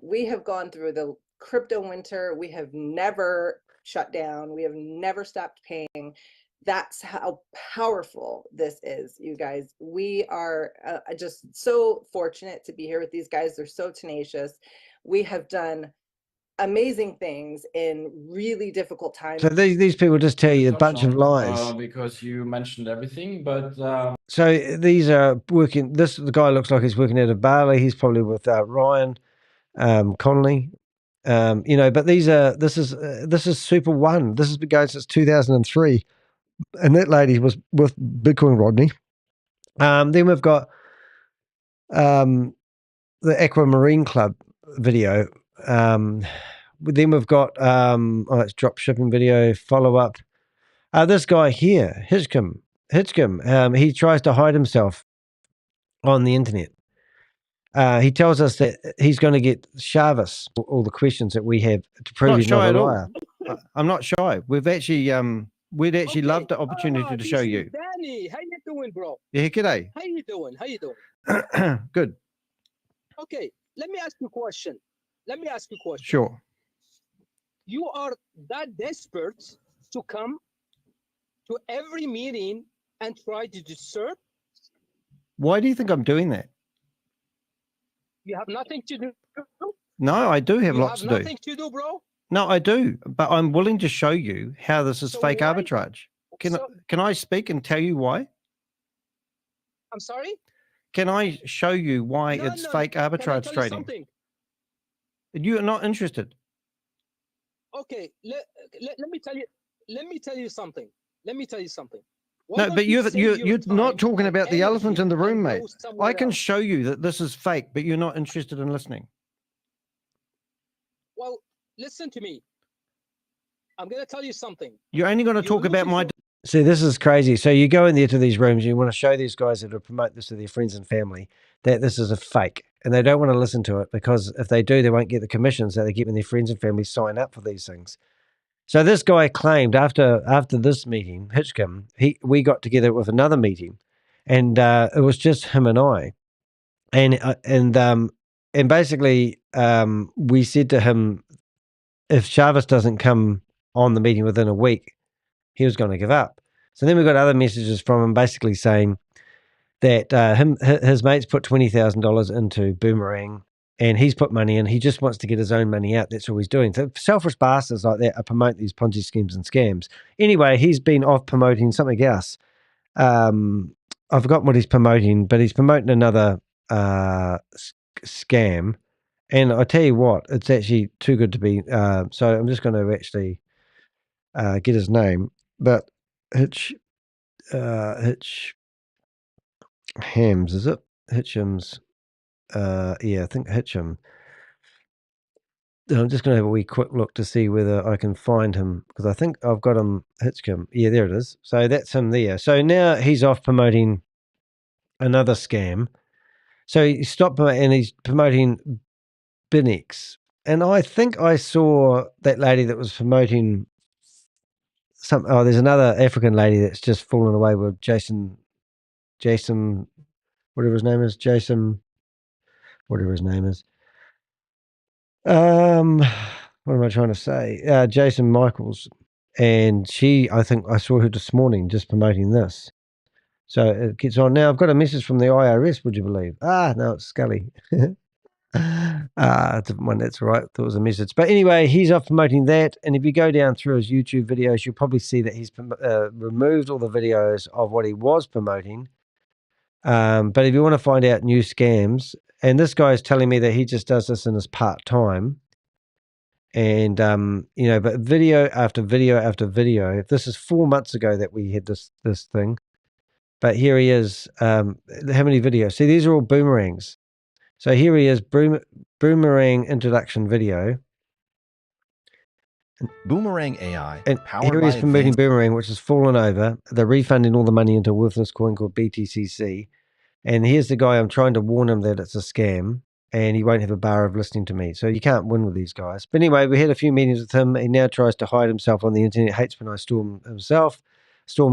We have gone through the crypto winter. We have never shut down. We have never stopped paying. That's how powerful this is, you guys. We are just so fortunate to be here with these guys. They're so tenacious. We have done amazing things in really difficult times. So these people just tell you a bunch of lies. Because you mentioned everything, but So these are working. The guy looks like he's working out of Bali. He's probably with Ryan Connolly. But this is Super One. This has been going since 2003. And that lady was with Bitcoin Rodney. Then we've got the Aquamarine Club video. Then we've got it's drop shipping video follow up. This guy here, Hitchcom. He tries to hide himself on the internet. He tells us that he's going to get Chavis all the questions that we have to prove he's not a liar. I'm not shy. We've actually we'd actually love the opportunity to show this is you. Danny, how you doing, bro? Yeah, g'day. How you doing? How you doing? Good. Okay, let me ask you a question. Sure. You are that desperate to come to every meeting and try to disturb? Why do you think I'm doing that? You have nothing to do? No, I do have You lots have to do. nothing to do, bro? No, I do, but I'm willing to show you how this is fake arbitrage. Can I speak and tell you why? I'm sorry? Can I show you why it's fake Can I arbitrage tell you trading? something? You're not interested. Okay, let me tell you something. Why No, don't but you save you're your not time talking and about the elephant in the energy room, and mate. go somewhere I can else? show you that this is fake, but you're not interested in listening. Well, listen to me. I'm going to tell you something. You're only going to You're talk about looking my for See, this is crazy. So you go in there to these rooms, you want to show these guys that are promote this to their friends and family that this is a fake, and they don't want to listen to it because if they do, they won't get the commissions that they get when their friends and family sign up for these things. So this guy claimed after this meeting, Hitchcom, we got together with another meeting, and it was just him and I, and basically we said to him, if Chavez doesn't come on the meeting within a week, he was going to give up. So then we got other messages from him basically saying that his mates put $20,000 into Boomerang and he's put money in. He just wants to get his own money out. That's all he's doing. So selfish bastards like that are promoting these Ponzi schemes and scams. Anyway, he's been off promoting something else. I've forgotten what he's promoting, but he's promoting another scam. And I tell you what, it's actually too good to be. So I'm just going to actually get his name. But Hitch Hams, is it? Hitchum's, yeah, I think Hitchum. I'm just going to have a wee quick look to see whether I can find him because I think I've got him, Hitchum. Yeah, there it is. So that's him there. So now he's off promoting another scam. So he stopped and he's promoting Binex. And I think I saw that lady that was promoting there's another African lady that's just fallen away with Jason, whatever his name is, whatever his name is. What am I trying to say? Jason Michaels. And I think I saw her this morning just promoting this. So it gets on. Now I've got a message from the IRS, would you believe? No, it's Scully. Different one, that's right. Thought it was a message. But anyway, he's off promoting that. And if you go down through his YouTube videos, you'll probably see that he's removed all the videos of what he was promoting. But if you want to find out new scams, and this guy is telling me that he just does this in his part-time. And, but video after video after video, this is 4 months ago that we had this thing. But here he is. How many videos? See, these are all boomerangs. So here he is, boomerang introduction video. Boomerang AI. And here he is promoting Boomerang, which has fallen over. They're refunding all the money into a worthless coin called BTCC. And here's the guy, I'm trying to warn him that it's a scam. And he won't have a bar of listening to me. So you can't win with these guys. But anyway, we had a few meetings with him. He now tries to hide himself on the internet, hates when I storm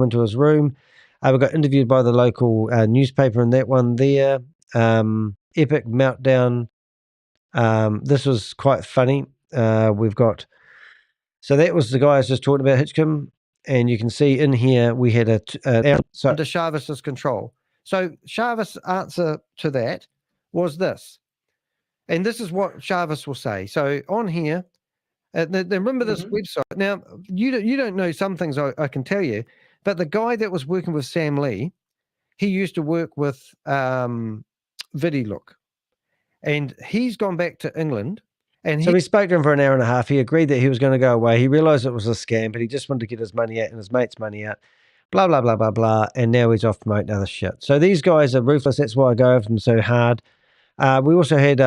into his room. We got interviewed by the local newspaper in that one there. Epic meltdown. This was quite funny. So that was the guy I was just talking about, Hitchcom. And you can see in here we had under Chavez's control. So Chavez's answer to that was this. And this is what Chavez will say. So on here, remember this website. Now, you don't know some things I can tell you, but the guy that was working with Sam Lee, he used to work with VidiLook. And he's gone back to England. And so we spoke to him for an hour and a half. He agreed that he was going to go away. He realized it was a scam, but he just wanted to get his money out and his mate's money out. Blah, blah, blah, blah, blah. And now he's off promoting other shit. So these guys are ruthless. That's why I go over them so hard. We also had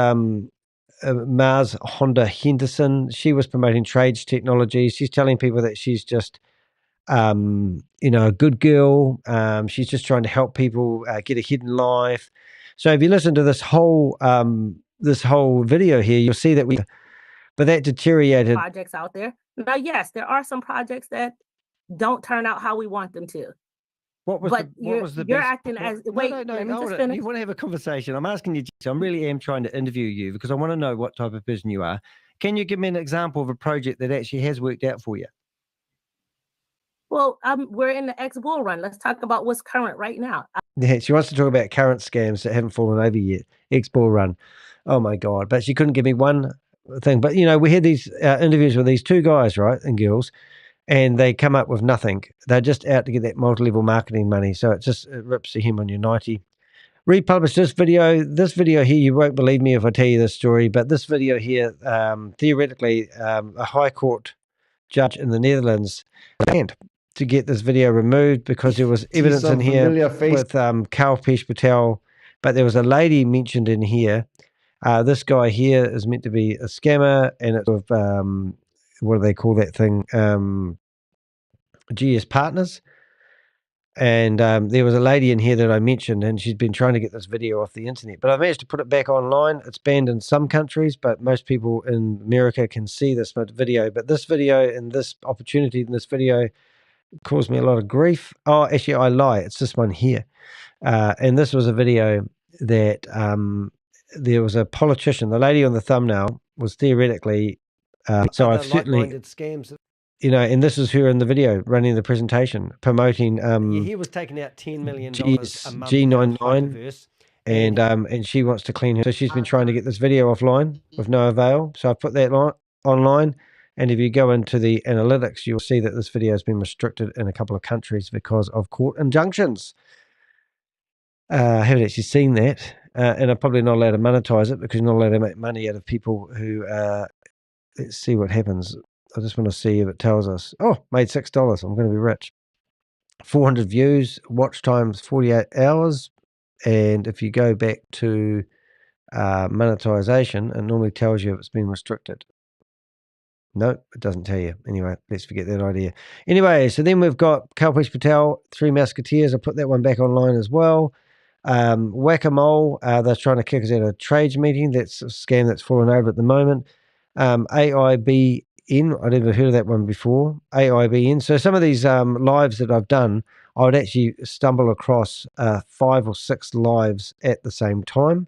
Mars Honda Henderson. She was promoting trades technology. She's telling people that she's just, a good girl. She's just trying to help people get ahead in life. So if you listen to this whole video here, you'll see that but that deteriorated. Projects out there. Now, yes, there are some projects that don't turn out how we want them to. What was the you're best? acting as wait. No, let me just finish. You want to have a conversation? I'm asking you. I really am trying to interview you because I want to know what type of person you are. Can you give me an example of a project that actually has worked out for you? Well, we're in the ex-bull run. Let's talk about what's current right now. Yeah, she wants to talk about current scams that haven't fallen over yet. Ex-bull run. Oh my God! But she couldn't give me one thing. But we had these interviews with these two guys, right, and girls. And they come up with nothing. They're just out to get that multi-level marketing money. So it rips the hem on your 90. Republished this video. This video here, you won't believe me if I tell you this story, but this video here, theoretically, a high court judge in the Netherlands planned to get this video removed because there was evidence in here with Kalpesh Patel, but there was a lady mentioned in here. This guy here is meant to be a scammer, and it's with what do they call that thing? GS Partners. And there was a lady in here that I mentioned, and she's been trying to get this video off the internet. But I managed to put it back online. It's banned in some countries, but most people in America can see this video. But this video and this opportunity in this video caused me a lot of grief. Oh, actually, I lie. It's this one here. And this was a video that there was a politician. The lady on the thumbnail was theoretically. So I've certainly. Scams. And this is her in the video running the presentation, promoting he was taking out $10 million a month G99, and she wants to clean her. So she's been trying to get this video offline with no avail. So I put that online, and if you go into the analytics, you'll see that this video has been restricted in a couple of countries because of court injunctions. I haven't actually seen that, and I'm probably not allowed to monetize it because you're not allowed to make money out of people who. Let's see what happens. I just want to see if it tells us. Oh, made $6. I'm going to be rich. 400 views, watch times 48 hours. And if you go back to monetization, it normally tells you if it's been restricted. No, it doesn't tell you. Anyway, let's forget that idea. Anyway, so then we've got Kalpesh Patel, Three Musketeers. I put that one back online as well. Whack-a-mole, they're trying to kick us out of a trades meeting. That's a scam that's fallen over at the moment. AIBN, I'd never heard of that one before. AIBN. So some of these lives that I've done, I would actually stumble across 5 or 6 lives at the same time.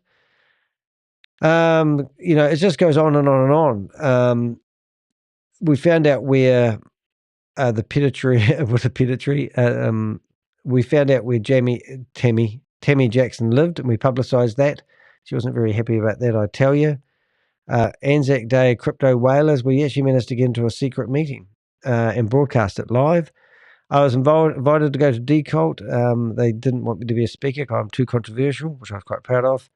It just goes on and on and on. We found out where the pedatory with the pedatory. We found out where Tammy Jackson lived, and we publicized that. She wasn't very happy about that, I tell you. Anzac Day crypto whalers, we actually managed to get into a secret meeting and broadcast it live. I was invited to go to Decult. They didn't want me to be a speaker because I'm too controversial, which I was quite proud of.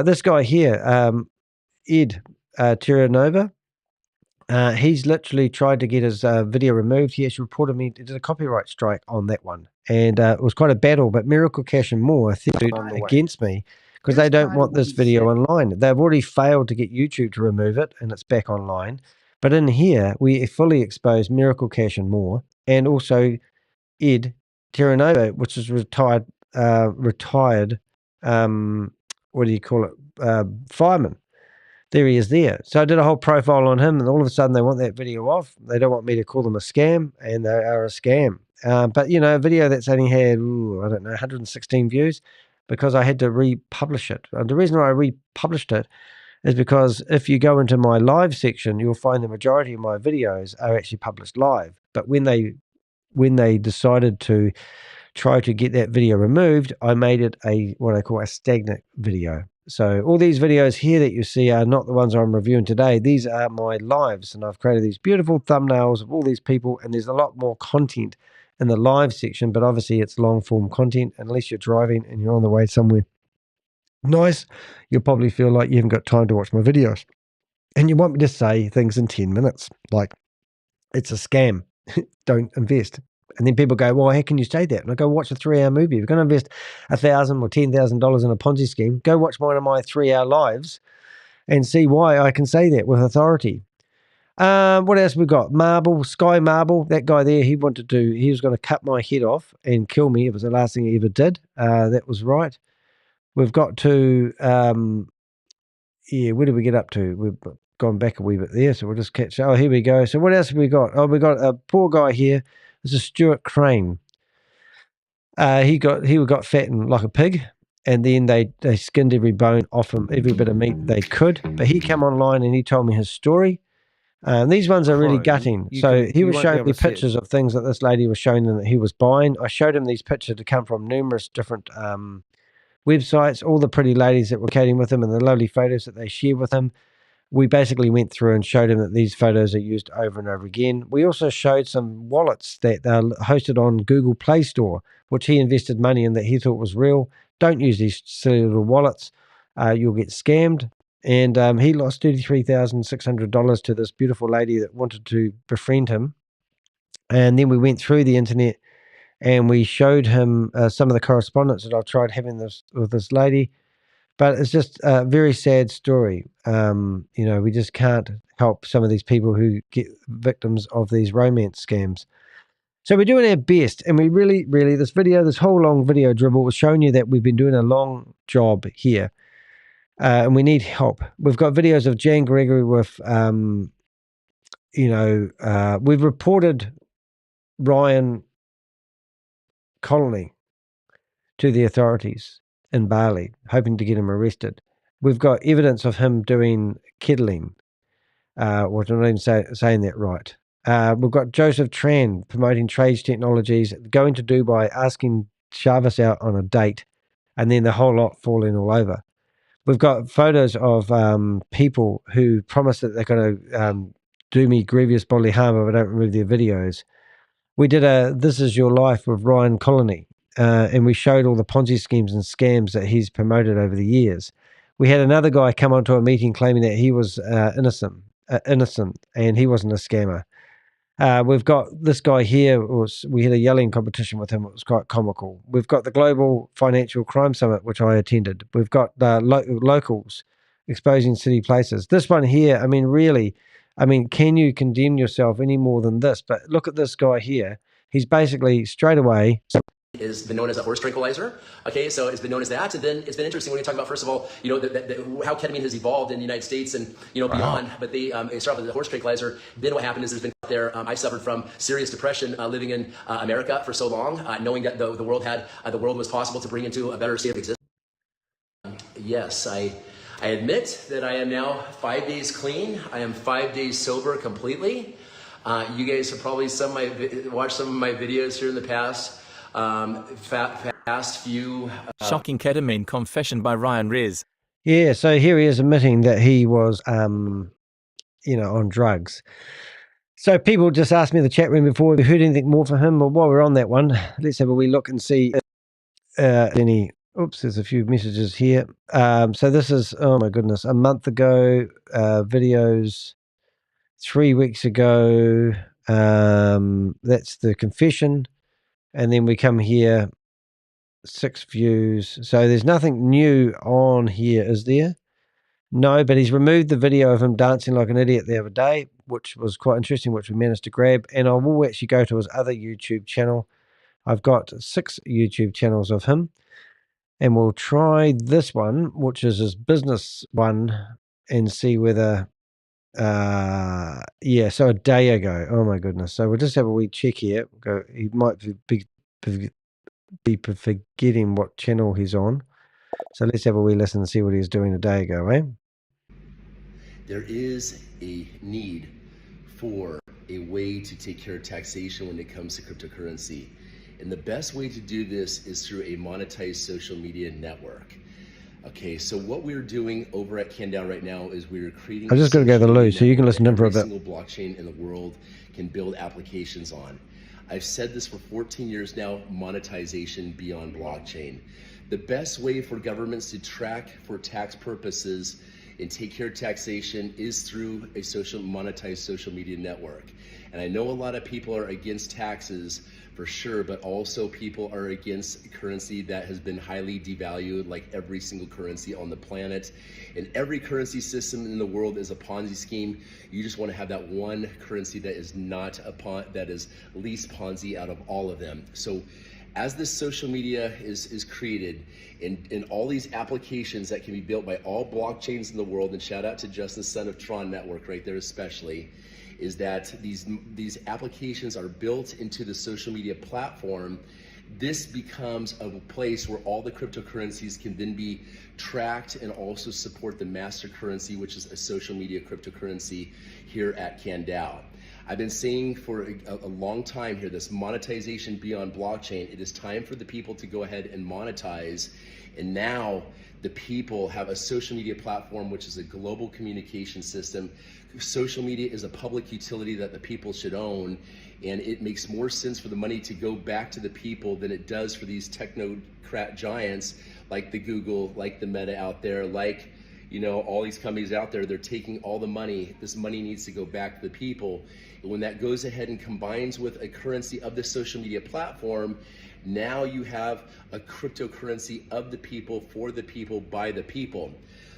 This guy here, Ed Terranova, he's literally tried to get his video removed. He actually reported me, did a copyright strike on that one. And it was quite a battle, but Miracle Cash and More sued against me because they don't want this video online. They've already failed to get YouTube to remove it, and it's back online. But in here, we fully expose Miracle Cash and More, and also Ed Terranova, which is retired, what do you call it, fireman. There he is there. So I did a whole profile on him, and all of a sudden they want that video off. They don't want me to call them a scam, and they are a scam. But, a video that's only had, 116 views, because I had to republish it. The reason I republished it is because if you go into my live section, you'll find the majority of my videos are actually published live. But when they decided to try to get that video removed, I made it what I call a stagnant video. So all these videos here that you see are not the ones I'm reviewing today. These are my lives, and I've created these beautiful thumbnails of all these people, and there's a lot more content in the live section, but obviously it's long form content. Unless you're driving and you're on the way somewhere nice, you'll probably feel like you haven't got time to watch my videos. And you want me to say things in 10 minutes, like it's a scam, don't invest. And then people go, well, how can you say that? And I go, watch a 3-hour movie. If you're going to invest $1,000 or $10,000 in a Ponzi scheme, go watch one of my 3-hour lives and see why I can say that with authority. What else we got? Sky Marble, that guy there, he was going to cut my head off and kill me. It was the last thing he ever did. That was right. We've got to, where did we get up to? We've gone back a wee bit there, so we'll just catch. Oh, here we go. So what else have we got? Oh, we got a poor guy here. This is Stuart Crane. He got fattened like a pig, and then they skinned every bone off him, every bit of meat they could. But he came online and he told me his story. These ones are really gutting. He was showing me pictures of things that this lady was showing them that he was buying. I showed him these pictures to come from numerous different websites, all the pretty ladies that were chatting with him and the lovely photos that they shared with him. We basically went through and showed him that these photos are used over and over again. We also showed some wallets that are hosted on Google Play Store, which he invested money in that he thought was real. Don't use these silly little wallets. You'll get scammed. And he lost $33,600 to this beautiful lady that wanted to befriend him. And then we went through the internet and we showed him some of the correspondence that I've tried having with this lady. But it's just a very sad story. We just can't help some of these people who get victims of these romance scams. So we're doing our best, and we really, this whole long video dribble was showing you that we've been doing a long job here, and we need help. We've got videos of Jan Gregory with, we've reported Ryan Colony to the authorities in Bali, hoping to get him arrested. We've got evidence of him doing kettling, or I'm not even saying that right. We've got Joseph Tran promoting trades technologies, going to Dubai, asking Chavez out on a date, and then the whole lot falling all over. We've got photos of people who promise that they're going to do me grievous bodily harm if I don't remove their videos. We did a This Is Your Life with Ryan Colony, and we showed all the Ponzi schemes and scams that he's promoted over the years. We had another guy come onto a meeting claiming that he was innocent, and he wasn't a scammer. We've got this guy here. We had a yelling competition with him. It was quite comical. We've got the Global Financial Crime Summit, which I attended. We've got locals exposing city places. This one here, I mean, really, can you condemn yourself any more than this? But look at this guy here. He's basically straight away has been known as a horse tranquilizer. Okay, so it's been known as that. And then it's been interesting when you talk about, first of all, how ketamine has evolved in the United States and, beyond. But they start with the horse tranquilizer. Then what happened is there's been out there, I suffered from serious depression living in America for so long, knowing that the world was possible to bring into a better state of existence. Yes, I admit that I am now 5 days clean. I am 5 days sober completely. You guys have probably watched some of my videos here in the past. Past few shocking ketamine confession by Ryan Riz. Yeah, so here he is admitting that he was on drugs. So people just asked me in the chat room before, have you heard anything more from him? Well, while we're on that one, let's have a wee look and see any. Oops, there's a few messages here. So this is, oh my goodness, a month ago, videos 3 weeks ago. That's the confession. And then we come here, 6 views. So there's nothing new on here, is there? No, but he's removed the video of him dancing like an idiot the other day, which was quite interesting, which we managed to grab. And I will actually go to his other YouTube channel. I've got 6 YouTube channels of him. And we'll try this one, which is his business one, and see whether, so a day ago. Oh my goodness. So we'll just have a wee check here. He might be forgetting what channel he's on. So let's have a wee listen and see what he was doing a day ago, eh? There is a need for a way to take care of taxation when it comes to cryptocurrency. And the best way to do this is through a monetized social media network. Okay, so what we're doing over at Candown right now is we're creating. I'm just going to go to Lou so you can listen to him for a bit. Every single blockchain in the world can build applications on. I've said this for 14 years now, monetization beyond blockchain. The best way for governments to track for tax purposes and take care of taxation is through a monetized social media network. And I know a lot of people are against taxes for sure, but also people are against currency that has been highly devalued, like every single currency on the planet. And every currency system in the world is a Ponzi scheme. You just want to have that one currency that is that is least Ponzi out of all of them. So as this social media is created in all these applications that can be built by all blockchains in the world, and shout out to Justin, son of Tron Network right there especially, is that these applications are built into the social media platform. This becomes a place where all the cryptocurrencies can then be tracked and also support the master currency, which is a social media cryptocurrency here at Candown. I've been saying for a long time here, this monetization beyond blockchain, it is time for the people to go ahead and monetize. And now the people have a social media platform, which is a global communication system. Social media is a public utility that the people should own. And it makes more sense for the money to go back to the people than it does for these technocrat giants like the Google, like the Meta out there, like all these companies out there. They're taking all the money. This money needs to go back to the people. And when that goes ahead and combines with a currency of the social media platform, now you have a cryptocurrency of the people, for the people, by the people.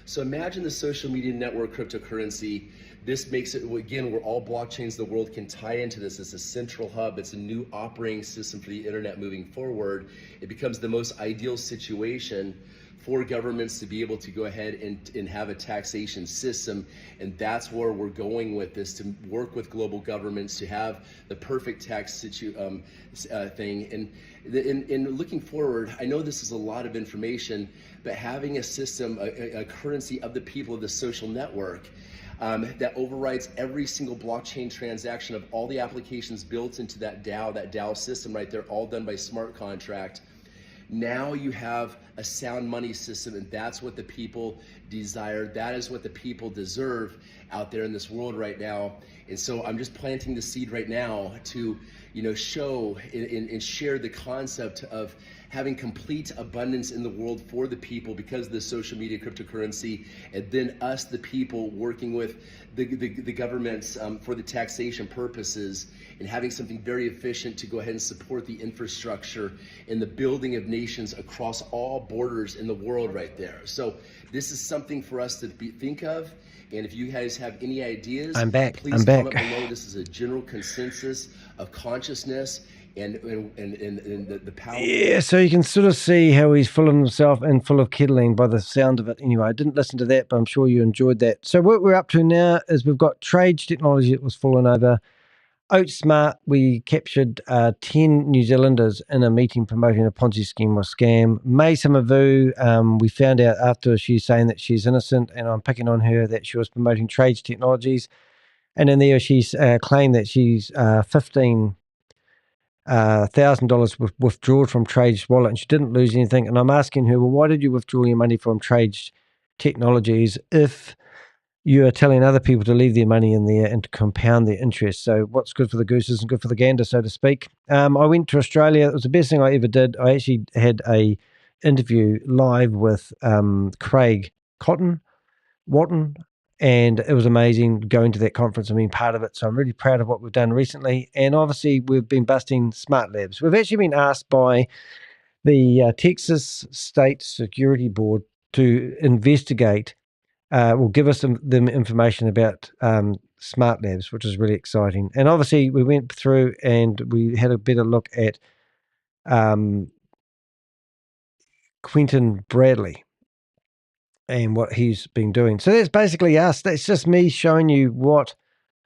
So imagine the social media network cryptocurrency. This makes it, again, where all blockchains in the world can tie into this. It's a central hub. It's a new operating system for the internet moving forward. It becomes the most ideal situation for governments to be able to go ahead and have a taxation system. And that's where we're going with this, to work with global governments to have the perfect tax thing. And in looking forward, I know this is a lot of information, but having a system, a currency of the people of the social network, that overrides every single blockchain transaction of all the applications built into that DAO system right there, all done by smart contract. Now you have a sound money system, and that's what the people desire. That is what the people deserve out there in this world right now. And so I'm just planting the seed right now to, show and share the concept of having complete abundance in the world for the people because of the social media cryptocurrency, and then us, the people, working with the governments for the taxation purposes, and having something very efficient to go ahead and support the infrastructure and the building of nations across all borders in the world right there. So this is something for us to think of. And if you guys have any ideas, please comment below. This is a general consensus of consciousness and the power. Yeah, so you can sort of see how he's full of himself and full of kettling by the sound of it. Anyway, I didn't listen to that, but I'm sure you enjoyed that. So what we're up to now is we've got Trade technology that was fallen over. Oat Smart, we captured 10 New Zealanders in a meeting promoting a Ponzi scheme or scam. May Samavu, we found out after she's saying that she's innocent, and I'm picking on her that she was promoting Trades technologies. And in there, she's claimed that she's $15,000 withdrawn from Trades wallet, and she didn't lose anything. And I'm asking her, well, why did you withdraw your money from Trades technologies if you are telling other people to leave their money in there and to compound their interest? So what's good for the goose isn't good for the gander, so to speak. I went to Australia. It was the best thing I ever did. I actually had a interview live with Craig Watton, and it was amazing going to that conference and being part of it. So I'm really proud of what we've done recently. And obviously we've been busting smart labs. We've actually been asked by the Texas State Security Board to investigate, will give us them information about smart labs, which is really exciting. And obviously we went through and we had a better look at Quentin Bradley and what he's been doing. So that's basically us. That's just me showing you what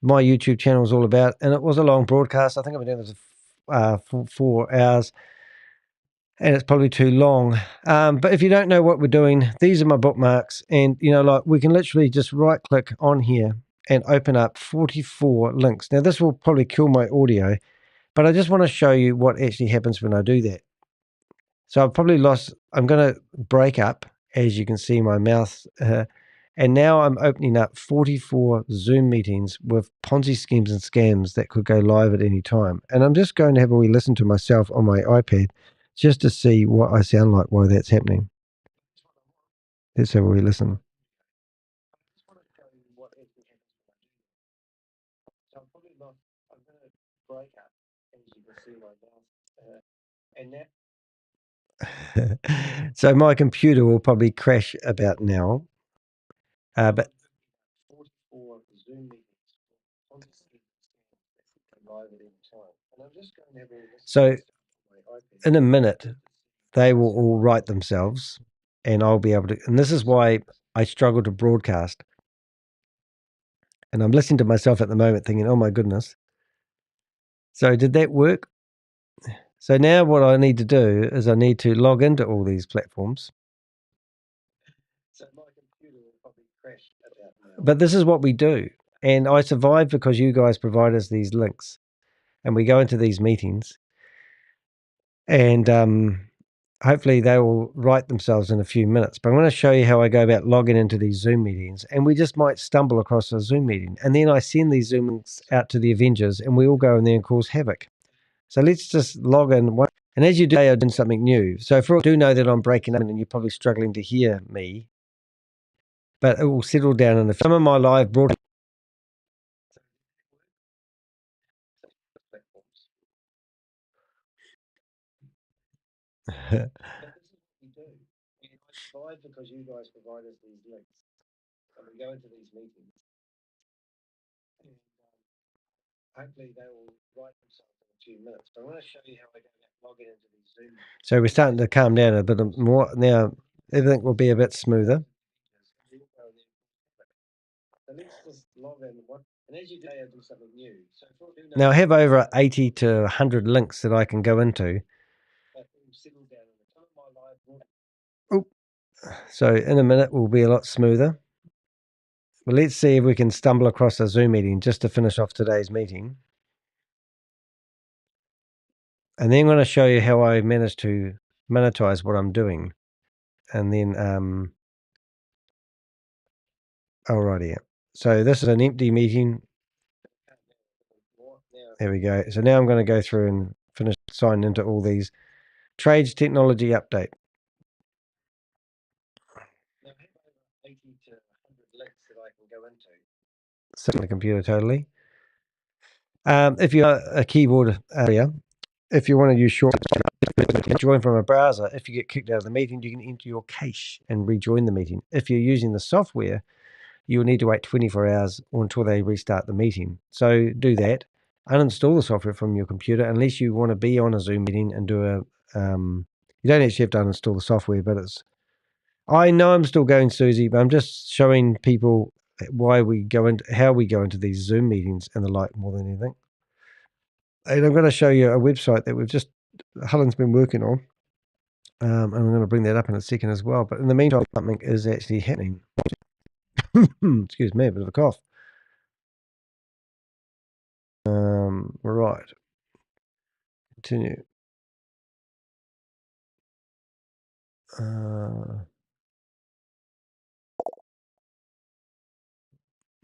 my YouTube channel is all about. And it was a long broadcast. I think I've been doing this for 4 hours, and it's probably too long. But if you don't know what we're doing, these are my bookmarks. And, we can literally just right click on here and open up 44 links. Now, this will probably kill my audio, but I just want to show you what actually happens when I do that. So I'm going to break up, as you can see my mouth. And now I'm opening up 44 Zoom meetings with Ponzi schemes and scams that could go live at any time. And I'm just going to have a wee listen to myself on my iPad just to see what I sound like while that's happening. Let's have a wee listen. So my computer will probably crash about now. But so in a minute, they will all write themselves, and I'll be able to. And this is why I struggle to broadcast. And I'm listening to myself at the moment thinking, oh my goodness. So did that work? So now what I need to do is I need to log into all these platforms. So my computer will probably crash about now. But this is what we do. And I survive because you guys provide us these links. And we go into these meetings. And hopefully they will write themselves in a few minutes. But I'm going to show you how I go about logging into these Zoom meetings. And we just might stumble across a Zoom meeting. And then I send these Zoom links out to the Avengers, and we all go in there and cause havoc. So let's just log in. And as you do, I'm doing something new. So for all do know that I'm breaking up, and you're probably struggling to hear me. But it will settle down in some of my live broadcasts. Because you guys provide us these links. and we go into these meetings. And hopefully they will write themselves in a few minutes. But I want to show you how I go about logging into these Zoom meetings. So we're starting to calm down a bit more now. Everything will be a bit smoother. So let's just log in. And as you do, I'll do something new. So now I have over 80 to 100 links that I can go into. Oh, so in a minute we'll be a lot smoother. But let's see if we can stumble across a Zoom meeting just to finish off today's meeting. And then I'm going to show you how I managed to monetize what I'm doing. And then, alrighty. So this is an empty meeting. There we go. So now I'm going to go through and finish signing into all these. Trades technology update. Now I have over 80 to 100 links that I can go into. Sit on the computer totally. If you're a keyboard area, if you want to use short, join from a browser. If you get kicked out of the meeting, you can enter your cache and rejoin the meeting. If you're using the software, you will need to wait 24 hours or until they restart the meeting. So do that. Uninstall the software from your computer unless you want to be on a Zoom meeting and do a. You don't actually have to uninstall the software, but it's. I know I'm still going, Susie, but I'm just showing people why we go into how we go into these Zoom meetings and the like more than anything. And I'm going to show you a website that Helen's been working on. And I'm going to bring that up in a second as well. But in the meantime, something is actually happening. Excuse me, a bit of a cough. Right. Continue.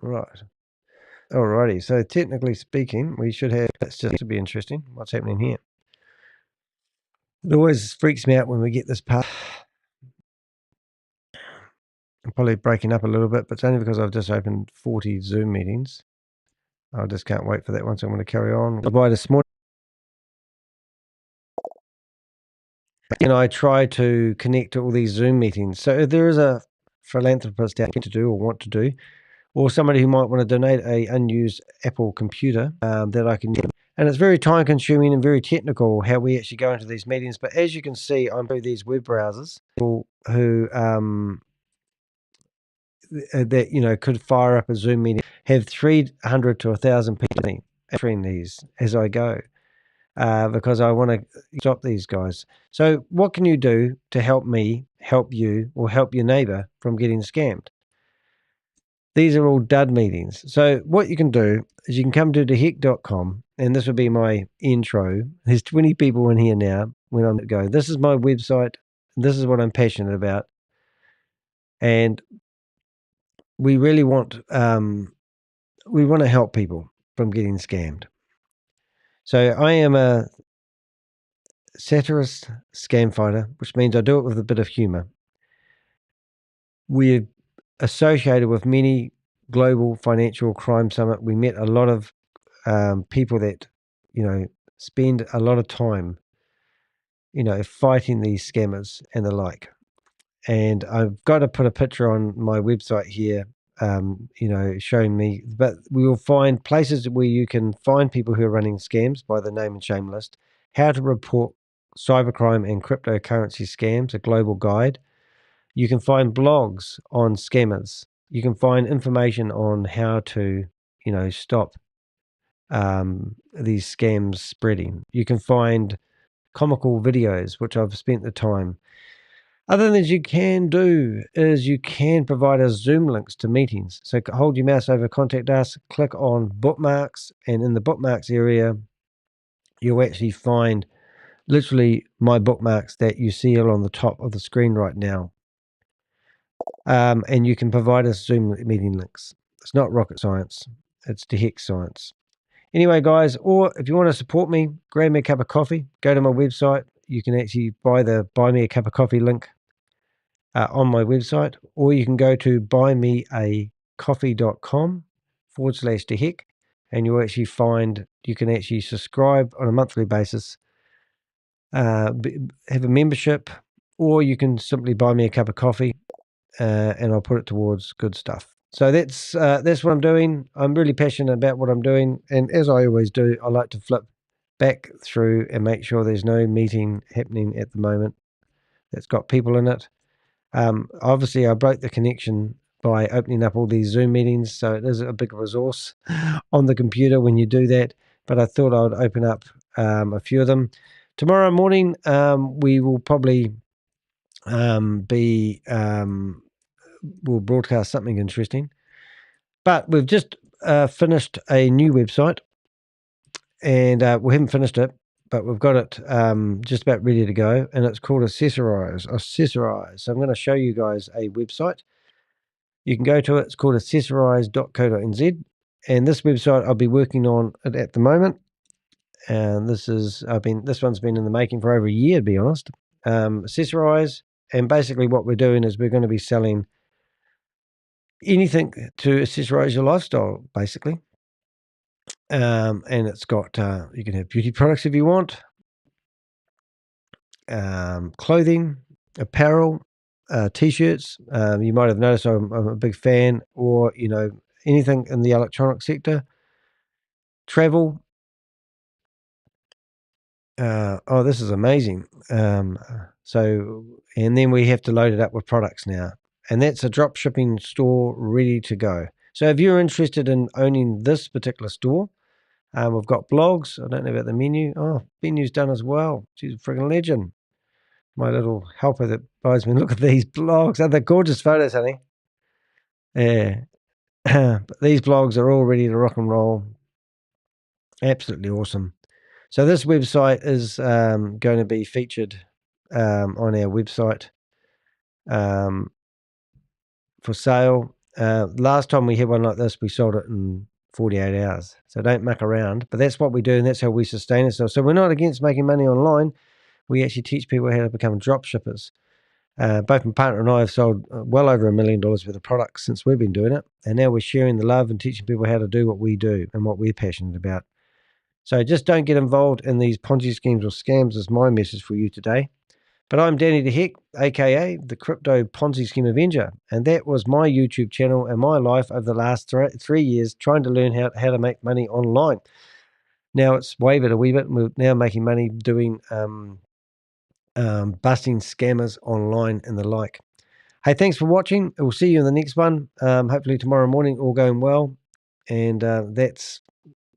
Right. Alrighty. So technically speaking, we should have. That's just to be interesting. What's happening here? It always freaks me out when we get this part. I'm probably breaking up a little bit, but it's only because I've just opened 40 Zoom meetings. I just can't wait for that one, so I'm going to carry on. By this morning, and I try to connect to all these Zoom meetings. So if there is a philanthropist out there to do or want to do, or somebody who might want to donate a unused Apple computer that I can use. And it's very time consuming and very technical how we actually go into these meetings. But as you can see, I'm through these web browsers who that could fire up a Zoom meeting, have 300 to 1,000 people entering these as I go, because I want to stop these guys. So what can you do to help me, help you, or help your neighbor from getting scammed? These are all dud meetings. So what you can do is you can come to dehek.com, and this will be my intro. There's 20 people in here now when I'm going. This is my website. This is what I'm passionate about. And we really want to help people from getting scammed. So I am a satirist scam fighter, which means I do it with a bit of humor. We're associated with many global financial crime summit. We met a lot of people that, spend a lot of time, fighting these scammers and the like. And I've got to put a picture on my website here, showing me, but we will find places where you can find people who are running scams by the name and shame list, how to report cybercrime and cryptocurrency scams, a global guide. You can find blogs on scammers. You can find information on how to, stop these scams spreading. You can find comical videos, which I've spent the time. Other things you can do is you can provide us Zoom links to meetings. So hold your mouse over Contact Us, click on Bookmarks, and in the Bookmarks area, you'll actually find literally my bookmarks that you see on the top of the screen right now. And you can provide us Zoom meeting links. It's not rocket science. It's de Hek science. Anyway, guys, or if you want to support me, grab me a cup of coffee, go to my website. You can actually buy the Buy Me a Cup of Coffee link on my website, or you can go to buymeacoffee.com/de Hek, and you'll actually find you can actually subscribe on a monthly basis, have a membership, or you can simply buy me a cup of coffee, and I'll put it towards good stuff. So that's what I'm doing. I'm really passionate about what I'm doing, and as I always do, I like to flip back through and make sure there's no meeting happening at the moment that's got people in it. Obviously, I broke the connection by opening up all these Zoom meetings, so it is a big resource on the computer when you do that. But I thought I would open up a few of them. Tomorrow morning, we will probably we'll broadcast something interesting. But we've just finished a new website, and we haven't finished it, but we've got it just about ready to go, and it's called Accessorize. So I'm going to show you guys a website. You can go to it. It's called accessorize.co.nz, and this website I'll be working on it at the moment. And this one's been in the making for over a year, to be honest. Accessorize, and basically what we're doing is we're going to be selling anything to accessorize your lifestyle, basically. And it's got you can have beauty products if you want, clothing, apparel, t-shirts. You might have noticed I'm a big fan, or anything in the electronic sector, travel. This is amazing. So, and then we have to load it up with products now, and that's a drop shipping store ready to go. So if you're interested in owning this particular store, we've got blogs. I don't know about the menu. Oh, menu's done as well. She's a friggin' legend. My little helper that buys me. Look at these blogs. Aren't they gorgeous photos, honey? Yeah. But these blogs are all ready to rock and roll. Absolutely awesome. So this website is going to be featured on our website for sale. Last time we had one like this, we sold it in 48 hours. So don't muck around. But that's what we do, and that's how we sustain ourselves. So we're not against making money online. We actually teach people how to become drop shippers. Both my partner and I have sold well over $1 million worth of products since we've been doing it. And now we're sharing the love and teaching people how to do what we do and what we're passionate about. So just don't get involved in these Ponzi schemes or scams is my message for you today. But I'm Danny de Hek, a.k.a. the Crypto Ponzi Scheme Avenger. And that was my YouTube channel and my life over the last 3 years trying to learn how to make money online. Now it's wavered a wee bit, and we're now making money doing busting scammers online and the like. Hey, thanks for watching. We'll see you in the next one. Hopefully tomorrow morning, all going well. And that's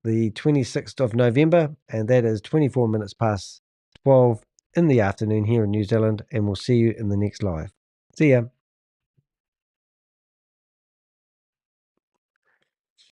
the 26th of November, and that is 24 minutes past 12 in the afternoon here in New Zealand, and we'll see you in the next live. See ya.